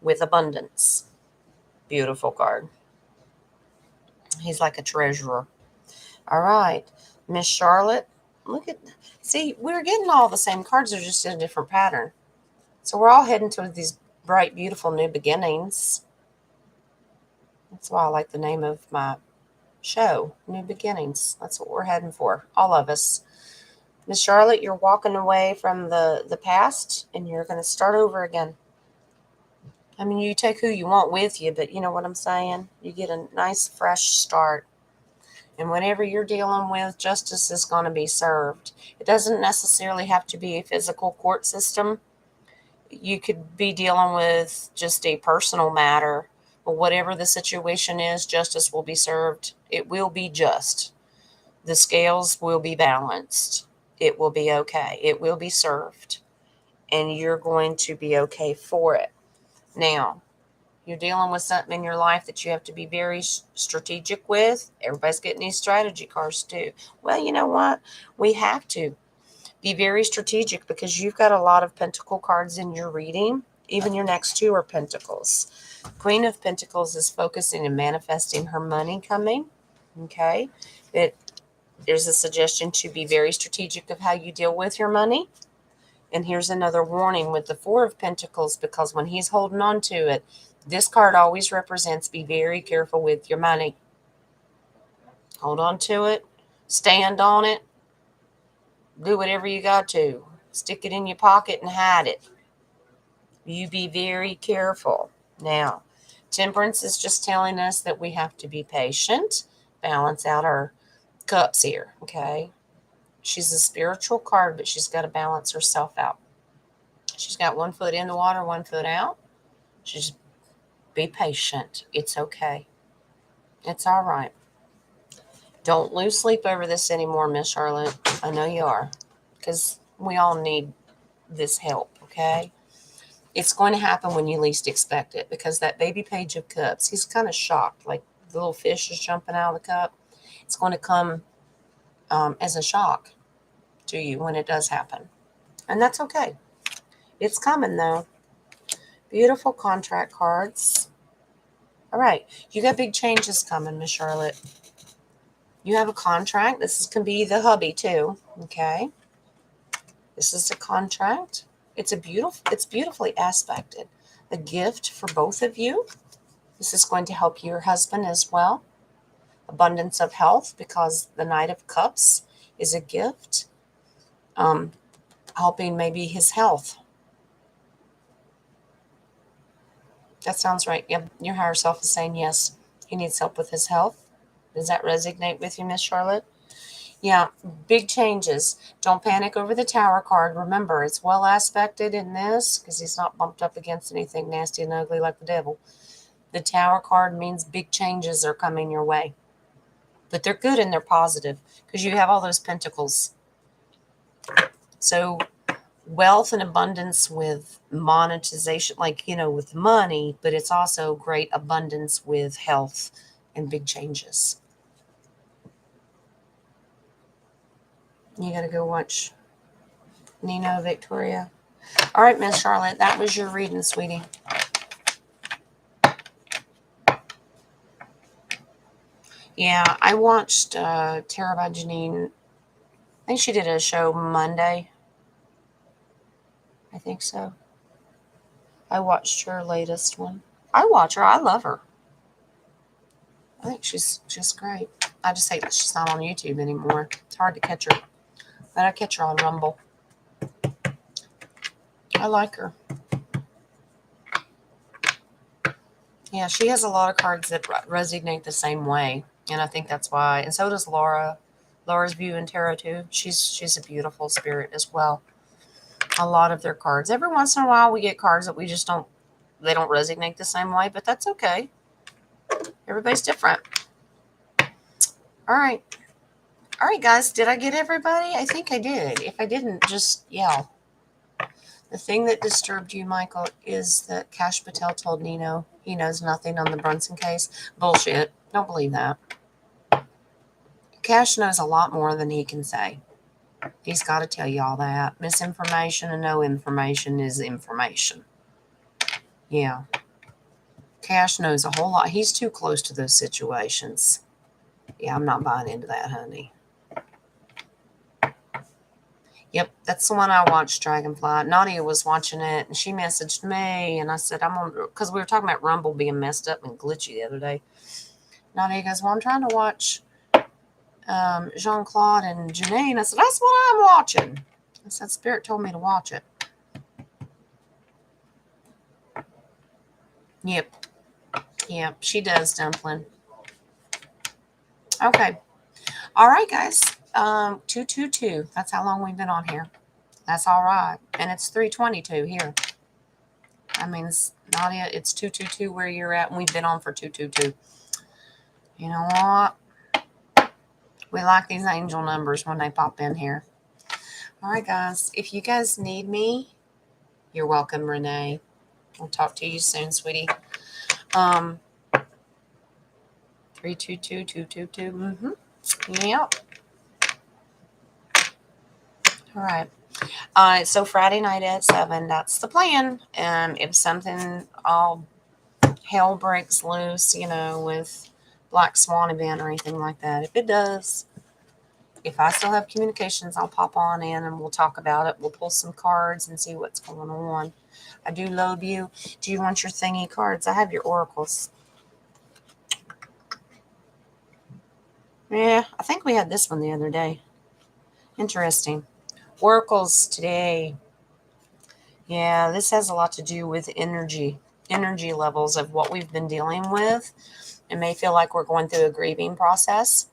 with abundance. Beautiful card. He's like a treasurer. All right. Miss Charlotte. See, we're getting all the same cards. They're just in a different pattern. So we're all heading to these bright, beautiful new beginnings. That's why I like the name of my show, New Beginnings. That's what we're heading for, all of us. Miss Charlotte, you're walking away from the past, and you're going to start over again. I mean, you take who you want with you, but you know what I'm saying? You get a nice, fresh start. And whenever you're dealing with, justice is going to be served. It doesn't necessarily have to be a physical court system. You could be dealing with just a personal matter. But whatever the situation is, justice will be served. It will be just. The scales will be balanced. It will be okay. It will be served. And you're going to be okay for it. Now, you're dealing with something in your life that you have to be very strategic with. Everybody's getting these strategy cards too. Well, you know what? We have to be very strategic, because you've got a lot of pentacle cards in your reading. Even your next two are pentacles. Queen of Pentacles is focusing and manifesting her money coming. Okay. There's a suggestion to be very strategic of how you deal with your money. And here's another warning with the Four of Pentacles, because when he's holding on to it, this card always represents be very careful with your money. Hold on to it. Stand on it. Do whatever you got to. Stick it in your pocket and hide it. You be very careful. Now, Temperance is just telling us that we have to be patient, balance out our cups here, okay? She's a spiritual card, but she's got to balance herself out. She's got 1 foot in the water, 1 foot out. She's be patient. It's okay. It's all right. Don't lose sleep over this anymore, Miss Charlotte. I know you are, because we all need this help, okay? It's going to happen when you least expect it, because that baby Page of Cups, he's kind of shocked, like the little fish is jumping out of the cup. It's going to come as a shock to you when it does happen. And that's okay. It's coming, though. Beautiful contract cards. All right. You got big changes coming, Miss Charlotte. You have a contract. Can be the hubby, too. Okay. This is the contract. It's beautifully aspected. A gift for both of you. This is going to help your husband as well. Abundance of health, because the Knight of Cups is a gift. Helping maybe his health. That sounds right. Yep, your higher self is saying yes. He needs help with his health. Does that resonate with you, Miss Charlotte? Yeah, big changes. Don't panic over the Tower card. Remember, it's well aspected in this because he's not bumped up against anything nasty and ugly like the devil. The Tower card means big changes are coming your way. But they're good and they're positive because you have all those pentacles. So wealth and abundance with monetization, like, with money, but it's also great abundance with health and big changes. You got to go watch Nino, Victoria. All right, Miss Charlotte, that was your reading, sweetie. Yeah, I watched Tara by Janine. I think she did a show Monday. I think so. I watched her latest one. I watch her. I love her. I think she's great. I just hate that she's not on YouTube anymore. It's hard to catch her. But I catch her on Rumble. I like her. Yeah, she has a lot of cards that resonate the same way. And I think that's why. And so does Laura. Laura's View in Tarot too. She's a beautiful spirit as well. A lot of their cards. Every once in a while we get cards that they don't resonate the same way, but that's okay. Everybody's different. All right. All right, guys. Did I get everybody? I think I did. If I didn't, just yell. The thing that disturbed you, Michael, is that Kash Patel told Nino he knows nothing on the Brunson case. Bullshit. Don't believe that. Kash knows a lot more than he can say. He's got to tell you all that. Misinformation and no information is information. Yeah. Kash knows a whole lot. He's too close to those situations. Yeah, I'm not buying into that, honey. Yep, that's the one I watched, Dragonfly. Nadia was watching it, and she messaged me, and I said, I'm on, because we were talking about Rumble being messed up and glitchy the other day. Nadia goes, well, I'm trying to watch Jean-Claude and Janine. I said, that's what I'm watching. I said, Spirit told me to watch it. Yep, she does, Dumpling. Okay. All right, guys. 222. That's how long we've been on here. That's all right. And it's 322 here. I mean, Nadia, it's 222 where you're at, and we've been on for 222. You know what? We like these angel numbers when they pop in here. All right, guys. If you guys need me, you're welcome, Renee. We'll talk to you soon, sweetie. 322222. Mm-hmm. Yep. All right. So Friday night at 7, that's the plan. If something all hell breaks loose, with Black Swan event or anything like that, if it does, if I still have communications, I'll pop on in and we'll talk about it. We'll pull some cards and see what's going on. I do love you. Do you want your thingy cards? I have your oracles. Yeah, I think we had this one the other day. Interesting. Oracles today. Yeah, this has a lot to do with energy levels of what we've been dealing with. It may feel like we're going through a grieving process.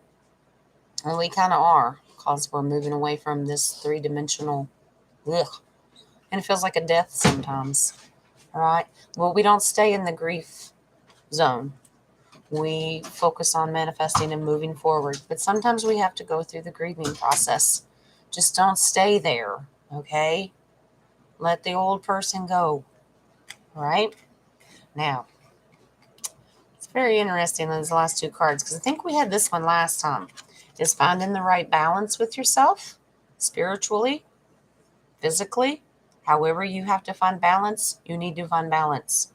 And we kind of are, because we're moving away from this three-dimensional, and it feels like a death sometimes. All right. Well, we don't stay in the grief zone. We focus on manifesting and moving forward. But sometimes we have to go through the grieving process. Just don't stay there, okay? Let the old person go, all right? Now, it's very interesting, those last two cards, because I think we had this one last time. Is finding the right balance with yourself, spiritually, physically. However you have to find balance, you need to find balance.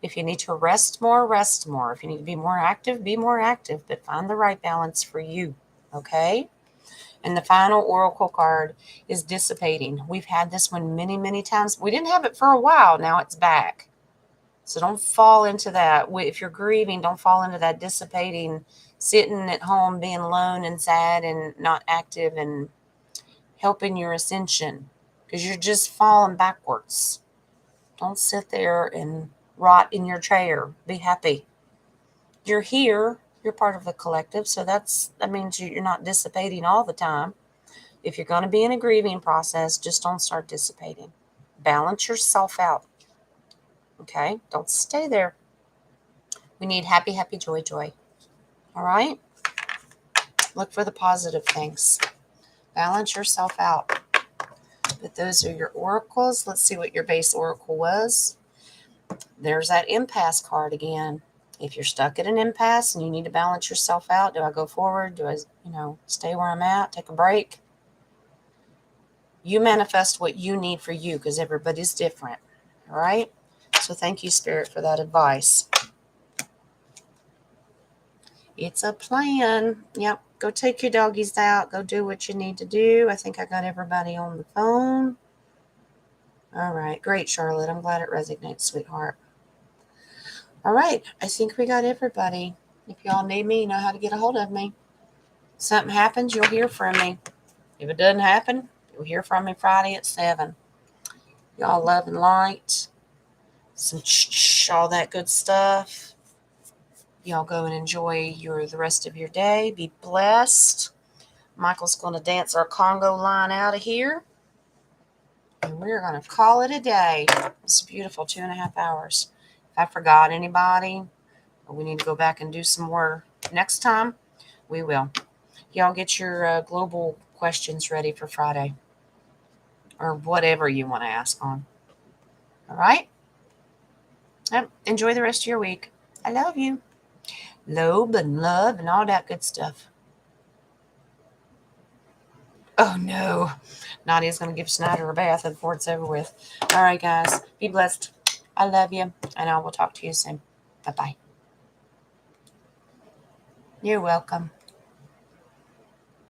If you need to rest more, rest more. If you need to be more active, be more active. But find the right balance for you, okay? And the final oracle card is dissipating. We've had this one many, many times. We didn't have it for a while. Now it's back. So don't fall into that. If you're grieving, don't fall into that dissipating, sitting at home, being alone and sad and not active and helping your ascension, because you're just falling backwards. Don't sit there and rot in your chair. Be happy. You're here. You're part of the collective. So that means you're not dissipating all the time. If you're going to be in a grieving process, just don't start dissipating. Balance yourself out. Okay? Don't stay there. We need happy, happy, joy, joy. All right? Look for the positive things. Balance yourself out. But those are your oracles. Let's see what your base oracle was. There's that impasse card again. If you're stuck at an impasse and you need to balance yourself out, do I go forward? Do I, stay where I'm at? Take a break? You manifest what you need for you, because everybody's different. All right? So thank you, Spirit, for that advice. It's a plan. Yep. Go take your doggies out. Go do what you need to do. I think I got everybody on the phone. All right. Great, Charlotte. I'm glad it resonates, sweetheart. All right. I think we got everybody. If y'all need me, you know how to get a hold of me. If something happens, you'll hear from me. If it doesn't happen, you'll hear from me Friday at 7. Y'all love and light. Some all that good stuff. Y'all go and enjoy the rest of your day. Be blessed. Michael's going to dance our Congo line out of here. And we're going to call it a day. It's a beautiful 2.5 hours. If I forgot anybody, or we need to go back and do some more next time, we will. Y'all get your global questions ready for Friday. Or whatever you want to ask on. All right? Yep. Enjoy the rest of your week. I love you. Lobe and love and all that good stuff. Oh, no. Nadia's going to give Snyder a bath before it's over with. All right, guys. Be blessed. I love you, and I will talk to you soon. Bye-bye. You're welcome.